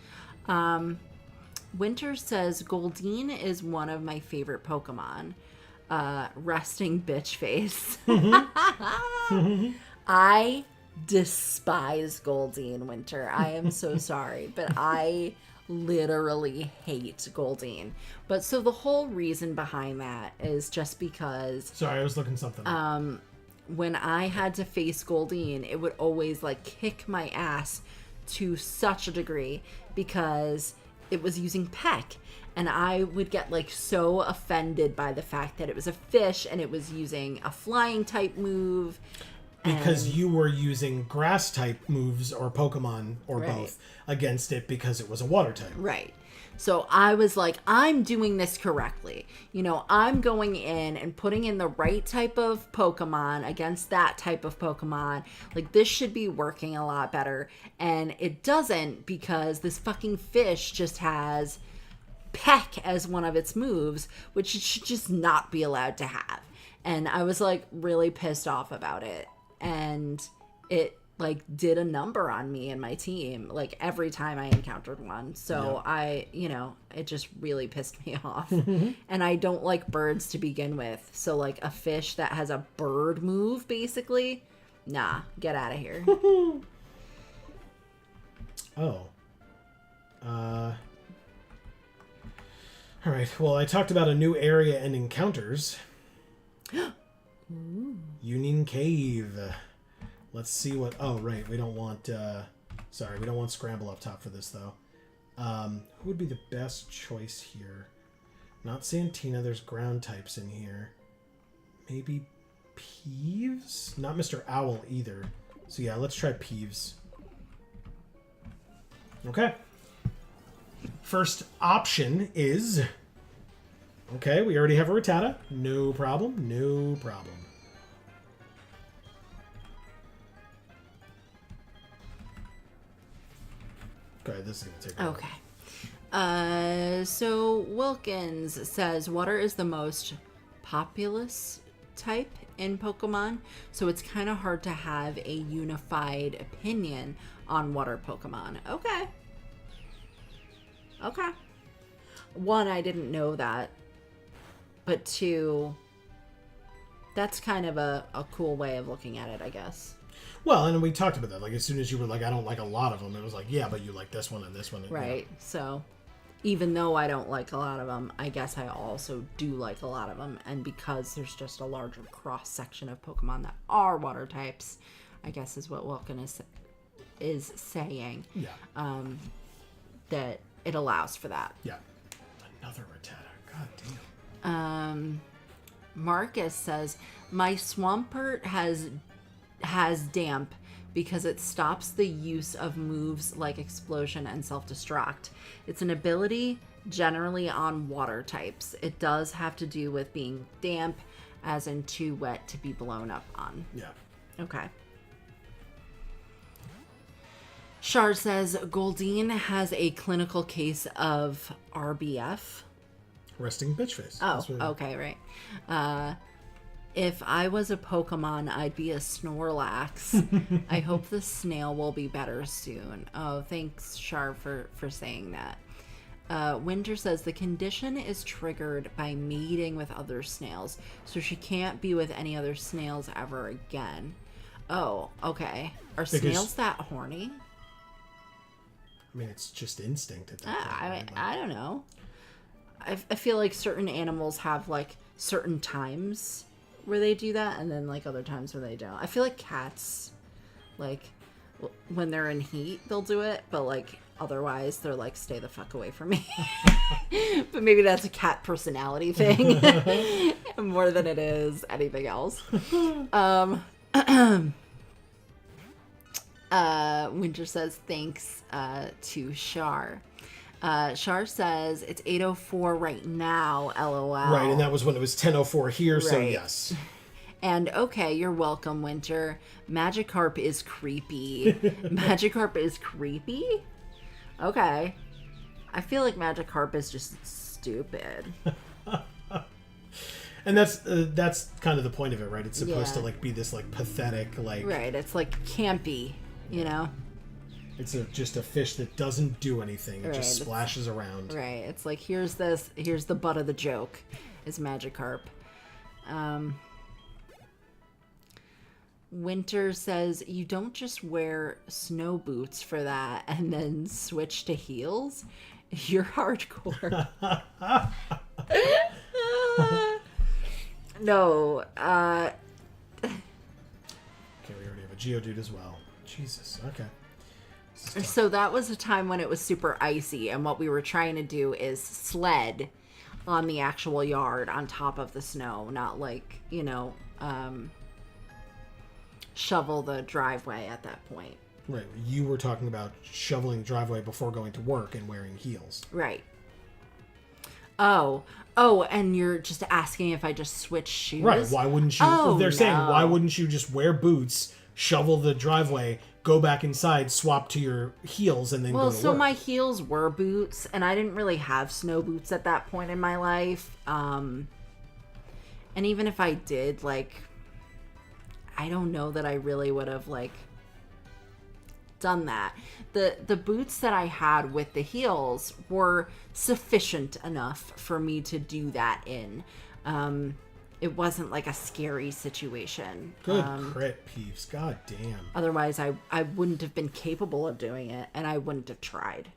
Winter says, Goldeen is one of my favorite Pokemon. Resting bitch face. I despise Goldeen, Winter. I am so sorry, but I literally hate Goldeen. But so the whole reason behind that is just because... Sorry, I was looking something up. When I had to face Goldeen, it would always like kick my ass to such a degree because it was using Peck. And I would get like so offended by the fact that it was a fish and it was using a flying type move. Because you were using grass type moves or Pokemon or Right. both against it because it was a water type. Right. So I was like, I'm doing this correctly. You know, I'm going in and putting in the right type of Pokemon against that type of Pokemon. Like, this should be working a lot better. And it doesn't because this fucking fish just has Peck as one of its moves, which it should just not be allowed to have. And I was like really pissed off about it. And it like did a number on me and my team like every time I encountered one. So yeah. It just really pissed me off. And I don't like birds to begin with. So like a fish that has a bird move basically, nah, get out of here. Oh. All right. Well, I talked about a new area and encounters. Union Cave. Let's see what... Oh, right. We don't want... Sorry, we don't want Scramble up top for this, though. Who would be the best choice here? Not Santina. There's ground types in here. Maybe Peeves? Not Mr. Owl, either. So, yeah, let's try Peeves. Okay. First option is... Okay, we already have a Rattata. No problem. No problem. Okay, this is going to take a while. Okay. So Wilkins says water is the most populous type in Pokemon, so it's kind of hard to have a unified opinion on water Pokemon. Okay. Okay. One, I didn't know that. But two, that's kind of a cool way of looking at it, I guess. Well, and we talked about that. Like, as soon as you were like, I don't like a lot of them, it was like, yeah, but you like this one and this one. And, right. You know. So, even though I don't like a lot of them, I guess I also do like a lot of them. And because there's just a larger cross-section of Pokemon that are water types, I guess is what Wilkin is saying. Yeah. That it allows for that. Yeah. Another Rattata. God damn. Marcus says, my Swampert has damp because it stops the use of moves like Explosion and Self-Destruct. It's an ability generally on water types. It does have to do with being damp, as in too wet to be blown up on. Yeah. Okay. Shar says, Goldeen has a clinical case of RBF. Resting bitch face. Oh, okay, right. If I was a Pokemon, I'd be a Snorlax. I hope the snail will be better soon. Oh, thanks, Char, for saying that. Winter says the condition is triggered by mating with other snails, so she can't be with any other snails ever again. Oh, okay. Are snails that horny? I mean, it's just instinct at that point. I don't know. I feel like certain animals have like certain times where they do that, and then like other times where they don't. I feel like cats, like when they're in heat, they'll do it, but like otherwise they're like, stay the fuck away from me. But maybe that's a cat personality thing more than it is anything else. Winter says thanks to Shar. Shar says it's 8:04 right now, LOL. Right, and that was when it was 10:04 here, right. So yes. And okay, you're welcome, Winter. Magikarp is creepy. Magikarp is creepy? Okay. I feel like Magikarp is just stupid. And that's kind of the point of it, right? It's supposed to like be this like pathetic, like right. It's like campy, you know. It's just a fish that doesn't do anything. It just splashes around. Right. It's like here's the butt of the joke, is Magikarp. Winter says you don't just wear snow boots for that and then switch to heels. You're hardcore. No. Okay, we already have a Geodude as well. Jesus. Okay. So that was a time when it was super icy, and what we were trying to do is sled on the actual yard on top of the snow, not like, you know, shovel the driveway at that point. Right. You were talking about shoveling the driveway before going to work and wearing heels. Right. Oh, and you're just asking if I just switch shoes? Right. Why wouldn't you? They're saying, why wouldn't you just wear boots, shovel the driveway, go back inside, swap to your heels, and then go to work? Well, so my heels were boots, and I didn't really have snow boots at that point in my life. And even if I did, like, I don't know that I really would have, like, done that. The boots that I had with the heels were sufficient enough for me to do that in. It wasn't like a scary situation. Good crit, Peeves. God damn. Otherwise, I wouldn't have been capable of doing it, and I wouldn't have tried.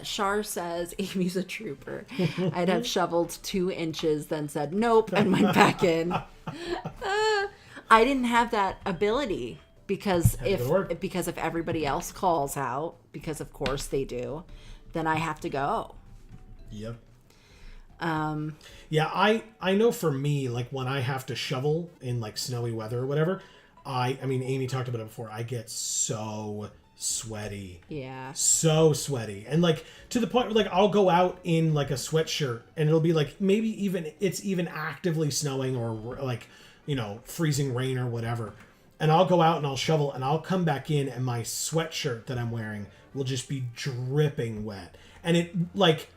Shar says, Amy's a trooper. I'd have shoveled 2 inches, then said nope, and went back in. I didn't have that ability because if everybody else calls out, because of course they do, then I have to go. Yep. Yeah, I know for me, like when I have to shovel in like snowy weather or whatever, I mean Amy talked about it before, I get so sweaty. Yeah. So sweaty. And like to the point where like I'll go out in like a sweatshirt and it'll be like maybe it's even actively snowing or like, you know, freezing rain or whatever. And I'll go out and I'll shovel and I'll come back in and my sweatshirt that I'm wearing will just be dripping wet. And it like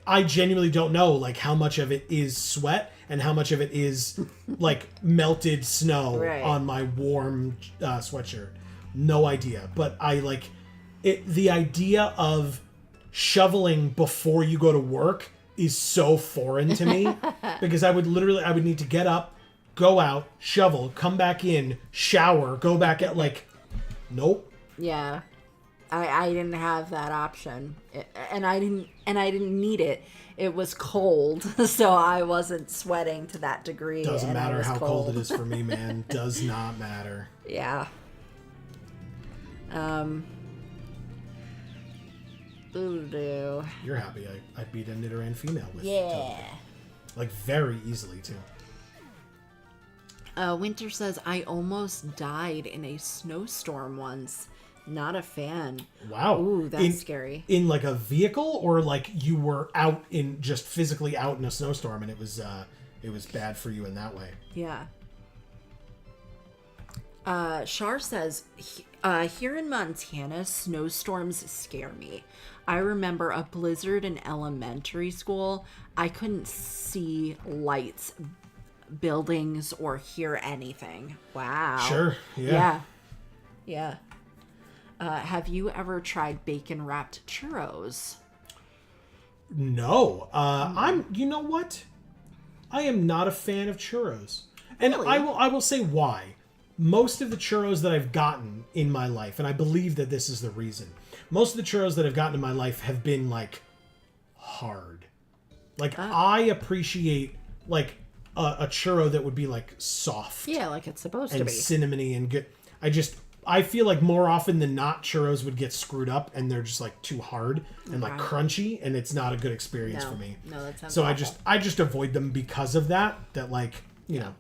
I genuinely don't know like how much of it is sweat and how much of it is like melted snow on my warm sweatshirt. No idea. But I like it. The idea of shoveling before you go to work is so foreign to me because I would need to get up, go out, shovel, come back in, shower, go back at like, nope. Yeah. I didn't have that option, and I didn't need it. It was cold, so I wasn't sweating to that degree. Doesn't matter how cold it is for me, man. Does not matter. Yeah. You're happy I beat a Nidoran female with yeah. Like very easily too. Winter says I almost died in a snowstorm once. Not a fan. Wow. Ooh, that's scary. In like a vehicle or like you were out in just physically out in a snowstorm and it was bad for you in that way. Yeah. Shar says, here in Montana, snowstorms scare me. I remember a blizzard in elementary school. I couldn't see lights, buildings, or hear anything. Wow. Sure. Yeah. Yeah. Have you ever tried bacon-wrapped churros? No. You know what? I am not a fan of churros. And really? I will say why. Most of the churros that I've gotten in my life, and I believe that this is the reason, most of the churros that I've gotten in my life have been like hard. Like I appreciate like a churro that would be like soft. Yeah, like it's supposed to be. And cinnamony and good. I feel like more often than not churros would get screwed up and they're just like too hard and like crunchy and it's not a good experience for me. No, that sounds so awful. I just avoid them because of that like, you know.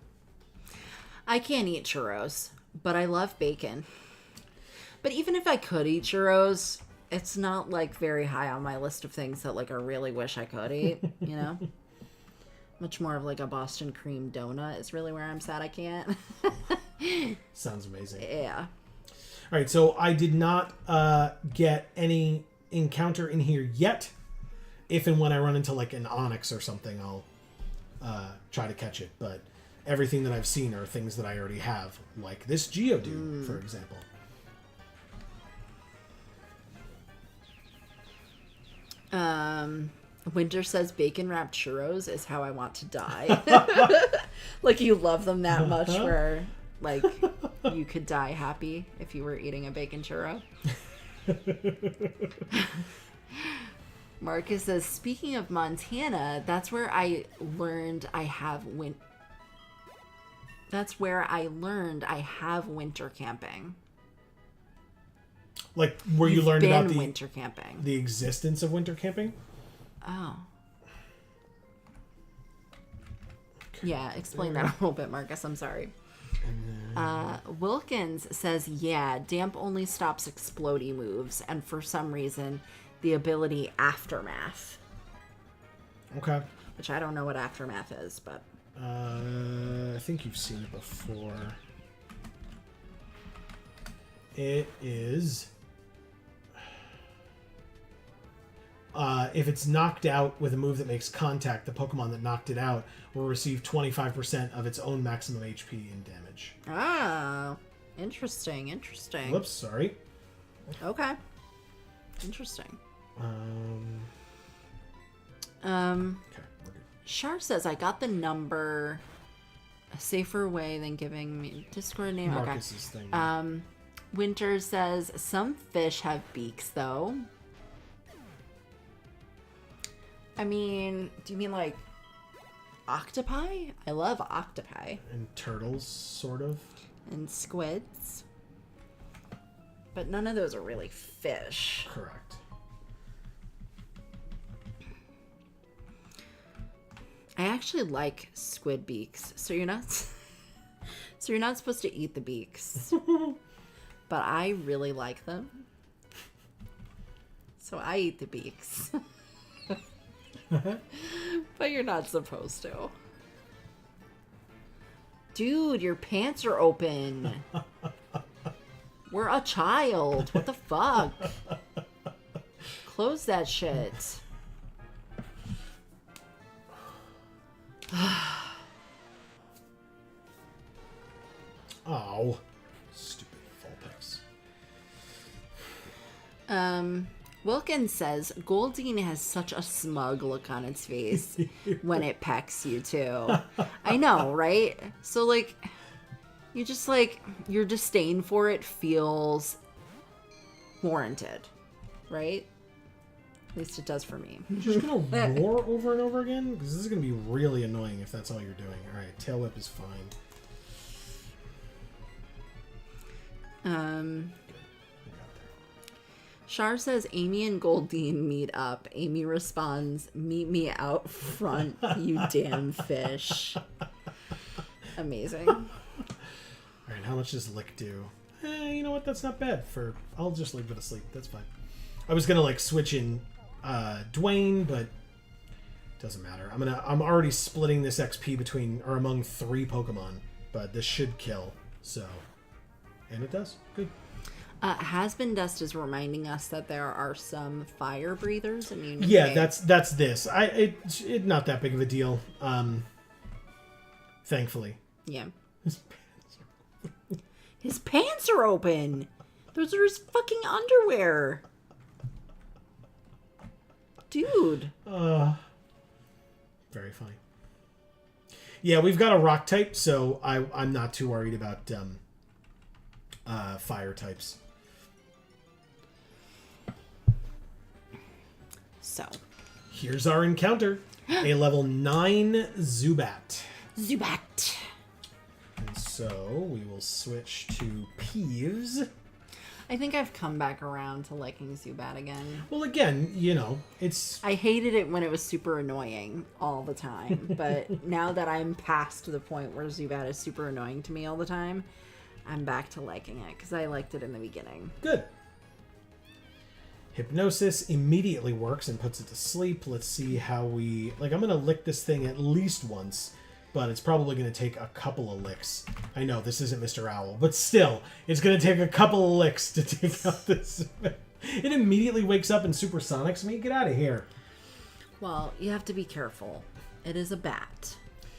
I can't eat churros, but I love bacon. But even if I could eat churros, It's not like very high on my list of things that like I really wish I could eat, you know? Much more of like a Boston cream donut is really where I'm sad I can't. Sounds amazing. Yeah. All right, so I did not get any encounter in here yet. If and when I run into like an Onyx or something, I'll try to catch it. But everything that I've seen are things that I already have, like this Geodude, for example. Winter says bacon wrapped churros is how I want to die. Like you love them that much where like you could die happy if you were eating a bacon churro. Marcus says, speaking of Montana, that's where I learned I have winter camping. Like where you learned about the winter camping. The existence of winter camping? Oh. Yeah, explain that a little bit, Marcus. I'm sorry. Wilkins says, yeah, damp only stops explodey moves, and for some reason, the ability Aftermath. Okay. Which I don't know what Aftermath is, but... I think you've seen it before. It is... if it's knocked out with a move that makes contact, the Pokemon that knocked it out will receive 25% of its own maximum HP in damage. Oh, interesting. Whoops, sorry. Okay. Interesting. Okay, we're good. Char says, I got the number a safer way than giving me Discord name. Marcus's okay. thing. Winter says, some fish have beaks, though. I mean, do you mean like octopi? I love octopi. And turtles, sort of. And squids. But none of those are really fish. Correct. I actually like squid beaks. So you're not supposed to eat the beaks. But I really like them. So I eat the beaks. But you're not supposed to. Dude, your pants are open. We're a child. What the fuck? Close that shit. Oh. Stupid Vulpix. Wilkins says, Goldeen has such a smug look on its face when it pecks you, too. I know, right? So, like, you just, like, your disdain for it feels warranted, right? At least it does for me. You're just going to roar over and over again? Because this is going to be really annoying if that's all you're doing. Alright, Tail Whip is fine. Char says Amy and Goldeen meet up. Amy responds, meet me out front, you damn fish. Amazing. Alright, how much does Lick do? You know what? That's not bad. I'll just leave it asleep. That's fine. I was gonna like switch in Dwayne, but doesn't matter. I'm already splitting this XP among 3 Pokemon, but this should kill. So, and it does. Good. Has-Been Dust is reminding us that there are some fire breathers immune. Yeah, that's this. It's not that big of a deal. Thankfully. Yeah. His pants are open. Those are his fucking underwear. Dude. Very funny. Yeah, we've got a rock type, so I'm not too worried about fire types. So. Here's our encounter. A level 9 Zubat. Zubat. And so we will switch to Peeves. I think I've come back around to liking Zubat again. Well, again, it's... I hated it when it was super annoying all the time. But now that I'm past the point where Zubat is super annoying to me all the time, I'm back to liking it. Because I liked it in the beginning. Good. Hypnosis immediately works and puts it to sleep. Let's see how we... Like, I'm going to lick this thing at least once, but it's probably going to take a couple of licks. I know, this isn't Mr. Owl, but still, it's going to take a couple of licks to take out this... It immediately wakes up and supersonics me. Get out of here. Well, you have to be careful. It is a bat,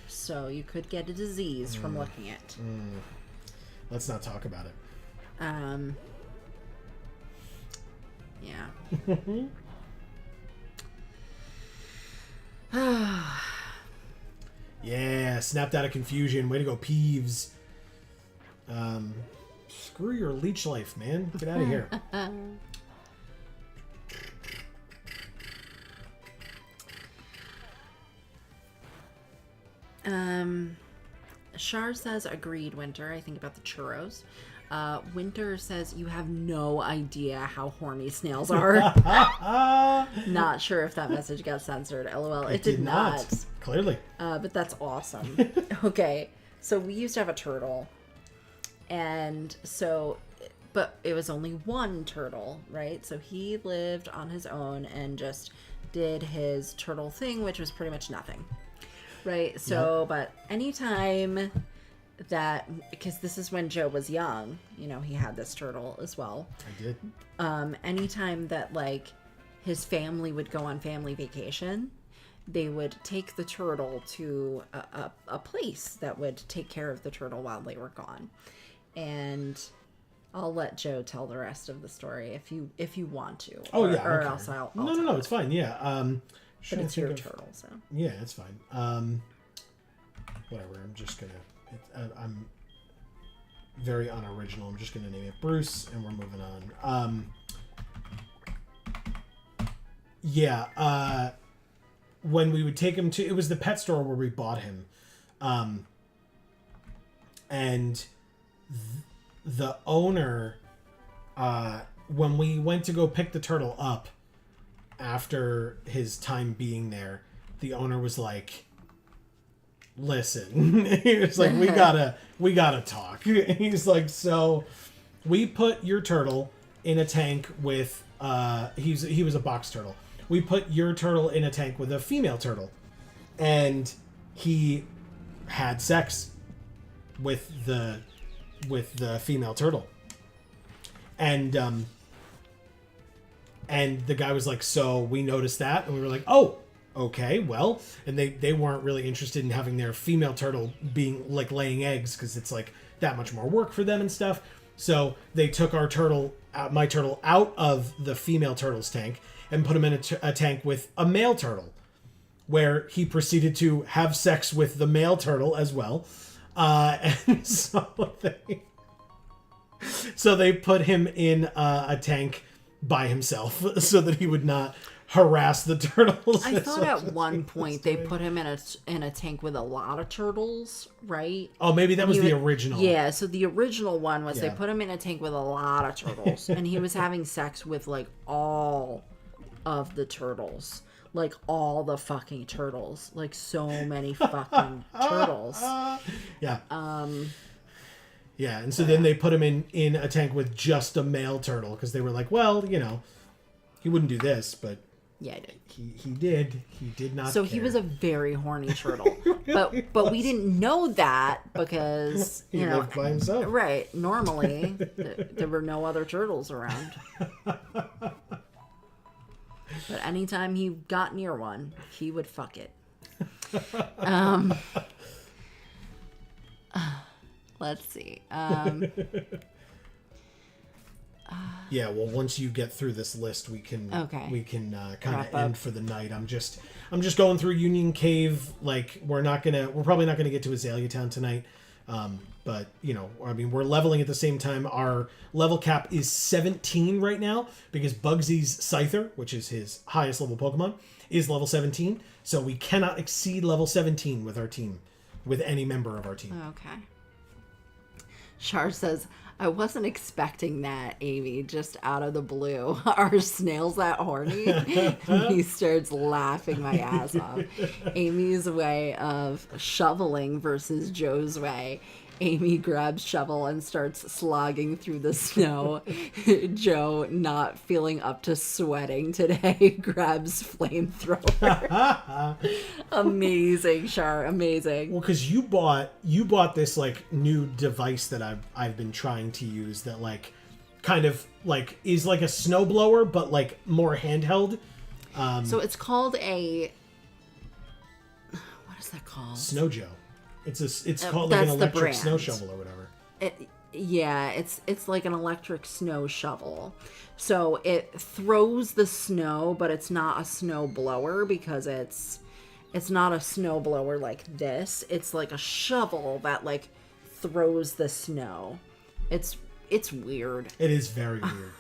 so you could get a disease from licking it. Let's not talk about it. Yeah. Yeah, snapped out of confusion. Way to go, Peeves. Screw your leech life, man. Get out of here. Shar says, agreed, Winter. I think about the churros. Winter says, you have no idea how horny snails are. Not sure if that message got censored. LOL. It did not. Clearly. But that's awesome. Okay. So we used to have a turtle. And so, but it was only one turtle, right? So he lived on his own and just did his turtle thing, which was pretty much nothing. Right? So, yep. But anytime that, because this is when Joe was young, you know, he had this turtle as well. I did. Anytime that, like, his family would go on family vacation, they would take the turtle to a place that would take care of the turtle while they were gone. And I'll let Joe tell the rest of the story if you want to. Oh, or, yeah. Or okay. else I'll No, it's fine. Yeah. But it's your turtle, so. Yeah, it's fine. Whatever. I'm just gonna. I'm very unoriginal. I'm just gonna name it Bruce, and we're moving on. Yeah. When we would take him to, it was the pet store where we bought him, and the owner, when we went to go pick the turtle up after his time being there, the owner was like, listen, he was like, we gotta talk. He's like, so we put your turtle in a tank with, he was a box turtle. We put your turtle in a tank with a female turtle, and he had sex with the female turtle. And the guy was like, so we noticed that, and we were like, oh, okay, well, and they weren't really interested in having their female turtle being like laying eggs, because it's like that much more work for them and stuff. So they took our turtle, my turtle, out of the female turtle's tank and put him in a tank with a male turtle, where he proceeded to have sex with the male turtle as well. And so they put him in a tank by himself so that he would not harass the turtles. I thought at one point they put him in a tank with a lot of turtles, right? Oh, maybe that was the original. Yeah, so the original one was they put him in a tank with a lot of turtles, and he was having sex with like all of the turtles. Like all the fucking turtles. Like so many fucking turtles. Yeah. Yeah, and so then they put him in a tank with just a male turtle, because they were like, well, you know, he wouldn't do this, but yeah, I did. He did. He did not. So care. he was a very horny turtle, but we didn't know that because he lived by himself. Right. Normally, there were no other turtles around. But anytime he got near one, he would fuck it. Let's see. Yeah, well, once you get through this list, we can kind of end for the night. I'm just going through Union Cave. Like we're probably not gonna get to Azalea Town tonight. But you know, I mean, we're leveling at the same time. Our level cap is 17 right now because Bugsy's Scyther, which is his highest level Pokemon, is level 17. So we cannot exceed level 17 with our team, with any member of our team. Okay. Char says, I wasn't expecting that, Amy, just out of the blue. Are snails that horny? He starts laughing my ass off. Amy's way of shoveling versus Joe's way. Amy grabs shovel and starts slogging through the snow. Joe, not feeling up to sweating today, grabs flamethrower. Amazing, Char. Amazing. Well, because you bought this like new device that I've been trying to use that like kind of like is like a snowblower but like more handheld. So it's called a... What is that called? Snow Joe. It's called like an electric snow shovel or whatever. It's like an electric snow shovel. So it throws the snow, but it's not a snow blower because it's not a snow blower like this. It's like a shovel that like throws the snow. It's weird. It is very weird.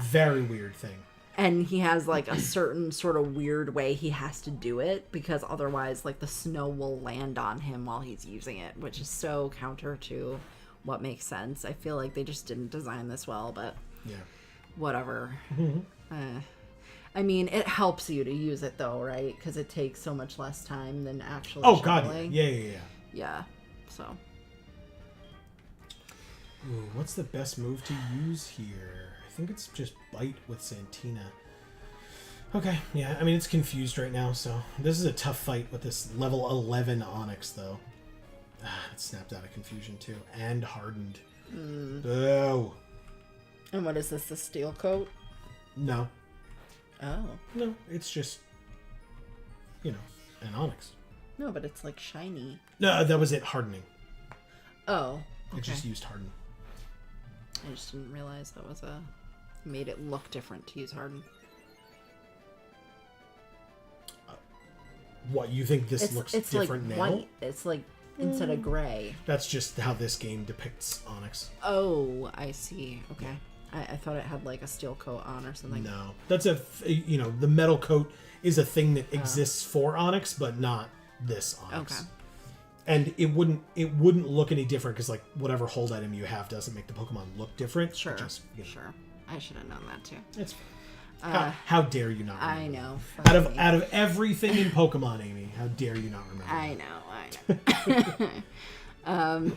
Very weird thing. And he has like a certain sort of weird way he has to do it because otherwise like the snow will land on him while he's using it, which is so counter to what makes sense. I feel like they just didn't design this well, but yeah, whatever. I mean, it helps you to use it though, right? Because it takes so much less time than actually shoveling. God, yeah. Yeah, so. Ooh, what's the best move to use here? I think it's just Bite with Santina. Okay, yeah, I mean, it's confused right now, so this is a tough fight with this level 11 Onyx, though. It snapped out of confusion, too, and hardened. Oh. And what is this, the steel coat? No. Oh. No, it's just, an Onyx. No, but it's, like, shiny. No, that was it, hardening. Oh, okay. It just used harden. I just didn't realize that was made it look different to use harden. What, you think this looks different like now? White. It's like instead of gray. That's just how this game depicts Onyx. Oh, I see. Okay. I thought it had like a steel coat on or something. No. That's the metal coat is a thing that exists for Onyx, but not this Onyx. Okay. And it wouldn't look any different because like whatever hold item you have doesn't make the Pokemon look different. Sure. Sure. I should have known that too. It's how dare you not remember? I know. Out of everything in Pokemon, Amy, how dare you not remember? I know.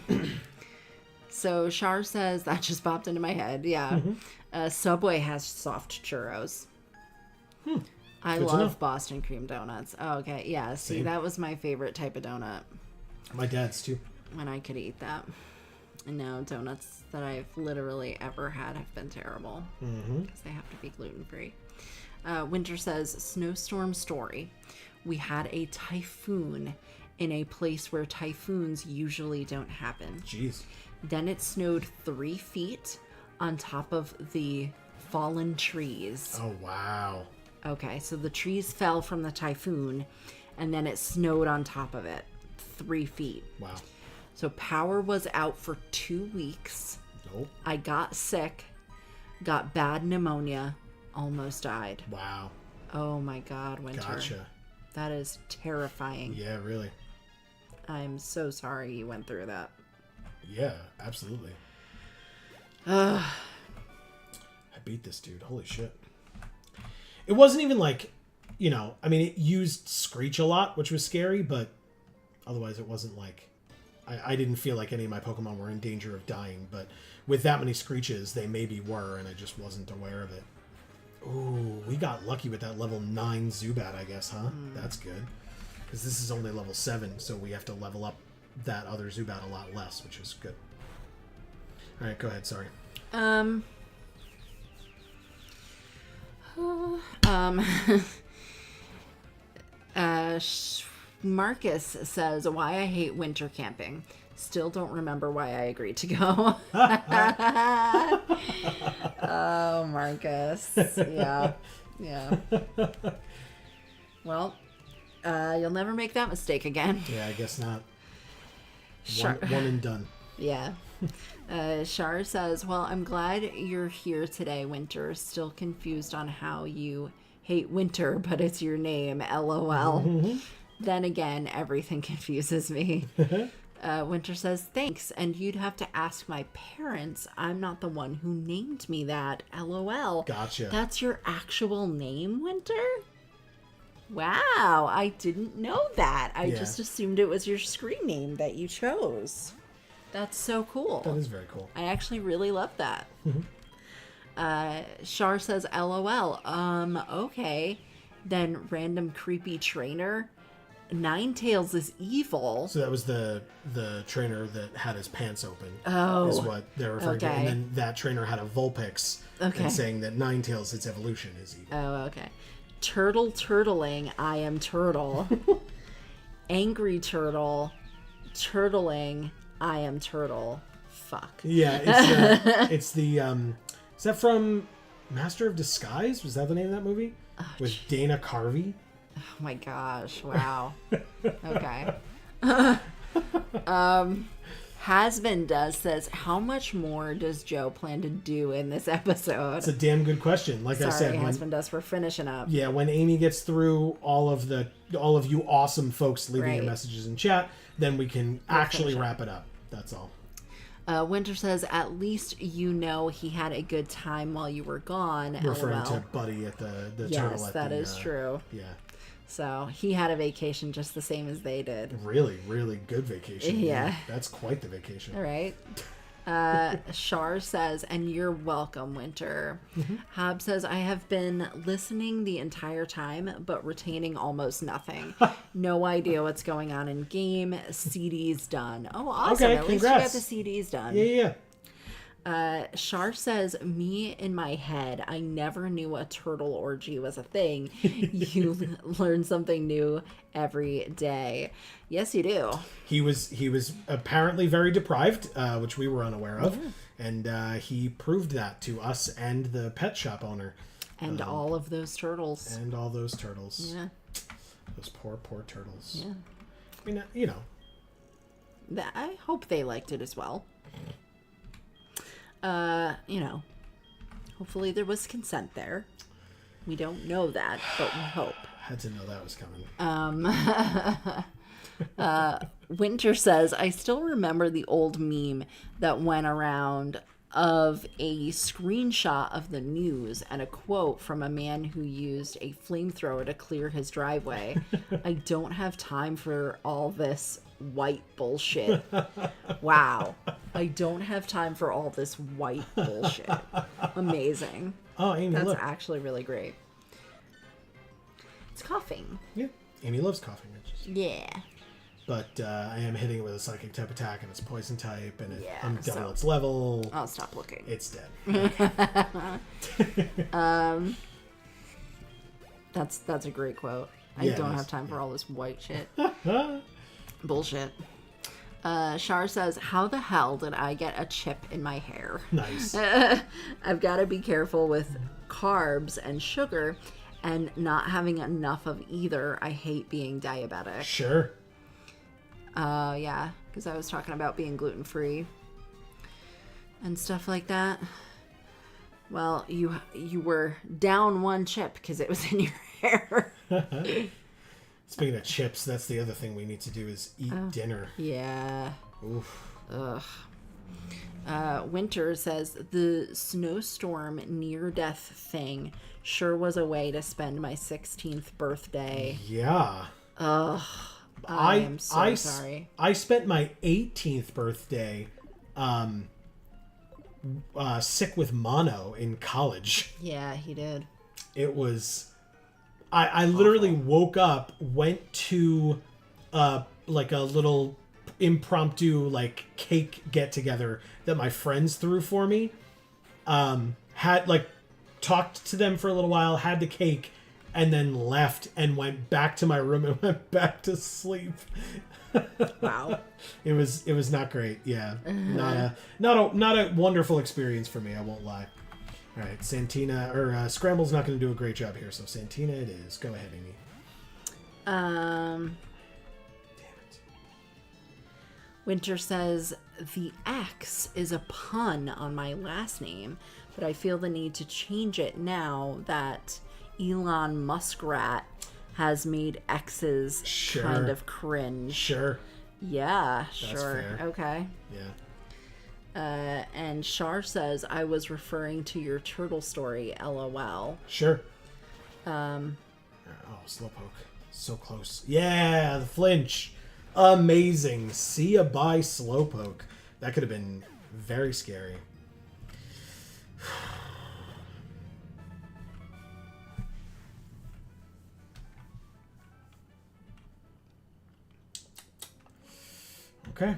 So Char says that just popped into my head. Yeah. Subway has soft churros. I love Boston cream donuts. Oh, okay. Yeah. See, that was my favorite type of donut. My dad's too. When I could eat that. And now donuts that I've literally ever had have been terrible. Because they have to be gluten-free. Winter says, snowstorm story. We had a typhoon in a place where typhoons usually don't happen. Jeez. Then it snowed 3 feet on top of the fallen trees. Oh, wow. Okay, so the trees fell from the typhoon, and then it snowed on top of it. 3 feet. Wow. So power was out for 2 weeks. Nope. I got sick, got bad pneumonia, almost died. Wow. Oh my God, Winter. Gotcha. That is terrifying. Yeah, really. I'm so sorry you went through that. Yeah, absolutely. Ugh. I beat this dude. Holy shit. It wasn't even like, I mean, it used Screech a lot, which was scary, but otherwise it wasn't like, I didn't feel like any of my Pokemon were in danger of dying, but with that many Screeches, they maybe were, and I just wasn't aware of it. Ooh, we got lucky with that level 9 Zubat, I guess, huh? That's good. Because this is only level 7, so we have to level up that other Zubat a lot less, which is good. Alright, go ahead, sorry. Marcus says, why I hate winter camping. Still don't remember why I agreed to go. Oh, Marcus. Yeah. Well, you'll never make that mistake again. Yeah, I guess not. Sure. One and done. Yeah. Char says, well, I'm glad you're here today, Winter. Still confused on how you hate Winter, but it's your name, LOL. Then again, everything confuses me. Winter says, thanks, and you'd have to ask my parents. I'm not the one who named me that, LOL. Gotcha. That's your actual name, Winter? Wow, I didn't know that. I just assumed it was your screen name that you chose. That's so cool. That is very cool. I actually really love that. Char says, LOL. Okay. Then random creepy trainer. Ninetales is evil. So that was the trainer that had his pants open. Oh. Is what they're referring to. Okay. And then that trainer had a Vulpix. Okay. And saying that Ninetales, its evolution, is evil. Oh, okay. Turtle turtling, I am turtle. Angry turtle, turtling, I am turtle. Fuck. Yeah, it's the is that from Master of Disguise? Was that the name of that movie? With Dana Carvey? Oh my gosh, wow. Okay. Hasbin says, how much more does Joe plan to do in this episode? It's a damn good question. Like I said, Hasbin we're finishing up. Yeah, when Amy gets through all of you awesome folks leaving your messages in chat, then we can actually wrap it up. That's all. Winter says, at least you know he had a good time while you were gone. Referring LOL. to Buddy at the turtle. Yes, that is true. Yeah. So he had a vacation just the same as they did. Really, really good vacation. Yeah. That's quite the vacation. All right. Char says, and you're welcome, Winter. Hob says, I have been listening the entire time, but retaining almost nothing. No idea what's going on in game. CD's done. Oh, awesome. Okay, At least you got congrats. the CDs done. Yeah. Char says, me in my head, I never knew a turtle orgy was a thing. You learn something new every day. Yes, you do. He was apparently very deprived, which we were unaware of, and he proved that to us and the pet shop owner. And all of those turtles. And all those turtles. Yeah. Those poor turtles. Yeah. I mean, you know. I hope they liked it as well. Hopefully there was consent there. We don't know that, but we hope. Had to know that was coming. Winter says, I still remember the old meme that went around of a screenshot of the news and a quote from a man who used a flamethrower to clear his driveway. I don't have time for all this white bullshit. Wow. I don't have time for all this white bullshit. Amazing. Oh, Amy, That's look. actually really great. It's coughing. Yeah. Amy loves coughing. Yeah. But I am hitting it with a psychic type attack, and it's poison type, and I'm double so its level. I'll stop looking. It's dead. That's a great quote. I Yeah, don't it is. have time for all this white shit. Bullshit. Char says, how the hell did I get a chip in my hair? Nice. I've got to be careful with carbs and sugar and not having enough of either. I hate being diabetic. Sure. Yeah, because I was talking about being gluten-free and stuff like that. Well, you were down one chip because it was in your hair. Speaking of chips, that's the other thing we need to do is eat dinner. Yeah. Oof. Ugh. Winter says, the snowstorm near-death thing sure was a way to spend my 16th birthday. Yeah. Ugh. I am so sorry. I spent my 18th birthday sick with mono in college. Yeah, he did. It was... I literally woke up, went to like a little impromptu like cake get together that my friends threw for me. Had like talked to them for a little while, had the cake, and then left and went back to my room and went back to sleep. Wow. It was not great. Yeah. Not a wonderful experience for me, I won't lie. All right, Santina, or Scramble's not going to do a great job here, so Santina it is. Go ahead, Amy. Damn it. Winter says, the X is a pun on my last name, but I feel the need to change it now that Elon Muskrat has made X's kind of cringe. Sure. Yeah, That's sure. fair. Okay. Yeah. And Char says, I was referring to your turtle story, LOL. Sure. Oh, Slowpoke. So close. Yeah, the flinch. Amazing. See ya bye, Slowpoke. That could have been very scary. Okay.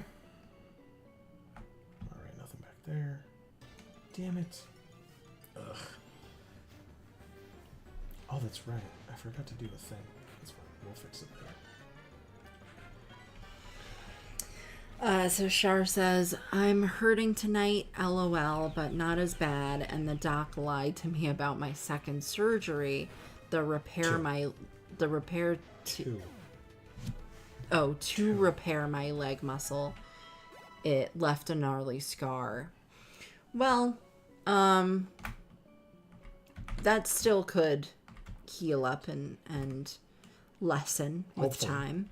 Alright, nothing back there. Damn it. Ugh. Oh, that's right. I forgot to do a thing. That's fine. We'll fix it later. So Shar says, I'm hurting tonight, LOL, but not as bad. And the doc lied to me about my second surgery. To repair my leg muscle. It left a gnarly scar. Well, that still could heal up and lessen with time.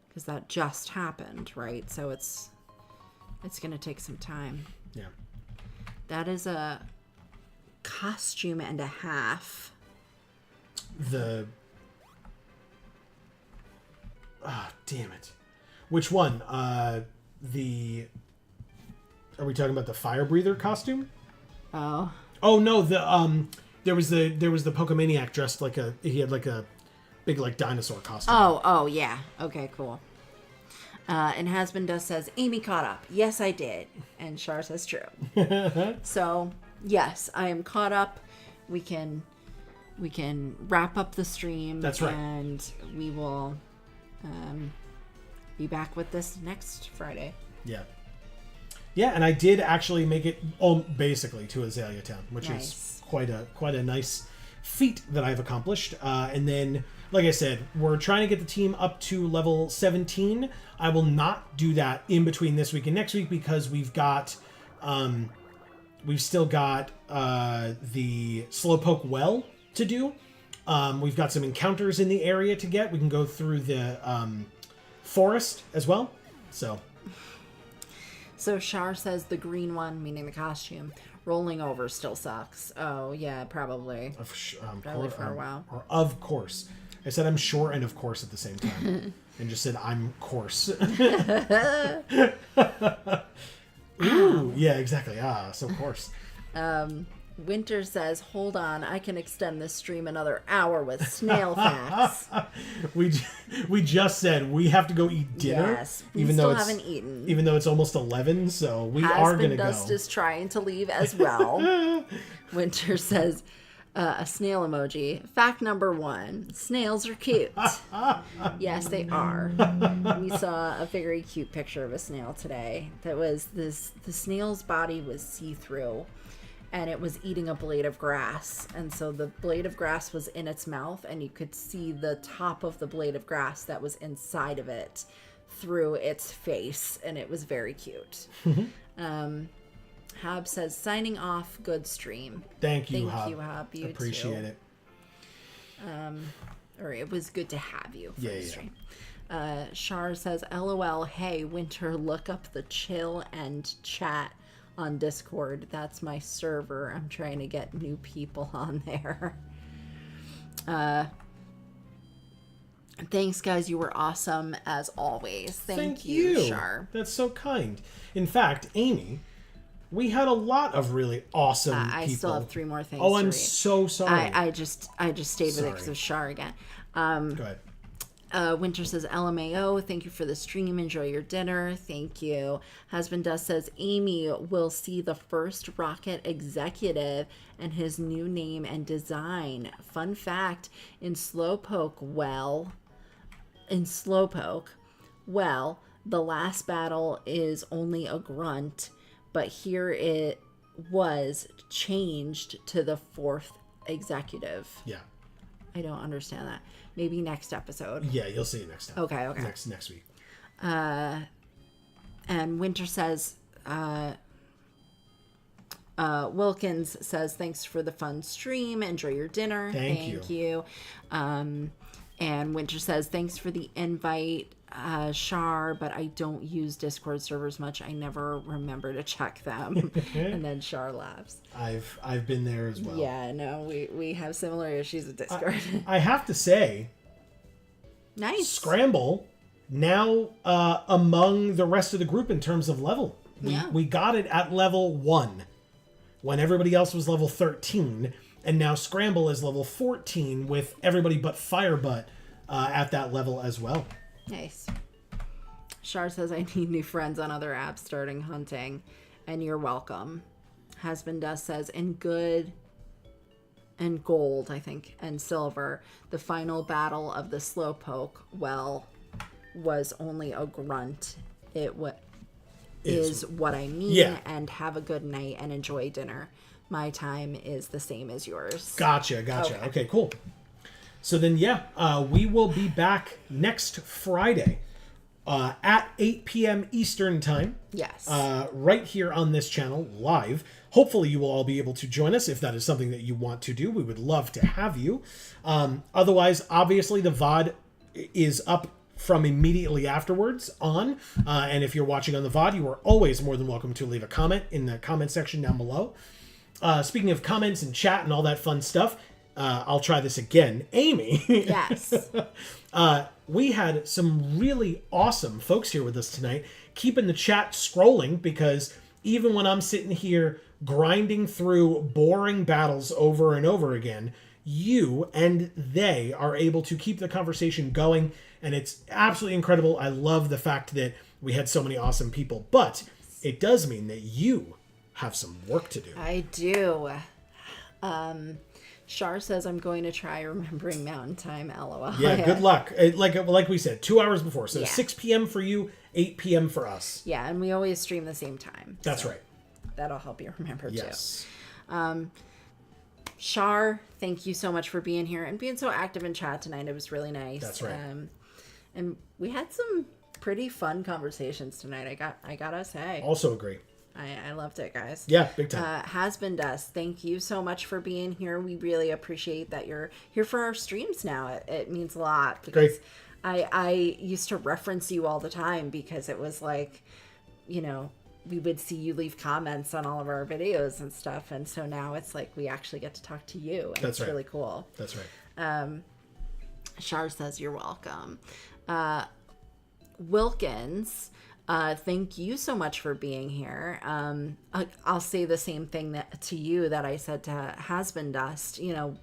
Because that just happened, right? So it's going to take some time. Yeah. That is a costume and a half. Damn it. Which one? Are we talking about the fire breather costume? Oh. Oh no, there was the Pokemaniac dressed like he had like a big like dinosaur costume. Oh yeah. Okay, cool. And Hasbin says, Amy caught up. Yes, I did. And Shar says true. So, yes, I am caught up. We can wrap up the stream. That's right. And we will be back with this next Friday. Yeah. Yeah, and I did actually make it basically to Azalea Town, which is quite a nice feat that I've accomplished. And then, like I said, we're trying to get the team up to level 17. I will not do that in between this week and next week because we've still got the Slowpoke Well to do. We've got some encounters in the area to get. We can go through the forest as well. So Shar says the green one, meaning the costume, rolling over still sucks. Oh, yeah, probably. Probably for a while. Or of course. I said I'm sure and of course at the same time. And just said I'm course. Ooh, yeah, exactly. So of course. Winter says, hold on, I can extend this stream another hour with snail facts. We just said we have to go eat dinner. Yes, we still haven't eaten. Even though it's almost 11, so we are going to go. Dust is trying to leave as well. Winter says, a snail emoji. Fact number 1, snails are cute. Yes, they are. We saw a very cute picture of a snail today. That was the snail's body was see-through. And it was eating a blade of grass. And so the blade of grass was in its mouth, and you could see the top of the blade of grass that was inside of it through its face. And it was very cute. Hab says, signing off, good stream. Thank you, Hab. Thank you, Hab. You appreciate it. Or it was good to have you for the stream. Yeah. Shar says, LOL, hey, Winter, look up the chill and chat on Discord. That's my server. I'm trying to get new people on there. Thanks, guys. You were awesome as always. Thank you, Shar. That's so kind. In fact, Amy, we had a lot of really awesome people. I still have 3 more things. Oh, to I'm read. So sorry. I just stayed with it because of Shar again. Go ahead. Winter says, LMAO, thank you for the stream. Enjoy your dinner. Thank you. Husband Dust says, Amy will see the first Rocket executive and his new name and design. Fun fact, in Slowpoke, the last battle is only a grunt, but here it was changed to the 4th executive. Yeah. I don't understand that. Maybe next episode. Yeah, you'll see it next time. Okay. Next week. And Winter says, Wilkins says, thanks for the fun stream. Enjoy your dinner. Thank you. And Winter says, thanks for the invite, Shar, but I don't use Discord servers much. I never remember to check them. And then Shar laughs. I've been there as well. Yeah, no, we have similar issues with Discord. I have to say, nice. Scramble now among the rest of the group in terms of level. We got it at level 1 when everybody else was level 13, and now Scramble is level 14 with everybody but Firebutt at that level as well. Nice. Shar says, I need new friends on other apps starting hunting, and you're welcome. Husband Dust says, in good and gold, I think, and silver, the final battle of the Slowpoke, was only a grunt. It is what I mean. Yeah. And have a good night and enjoy dinner. My time is the same as yours. Gotcha. Okay, cool. So then, we will be back next Friday at 8 p.m. Eastern Time. Yes. Right here on this channel, live. Hopefully you will all be able to join us if that is something that you want to do. We would love to have you. Otherwise, obviously, the VOD is up from immediately afterwards on. And if you're watching on the VOD, you are always more than welcome to leave a comment in the comment section down below. Speaking of comments and chat and all that fun stuff, I'll try this again. Amy. Yes. We had some really awesome folks here with us tonight, keeping the chat scrolling, because even when I'm sitting here grinding through boring battles over and over again, you and they are able to keep the conversation going, and it's absolutely incredible. I love the fact that we had so many awesome people, but it does mean that you have some work to do. I do. Shar says, I'm going to try remembering mountain time, LOL. Yeah, good luck. Like we said, 2 hours before. So 6 p.m. for you, 8 p.m. for us. Yeah, and we always stream the same time. That's right. That'll help you remember, yes. too. Shar, thank you so much for being here and being so active in chat tonight. It was really nice. That's right. And we had some pretty fun conversations tonight, I gotta say. Also agree. I loved it, guys. Yeah, big time. Has been Dust. Thank you so much for being here. We really appreciate that you're here for our streams now. It means a lot. Because Great. I used to reference you all the time because it was like, you know, we would see you leave comments on all of our videos and stuff. And so now it's like we actually get to talk to you. And That's it's really cool. That's right. Shar says you're welcome. Wilkins, thank you so much for being here. I'll say the same thing to you that I said to Has Been Dust. You know,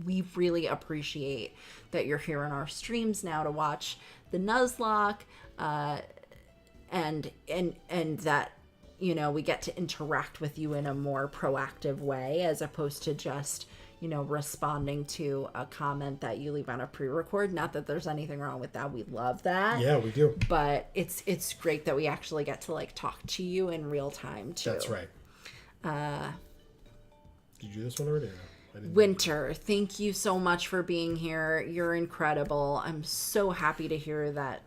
we really appreciate that you're here in our streams now to watch the Nuzlocke, and that, you know, we get to interact with you in a more proactive way as opposed to just, you know, responding to a comment that you leave on a pre-record. Not that there's anything wrong with that. We love that. Yeah, we do. But it's great that we actually get to like talk to you in real time too. That's right. Did you do this one already? Winter, thank you so much for being here. You're incredible. I'm so happy to hear that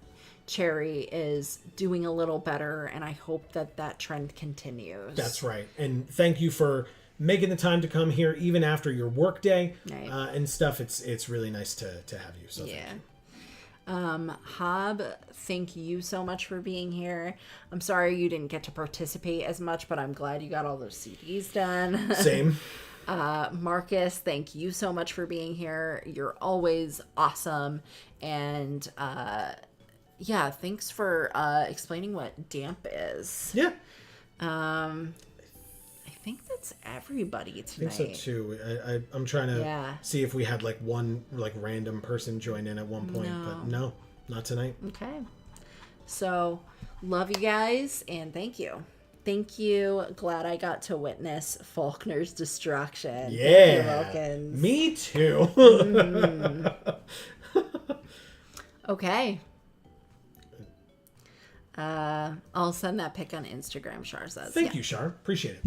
Cherry is doing a little better, and I hope that trend continues. That's right. And thank you for making the time to come here even after your work day, right. And stuff. It's really nice to have you. So yeah. Hob, thank you so much for being here. I'm sorry you didn't get to participate as much, but I'm glad you got all those CDs done. Same. Marcus, thank you so much for being here. You're always awesome. And yeah, thanks for explaining what damp is. Yeah. I think that's everybody tonight. I think so too. I'm trying to see if we had like one like random person join in at one point, but no, not tonight. Okay. So, love you guys and thank you. Thank you. Glad I got to witness Falkner's destruction. Yeah. Thank you, Wilkins. Me too. Okay. I'll send that pic on Instagram, Shar says. Thank you, Shar. Appreciate it.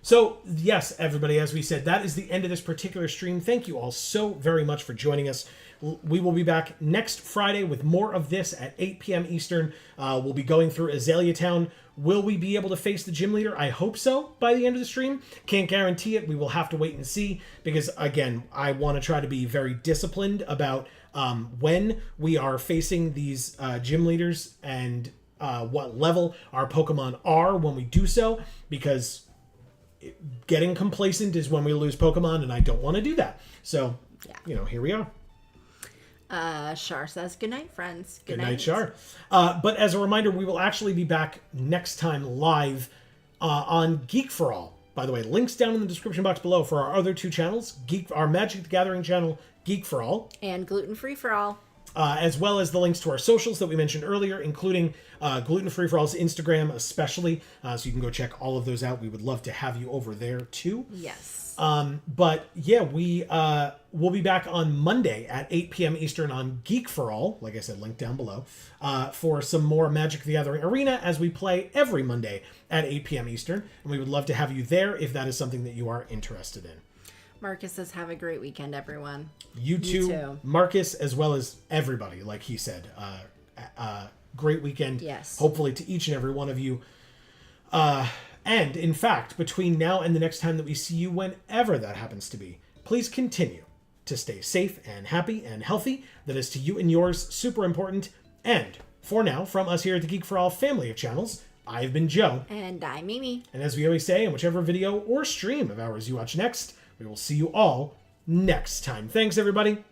So, yes, everybody, as we said, that is the end of this particular stream. Thank you all so very much for joining us. We will be back next Friday with more of this at 8 p.m. Eastern. We'll be going through Azalea Town. Will we be able to face the gym leader? I hope so by the end of the stream. Can't guarantee it. We will have to wait and see because, again, I want to try to be very disciplined about when we are facing these gym leaders and what level our Pokemon are when we do so, because getting complacent is when we lose Pokemon, and I don't want to do that. So, you know, here we are. Shar says, good night, friends. Good night, Shar. But as a reminder, we will actually be back next time live on Geek for All. By the way, links down in the description box below for our other 2 channels, our Magic the Gathering channel, Geek for All. And Gluten Free for All. As well as the links to our socials that we mentioned earlier, including Gluten Free for All's Instagram especially. So you can go check all of those out. We would love to have you over there too. Yes. But yeah, we'll be back on Monday at 8 p.m. Eastern on Geek for All, like I said, link down below, for some more Magic the Gathering Arena as we play every Monday at 8 p.m. Eastern. And we would love to have you there if that is something that you are interested in. Marcus says, have a great weekend, everyone. You too. Marcus, as well as everybody, like he said. Great weekend. Yes. Hopefully to each and every one of you. And, in fact, between now and the next time that we see you, whenever that happens to be, please continue to stay safe and happy and healthy. That is to you and yours super important. And, for now, from us here at the Geek for All family of channels, I've been Joe. And I'm Mimi. And as we always say, in whichever video or stream of ours you watch next, we will see you all next time. Thanks, everybody.